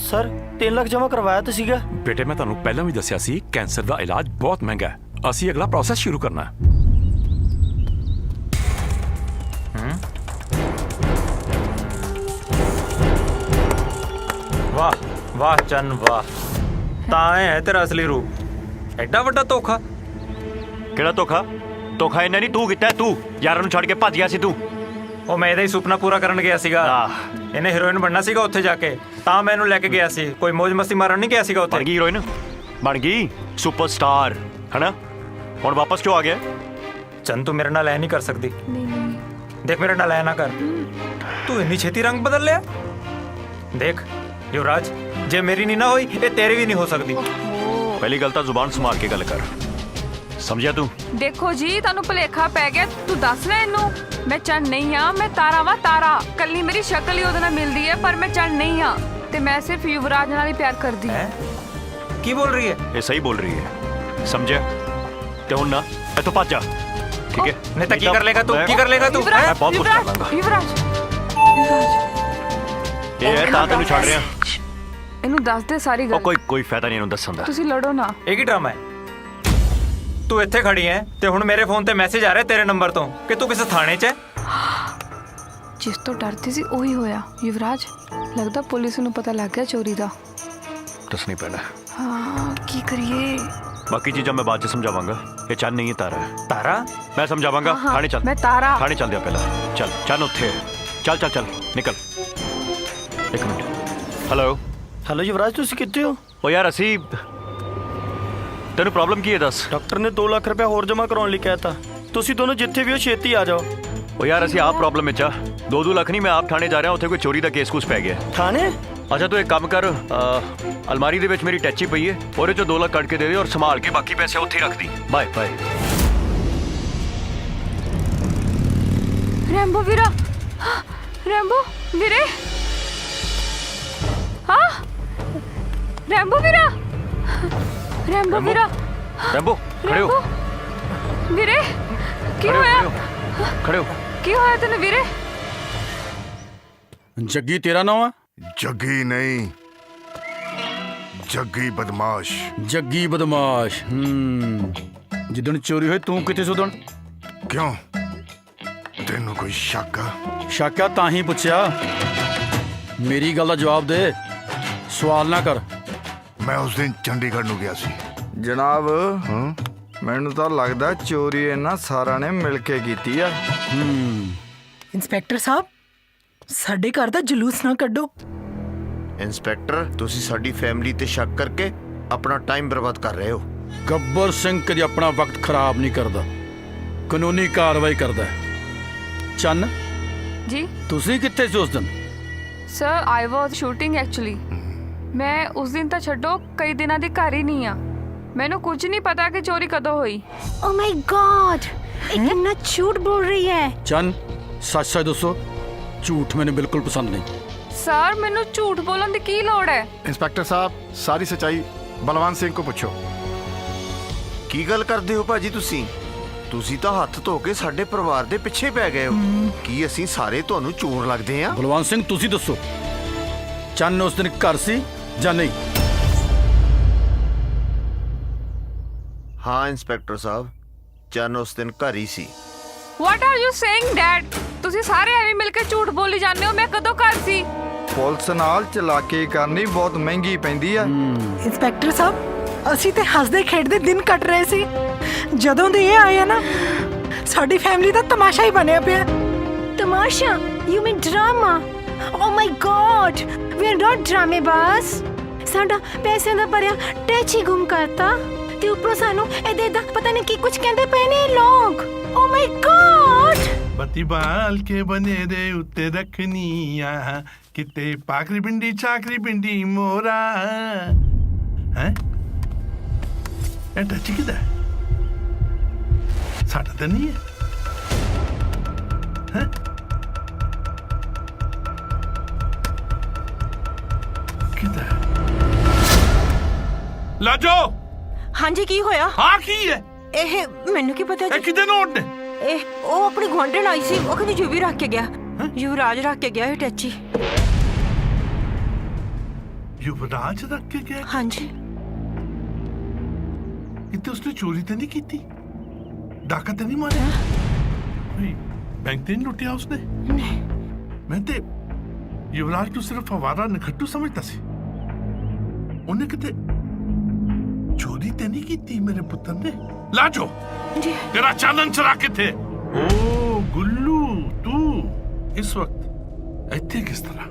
ਸਰ 3 ਲੱਖ ਜਮ੍ਹਾਂ ਕਰਵਾਇਆ ਤਾਂ ਸੀਗਾ। ਬੇਟੇ, ਮੈਂ ਤੁਹਾਨੂੰ ਪਹਿਲਾਂ ਵੀ ਦੱਸਿਆ ਸੀ ਕੈਂਸਰ ਦਾ ਇਲਾਜ ਬਹੁਤ ਮਹਿੰਗਾ ਹੈ। ਅਸੀਂ ਅਗਲਾ ਪ੍ਰੋਸੈਸ ਸ਼ੁਰੂ ਕਰਨਾ ਹੈ। ਵਾਹ ਵਾਹ ਚੰਨ ਵਾਹ, ਤਾਂ ਇਹ ਹੈ ਤੇਰਾ ਅਸਲੀ ਰੂਪ। ਐਡਾ ਵੱਡਾ ਧੋਖਾ। ਕਿਹੜਾ ਧੋਖਾ? ਧੋਖਾ ਇਹਨਾਂ ਨਹੀਂ ਤੂੰ ਕੀਤਾ। ਤੂੰ ਯਾਰਾਂ ਨੂੰ ਛੱਡ ਕੇ ਭੱਜ ਗਿਆ ਸੀ ਤੂੰ। ਉਹ ਮੈਂ ਇਹਦਾ ਹੀ ਸੁਪਨਾ ਪੂਰਾ ਕਰਨ ਗਿਆ ਸੀਗਾ। ਇਹਨੇ ਹੀਰੋਇਨ ਬਣਨਾ ਸੀਗਾ ਉੱਥੇ ਜਾ ਕੇ, ਤਾਂ ਮੈਂ ਇਹਨੂੰ ਲੈ ਕੇ ਗਿਆ ਸੀ। ਕੋਈ ਮौज ਮਸਤੀ ਮਾਰਨ ਨਹੀਂ ਗਿਆ ਸੀਗਾ ਉੱਥੇ। ਬਣ ਗਈ ਹੀਰੋਇਨ, ਬਣ ਗਈ ਸੁਪਰਸਟਾਰ, ਹਨਾ? ਹੁਣ ਵਾਪਸ ਕਿਉਂ ਆ ਗਿਆ? ਚੰਨ ਤੂੰ ਮੇਰੇ ਨਾਲ ਐ ਨਹੀਂ ਕਰ ਸਕਦੀ। ਦੇਖ ਮੇਰੇ ਨਾਲ ਐ ਨਾ ਕਰ। ਤੂੰ ਇੰਨੀ ਛੇਤੀ ਰੰਗ ਬਦਲ ਲਿਆ। ਦੇਖ ਯੁਵਰਾਜ, ਜੇ ਮੇਰੀ ਨਹੀਂ ਨਾ ਹੋਈ ਇਹ ਤੇਰੀ ਵੀ ਨਹੀਂ ਹੋ ਸਕਦੀ। ਪਹਿਲੀ ਗੱਲ ਤਾਂ ਜ਼ੁਬਾਨ ਸੰਭਾਲ ਕੇ ਗੱਲ ਕਰ, ਸਮਝਿਆ ਤੂੰ? ਦੇਖੋ ਜੀ, ਤੁਹਾਨੂੰ ਭੁਲੇਖਾ ਪੈ ਗਿਆ। ਤੂੰ ਦੱਸ ਨਾ ਇਹਨੂੰ, ਮੈਂ ਚੰਨ ਨਹੀਂ ਆ, ਮੈਂ ਤਾਰਾ ਵਾਂ ਤਾਰਾ। ਕੱਲੀ ਮੇਰੀ ਸ਼ਕਲ ਹੀ ਉਹਦੇ ਨਾਲ ਮਿਲਦੀ ਹੈ, ਪਰ ਮੈਂ ਚੰਨ ਨਹੀਂ ਆ ਤੇ ਮੈਂ ਸਿਰਫ ਯੁਵਰਾਜ ਨਾਲ ਹੀ ਪਿਆਰ ਕਰਦੀ ਹਾਂ। ਕੀ ਬੋਲ ਰਹੀ ਹੈ? ਇਹ ਸਹੀ ਬੋਲ ਰਹੀ ਹੈ, ਸਮਝਿਆ? ਤੇ ਹੁਣ ਨਾ ਇੱਥੋਂ ਭੱਜ ਜਾ, ਠੀਕ ਹੈ? ਨਹੀਂ ਤਾਂ ਕੀ ਕਰ ਲੇਗਾ ਤੂੰ? ਕੀ ਕਰ ਲੇਗਾ ਤੂੰ? ਮੈਂ ਬਹੁਤ ਕੁਝ ਕਰ ਲਾਂਗਾ। ਯੁਵਰਾਜ, ਇਹ ਹੈ ਤਾਂ ਤੈਨੂੰ ਛੱਡ ਰਿਹਾ। ਇਹਨੂੰ ਦੱਸ ਦੇ ਸਾਰੀ ਗੱਲ। ਕੋਈ ਫਾਇਦਾ ਨਹੀਂ ਇਹਨੂੰ ਦੱਸਣ ਦਾ। ਤੁਸੀਂ ਲੜੋ ਨਾ। ਇਹ ਕੀ ਡਰਾਮਾ ਹੈ? ਤੂੰ ਇੱਥੇ ਖੜੀ ਹੈ ਤੇ ਹੁਣ ਮੇਰੇ ਫੋਨ ਤੇ ਮੈਸੇਜ ਆ ਰਿਹਾ ਤੇਰੇ ਨੰਬਰ ਤੋਂ ਕਿ ਤੂੰ ਕਿਸੇ ਥਾਣੇ 'ਚ ਹੈ। ਜਿਸ ਤੋਂ ਡਰਦੀ ਸੀ ਉਹੀ ਹੋਇਆ। ਯੁਵਰਾਜ, ਲੱਗਦਾ ਪੁਲਿਸ ਨੂੰ ਪਤਾ ਲੱਗ ਗਿਆ ਚੋਰੀ ਦਾ। ਦੱਸਣੀ ਪੈਣਾ। ਹਾਂ, ਕੀ ਕਰੀਏ? ਬਾਕੀ ਚੀਜ਼ਾਂ ਮੈਂ ਬਾਅਦ 'ਚ ਸਮਝਾਵਾਂਗਾ। ਇਹ ਚੰਨ ਨਹੀਂ ਹੈ, ਤਾਰਾ ਹੈ। ਤਾਰਾ? ਮੈਂ ਸਮਝਾਵਾਂਗਾ। ਹਾਂ, ਥਾਣੇ ਚੱਲ। ਮੈਂ ਤਾਰਾ। ਥਾਣੇ ਚੱਲਦੇ ਆ ਪਹਿਲਾਂ। ਚੱਲ ਚੰਨ ਉੱਥੇ ਹੈ। ਚੱਲ ਚੱਲ ਚੱਲ ਨਿਕਲ। ਇੱਕ ਮਿੰਟ। ਹੈਲੋ ਹੈਲੋ ਯੁਵਰਾਜ, ਤੁਸੀਂ ਕਿੱਥੇ ਹੋ? ਉਹ ਯਾਰ ਅਸੀਂ, ਤੈਨੂੰ ਪ੍ਰੋਬਲਮ ਕੀ ਹੈ ਦੱਸ? ਡਾਕਟਰ ਨੇ 2 ਲੱਖ ਰੁਪਇਆ ਹੋਰ ਜਮ੍ਹਾਂ ਕਰਾਉਣ ਲਈ ਕਹਿਤਾ। ਤੁਸੀਂ ਦੋਨੋਂ ਜਿੱਥੇ ਵੀ ਹੋ ਛੇਤੀ ਆ ਜਾਓ। ਉਹ ਯਾਰ ਅਸੀਂ ਆਪ ਪ੍ਰੋਬਲਮ ਵਿੱਚ ਆ। 2 ਲੱਖ ਨਹੀਂ, ਮੈਂ ਆਪ ਥਾਣੇ ਜਾ ਰਿਹਾ। ਉੱਥੇ ਕੋਈ ਚੋਰੀ ਦਾ ਕੇਸ ਕੁਛ ਪੈ ਗਿਆ। ਥਾਣੇ? ਅੱਛਾ ਤੂੰ ਇੱਕ ਕੰਮ ਕਰ, ਅਲਮਾਰੀ ਦੇ ਵਿੱਚ ਮੇਰੀ ਟੈਚੀ ਪਈ ਹੈ, ਉਹਦੇ ਚੋਂ 2 ਲੱਖ ਕੱਢ ਕੇ ਦੇ ਦੇ ਔਰ ਸੰਭਾਲ ਕੇ ਬਾਕੀ ਪੈਸੇ ਉੱਥੇ ਰੱਖ ਦੀ। Bye bye. ਰੈਂਬੋ ਵੀਰਾ, ਰੈਂਬੋ ਵੀਰੇ, ਹਾਂ ਰੈਂਬੋ ਵੀਰਾ, ਰੈਂਬੋ ਵੀਰਾ, ਰੈਂਬੋ ਖੜੇ ਹੋ ਵੀਰੇ। ਕੀ ਹੋਇਆ ਖੜੇ ਹੋ ਕੀ ਹੋਇਆ ਤੈਨੂੰ ਵੀਰੇ ਜੱਗੀ ਤੇਰਾ ਨਾਮ ਆ? जग्गी नहीं, जग्गी बदमाश। जग्गी बदमाश। जिदन चोरी हुई तू किथे सुदन? क्यों तेनू कोई शक आ? शक आ तां ही पुछया। मेरी गल दा जवाब दे, सवाल ना कर। मैं उस दिन चंडीगढ़ नू गया सी। जनाब मैनू तो लगदा चोरी इन्हां सारा ने मिल के कीती आ। इंस्पेक्टर साहब ਸਾਡੇ ਘਰ ਦਾ ਜਲੂਸ ਨਾ ਕੱਢੋ। ਇੰਸਪੈਕਟਰ ਤੁਸੀਂ ਸਾਡੀ ਫੈਮਿਲੀ ਤੇ ਸ਼ੱਕ ਕਰਕੇ ਆਪਣਾ ਟਾਈਮ ਬਰਬਾਦ ਕਰ ਰਹੇ ਹੋ। ਗੱਬਰ ਸਿੰਘ ਕਦੇ ਆਪਣਾ ਵਕਤ ਖਰਾਬ ਨਹੀਂ ਕਰਦਾ, ਕਾਨੂੰਨੀ ਕਾਰਵਾਈ ਕਰਦਾ। ਚੰਨ ਜੀ ਤੁਸੀਂ ਕਿੱਥੇ ਸੀ ਉਸ ਦਿਨ? ਸਰ ਆਈ ਵਾਸ ਸ਼ੂਟਿੰਗ ਐਕਚੁਅਲੀ। ਮੈਂ ਉਸ ਦਿਨ ਤਾਂ ਛੱਡੋ ਕਈ ਦਿਨਾਂ ਦੀ ਘਰ ਹੀ ਨਹੀਂ ਆ। ਮੈਨੂੰ ਕੁਝ ਨਹੀਂ ਪਤਾ ਕਿ ਚੋਰੀ ਕਦੋਂ ਹੋਈ। ਓ ਮਾਈ गॉड ਇਹ ਕਿੰਨਾ ਝੂਠ ਬੋਲ ਰਹੀ ਹੈ। ਚੰਨ ਸੱਚ ਸੱਚ ਦੱਸੋ, ਝੂਠ ਮੈਨੂੰ ਬਿਲਕੁਲ ਪਸੰਦ ਨਹੀਂ। ਸਰ ਮੈਨੂੰ ਝੂਠ ਬੋਲਣ ਦੀ ਕੀ ਲੋੜ ਹੈ? इंस्पेक्टर साहब सारी सच्चाई बलवंत सिंह को पूछो। ਕੀ ਗੱਲ ਕਰਦੇ ਹੋ ਭਾਜੀ ਤੁਸੀਂ ਤਾਂ ਹੱਥ ਧੋ ਕੇ ਸਾਡੇ ਪਰਿਵਾਰ ਦੇ ਪਿੱਛੇ ਪੈ ਗਏ ਹੋ। ਕੀ ਅਸੀਂ ਸਾਰੇ ਤੁਹਾਨੂੰ ਚੋਰ ਲੱਗਦੇ ਹਾਂ? ਬਲਵੰਤ ਸਿੰਘ ਤੁਸੀਂ ਦੱਸੋ, ਚੰਨ ਉਸ ਦਿਨ ਘਰ ਸੀ ਜਾਂ ਨਹੀਂ? ਹਾਂ ਇੰਸਪੈਕਟਰ ਸਾਹਿਬ, ਚੰਨ ਉਸ ਦਿਨ ਘਰ ਹੀ ਸੀ। What are you saying, Dad? ਤੁਸੀਂ ਸਾਰੇ ਐਵੇਂ ਮਿਲ ਕੇ ਝੂਠ ਬੋਲੀ ਜਾਂਦੇ ਹੋ। ਮੈਂ ਕਦੋਂ ਘਰ ਸੀ? ਪੁਲਿਸ ਨਾਲ ਚਲਾਕੀ ਕਰਨੀ ਬਹੁਤ ਮਹਿੰਗੀ ਪੈਂਦੀ ਆ। ਇੰਸਪੈਕਟਰ ਸਾਹਿਬ ਅਸੀਂ ਤੇ ਹੱਸਦੇ ਖੇਡਦੇ ਦਿਨ ਕੱਟ ਰਹੇ ਸੀ, ਜਦੋਂ ਦੇ ਇਹ ਆਏ ਆ ਨਾ ਸਾਡੀ ਫੈਮਿਲੀ ਦਾ ਤਮਾਸ਼ਾ ਹੀ ਬਣਿਆ ਪਿਆ। ਤਮਾਸ਼ਾ? You mean drama? Oh my god we are not ਡਰਾਮੇਬਾਜ਼। ਸਾਡਾ ਪੈਸਿਆਂ ਦਾ ਭਰਿਆ ਟੈਚੀ ਗੁੰਮ ਕਰਤਾ ਤੇ ਉੱਪਰੋਂ ਸਾਨੂੰ ਇਹਦੇ ਦਾ ਪਤਾ ਨਹੀਂ ਕੀ ਕੁਝ ਕਹਿੰਦੇ ਪਏ ਨੇ ਲੋਕ। ਓ ਮਾਈ ਗॉड ਬੱਤੀ ਬਾਲ ਕੇ ਬਨੇ ਦੇ ਉੱਤੇ ਰੱਖਨੀਆਂ ਕਿਤੇ ਪਾਕਰੀ ਪਿੰਡੀ ਚਾਕਰੀ ਪਿੰਡੀ ਮੋਰਾ ਹੈ। ਇਹ ਟੱਚ ਕਿਦਾ ਸਾਡਾ ਤਾਂ ਨਹੀਂ ਹੈ। ਹੈ ਕਿਦਾ ਲਾਜੋ। ਹਾਂਜੀ ਕੀ ਹੋਇਆ? ਹਾਂ ਕੀ ਹੈ ਇਹ? ਮੈਨੂੰ ਕੀ ਪਤਾ ਜੀ। ਇਹ ਕਿਦੇ ਨੋਟ ਨੇ? ਇਹ ਉਹ ਆਪਣੀ ਗੁਆਂਢਣ ਆਈ ਸੀ, ਉਹ ਕਹਿੰਦੀ ਯੂਵੀ ਰੱਖ ਕੇ ਗਿਆ। ਯੁਵਰਾਜ ਰੱਖ ਕੇ ਗਿਆ ਇਹ ਟੈਚੀ। ਯੁਵਰਾਜ ਰੱਖ ਕੇ ਗਿਆ? ਹਾਂਜੀ। ਕਿਤੇ ਉਸਨੇ ਚੋਰੀ ਤਾਂ ਨਹੀਂ ਕੀਤੀ, ਡਾਕਾ ਤਾਂ ਨਹੀਂ ਮਾਰਿਆ, ਬੈਂਕ ਤੇ ਨਹੀਂ ਲੁੱਟਿਆ ਉਸਨੇ? ਨਹੀਂ। ਮੈਂ ਤੇ ਯੁਵਰਾਜ ਨੂੰ ਸਿਰਫ ਹਵਾਰਾ ਨਖੱਟੂ ਸਮਝਦਾ ਸੀ। ਉਹਨੇ ਕਿਤੇ ਚੋਰੀ ਤਾਂ ਨਹੀਂ ਕੀਤੀ ਮੇਰੇ ਪੁੱਤਰ ਨੇ। ਲਾਜੋ ਜੀ तेरा चानन चरा के थे। ओ गुल्लू तू इस वक्त ਇੱਥੇ ਕਿਸ ਤਰ੍ਹਾਂ?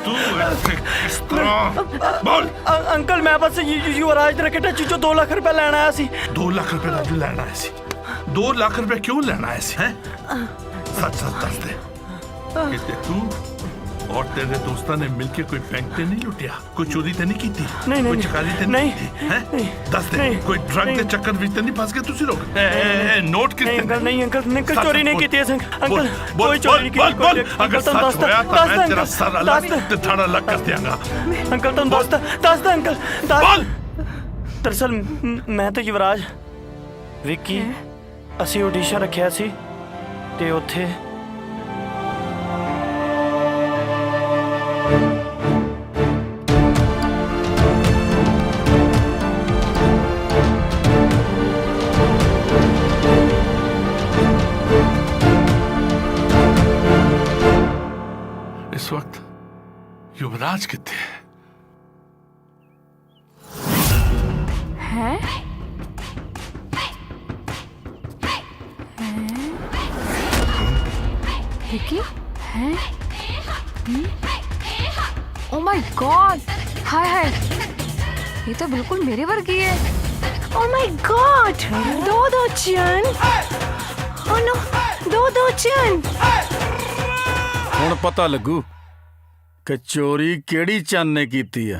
तू ਇੱਥੇ ਕਿਸ ਤਰ੍ਹਾਂ? बोल। अंकल मैं बस युवराज ਦੇ ਰਕੇਟਾ ਚੀਚੋ 2 ਲੱਖ ਰੁਪਏ ਲੈਣ ਆਇਆ ਸੀ। 2 ਲੱਖ ਰੁਪਏ ਲਾਜੂ ਲੈਣ ਆਇਆ ਸੀ? 2 ਲੱਖ ਰੁਪਏ ਕਿਉਂ ਲੈਣ ਆਇਆ ਸੀ? ਹੈ ਸੱਚ ਸੱਚ ਦੱਸ ਦੇ ਕਿਤੇ ਤੂੰ और तेरे दोस्तों ने मिलके कोई बैंक ते नहीं लुटिया, कोई चोरी ते नहीं की थी, कोई चकारी ते नहीं की? हैं दस दे कोई ड्रग के चक्कर विच ते नहीं फंस गए तुसी लोग? नोट कितने? अंकल नहीं अंकल चोरी नहीं की थी अंकल, कोई चोरी नहीं की। बोल अगर सच होया तो मैं तेरा सर अलग ते थोड़ा अलग कर दियांगा। अंकल तुम दस दे अंकल बोल। दरअसल मैं तो युवराज विक्की ਅਸੀਂ ਆਡੀਸ਼ਨ ਰੱਖਿਆ ਸੀ ਤੇ ਉੱਥੇ इस वक्त युवराज कितने हैं? विक्की हैं? ओ माय गॉड, हाय हाय, ये तो बिल्कुल मेरे वर्गी है। ओ माय गॉड, दो चन। ओ नो, दो चन। ਹੁਣ ਪਤਾ ਲੱਗੂ ਕਿ ਚੋਰੀ ਕਿਹੜੀ ਚੰਨ ਨੇ ਕੀਤੀ ਆ।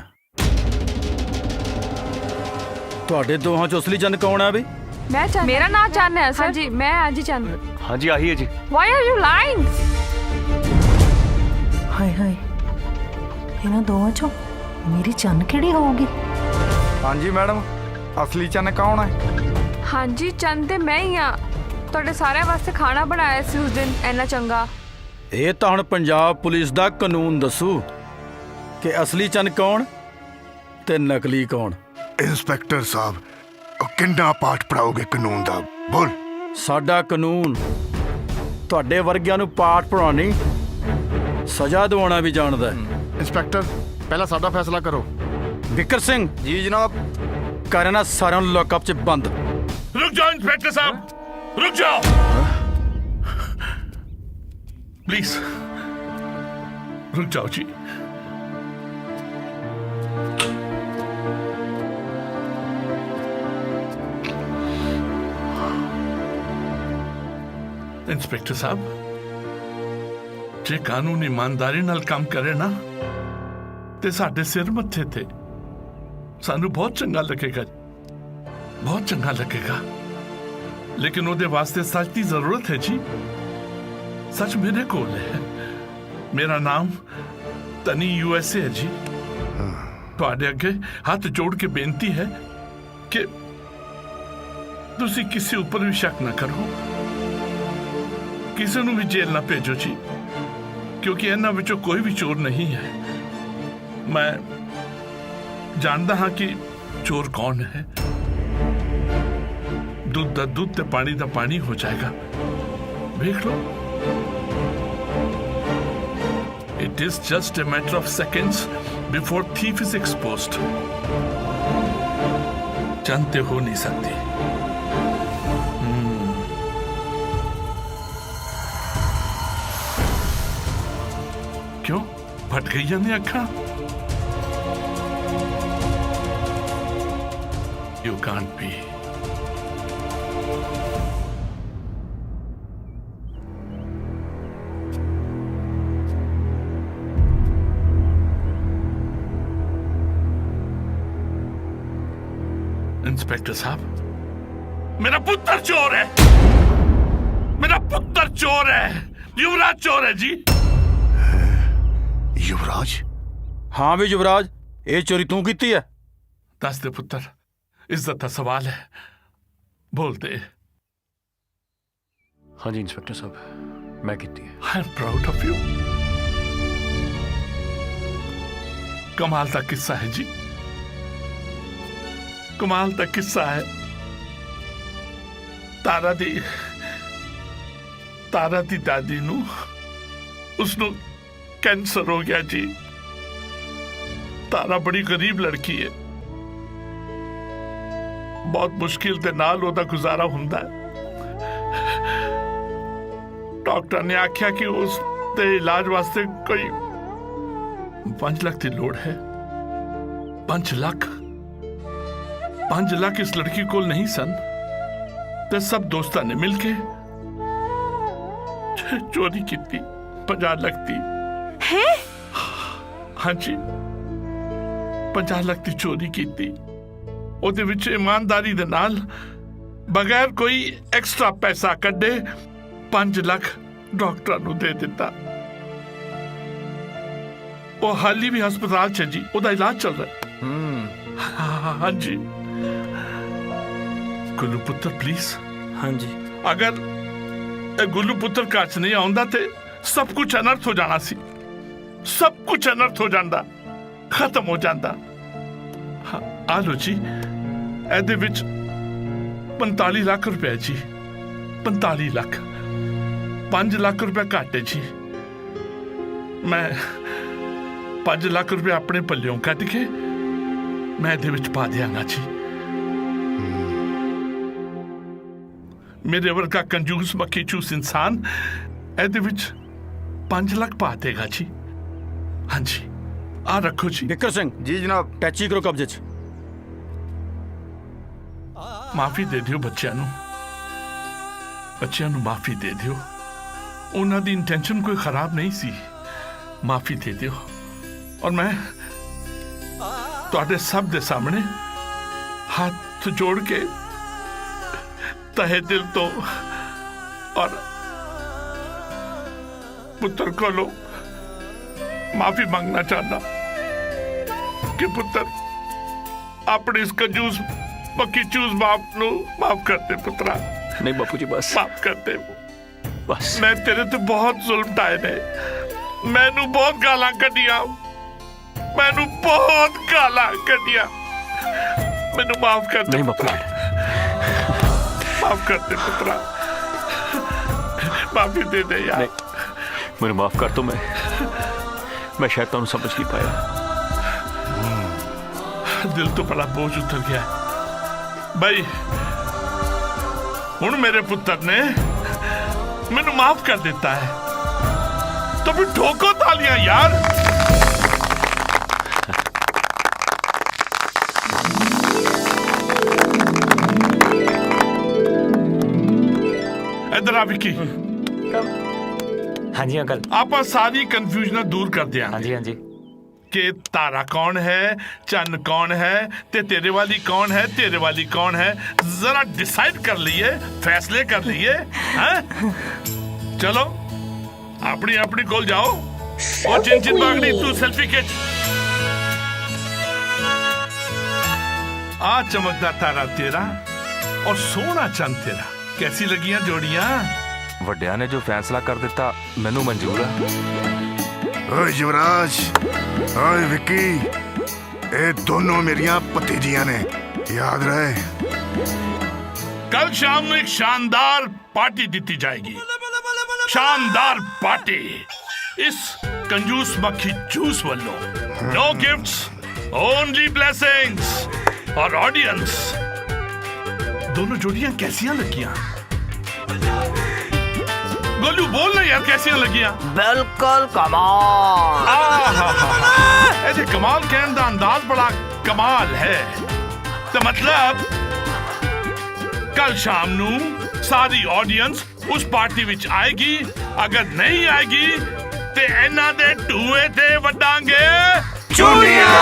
ਤੁਹਾਡੇ ਦੋਹਾਂ ਚੋਂ ਅਸਲੀ ਚੰਨ ਕੌਣ ਆ ਬਈ? मैं चंद। मेरा नाम चंद है सर। जी मैं आज ही चंद। हाँ जी आही है जी। Why are you lying? ਹਾਏ ਹਾਏ, ਇਹਨਾਂ ਦੋਵਾਂ ਚੋਂ ਮੇਰੀ ਚੰਨ ਕਿਹੜੀ ਹੋਊਗੀ? ਹਾਂਜੀ ਮੈਡਮ, ਅਸਲੀ ਚੰਨ ਕੌਣ ਹੈ? हाँ जी चंद ते मैं ही हाँ ਤੁਹਾਡੇ ਸਾਰਿਆਂ ਵਾਸਤੇ ਖਾਣਾ ਬਣਾਇਆ ਸੀ ਉਸ ਦਿਨ ਇੰਨਾ ਚੰਗਾ। ਇਹ ਤਾਂ ਹੁਣ ਪੰਜਾਬ ਪੁਲਿਸ ਦਾ ਕਾਨੂੰਨ ਦੱਸੂ ਕਿ ਅਸਲੀ ਚੰਨ ਕੌਣ ਤੇ ਨਕਲੀ ਕੌਣ। ਇੰਸਪੈਕਟਰ ਸਾਹਿਬ ਕਿੰਨਾ ਪਾਠ ਪੜਾਓਗੇ ਕਾਨੂੰਨ ਦਾ? ਬੋਲ। ਸਾਡਾ ਕਾਨੂੰਨ ਤੁਹਾਡੇ ਵਰਗਿਆਂ ਨੂੰ ਪਾਠ ਪੜਾਉਣੀ ਸਜ਼ਾ ਦਿਵਾਉਣਾ ਵੀ ਜਾਣਦਾ ਹੈ। ਇੰਸਪੈਕਟਰ ਪਹਿਲਾਂ ਸਾਡਾ ਫੈਸਲਾ ਕਰੋ। ਵਿਕਰ ਸਿੰਘ ਜੀ ਜਨਾਬ, ਕਰ ਇਹਨਾਂ ਸਾਰਿਆਂ ਨੂੰ ਲੌਕਅਪ 'ਚ ਬੰਦ। रुक जाओ इंस्पेक्टर साहब, रुक जाओ प्लीज, रुक जाओ जी। इंस्पेक्टर साहब जे कानून ईमानदारी नाल काम करे ना ते साडे सिर मत्थे ते सानू बहुत चंगा लगेगा, बहुत चंगा लगेगा। लेकिन ਉਹਦੇ ਵਾਸਤੇ सच की जरूरत है जी। सच मेरे कोल है। मेरा नाम तनी USA है जी। ਤੁਹਾਡੇ ਅੱਗੇ ਹੱਥ ਜੋੜ ਕੇ ਬੇਨਤੀ ਹੈ ਕਿ ਤੁਸੀਂ ਕਿਸੇ ਉੱਪਰ ਵੀ ਸ਼ੱਕ ਨਾ ਕਰੋ, ਕਿਸੇ ਨੂੰ ਵੀ ਜੇਲ੍ਹ ਨਾ ਭੇਜੋ ਜੀ, ਕਿਉਂਕਿ ਇਹਨਾਂ ਵਿੱਚੋਂ ਕੋਈ ਵੀ ਚੋਰ ਨਹੀਂ ਹੈ। ਮੈਂ ਜਾਣਦਾ ਹਾਂ ਕਿ ਚੋਰ ਕੌਣ ਹੈ। दूध का दूध ते पानी का पानी हो जाएगा, देख लो। It is just a matter of seconds before thief is exposed. जानते हो नहीं सकती। क्यों फट गई जाने अखा? You can't be. इंस्पेक्टर साहब मेरा पुत्र चोर है, मेरा पुत्र चोर है, युवराज चोर है जी। युवराज? हाँ भी युवराज, ये चोरी तू की है? दस दे पुत्र, इज्जत का सवाल है, बोल दे। हाँ जी इंस्पेक्टर साहब मैं कीती है। I am proud of you. कमाल का किस्सा है जी, कमाल का किस्सा है। तारा दी दादी नू उसनु कैंसर हो गया जी। तारा बड़ी गरीब लड़की है, बहुत मुश्किल दे नाल ओदा गुजारा हुंदा है। डॉक्टर ने आख्या कि उस दे इलाज वास्ते कोई 5 लाख की लोड़ है। 5 लाख 5 लाख इस लड़की को नहीं सन, ते सब दोस्तां ने मिलके चोरी की 50 लाख दी है। हाँ जी 50 लाख की चोरी की थी। ਉਹਦੇ ਵਿੱਚ ईमानदारी ਦੇ ਨਾਲ ਬਗੈਰ ਕੋਈ ਐਕਸਟਰਾ ਪੈਸਾ ਕੱਢੇ 5 ਲੱਖ ਡਾਕਟਰਾਂ ਨੂੰ ਦੇ ਦਿੱਤਾ। ਉਹ ਹਾਲੀ ਵੀ ਹਸਪਤਾਲ 'ਚ ਜੀ, ਉਹਦਾ ਇਲਾਜ ਚੱਲ ਰਿਹਾ। हाँ जी गुल्लू पुत्र प्लीज। हाँ जी अगर गुल्लू पुत्र घर च नहीं आउंदा ते सब कुछ अनर्थ हो जाना सी, सब कुछ अनर्थ हो जाता, खत्म हो जाता। हाँ, आ लो जी, ਇਹਦੇ ਵਿੱਚ 45 ਲੱਖ रुपए जी, 45 ਲੱਖ। 5 ਲੱਖ रुपए घट है जी। मैं 5 ਲੱਖ रुपए अपने पल्लियों कट के मैं ਇਹਦੇ ਵਿੱਚ ਪਾ ਦਿਆਂਗਾ जी। मेरे वर्गा कंजूस मक्खी चूस इंसान ਇਹਦੇ ਵਿੱਚ 5 ਲੱਖ ਪਾ ਦੇਗਾ जी। हाँ जी आ रखो जी। विकर सिंह जी जनाब, टैची करो कब्जे च। माफी दे दियो बच्चों ਨੂੰ, ਬੱਚਿਆਂ ਨੂੰ ਮਾਫੀ ਦੇ ਦਿਓ। ਉਹਨਾਂ ਦੀ ਇੰਟੈਂਸ਼ਨ ਕੋਈ ਖਰਾਬ ਨਹੀਂ ਸੀ। ਮਾਫੀ ਦੇ ਦਿਓ। और मैं ਤੁਹਾਡੇ ਸਭ ਦੇ ਸਾਹਮਣੇ ਹੱਥ ਜੋੜ ਕੇ तहे दिल तो और पुत्र को लो माफी मांगना चाहता कि पुत्र अपने इस कंजूस मक्खी चूस बाप नू माफ कर दे पुत्रा। नहीं बापू जी बस माफ कर दे। बस मैं तेरे ते बहुत जुल्म ढाए ने, मैनू बहुत गालां कड्डियां, मैनू बहुत गालां कड्डियां, मैनू माफ कर दे। नहीं बापू जी माफ कर दे पुत्रा, माफी दे दे यार। मेरे माफ कर तो मैं शायद तुम समझ नहीं पाया। दिल तो बड़ा बोझ उतर गया भाई। हुण मेरे पुत्र ने मैनू माफ कर देता है तो फिर ठोको तालियां यार। इधर आ विक्की। हाँ जी अंकल। आप सारी कंफ्यूजन दूर कर दिया। हाँ जी हाँ जी। कि तारा कौन है, चन्न कौन है, ते तेरे वाली कौन है, तेरे वाली कौन है, जरा डिसाइड कर लिए, फैसले कर लिए हैं? चलो अपनी अपनी कोल जाओ और चिंचित मांगनी तू सेल्फी खींच। आ चमकदा तारा तेरा और सोना चंद तेरा, कैसी लगियां जोड़ियां? ਵੱਡਿਆਂ ਨੇ जो फैसला कर दिता मैनू मंजूर है। ओए युवराज, ओए विक्की, ये दोनों मेरियां भतीजियां ने, याद रहे। कल शाम में एक शानदार पार्टी दी जाएगी, शानदार पार्टी इस कंजूस मक्खी चूस वालों। नो गिफ्ट्स, ओनली ब्लेसिंग्स और ऑडियंस। दोनों जोड़ियां कैसियां लगियां? गोलू बोल ना यार, कैसियां लगियां? बिल्कुल कमाल। ऐसे कमाल कहने का अंदाज बड़ा कमाल है। तो मतलब कल शाम नू सारी ऑडियंस उस पार्टी विच आएगी, अगर नहीं आएगी ते इन्हां दे टूए ते वड्डांगे चूड़ियां।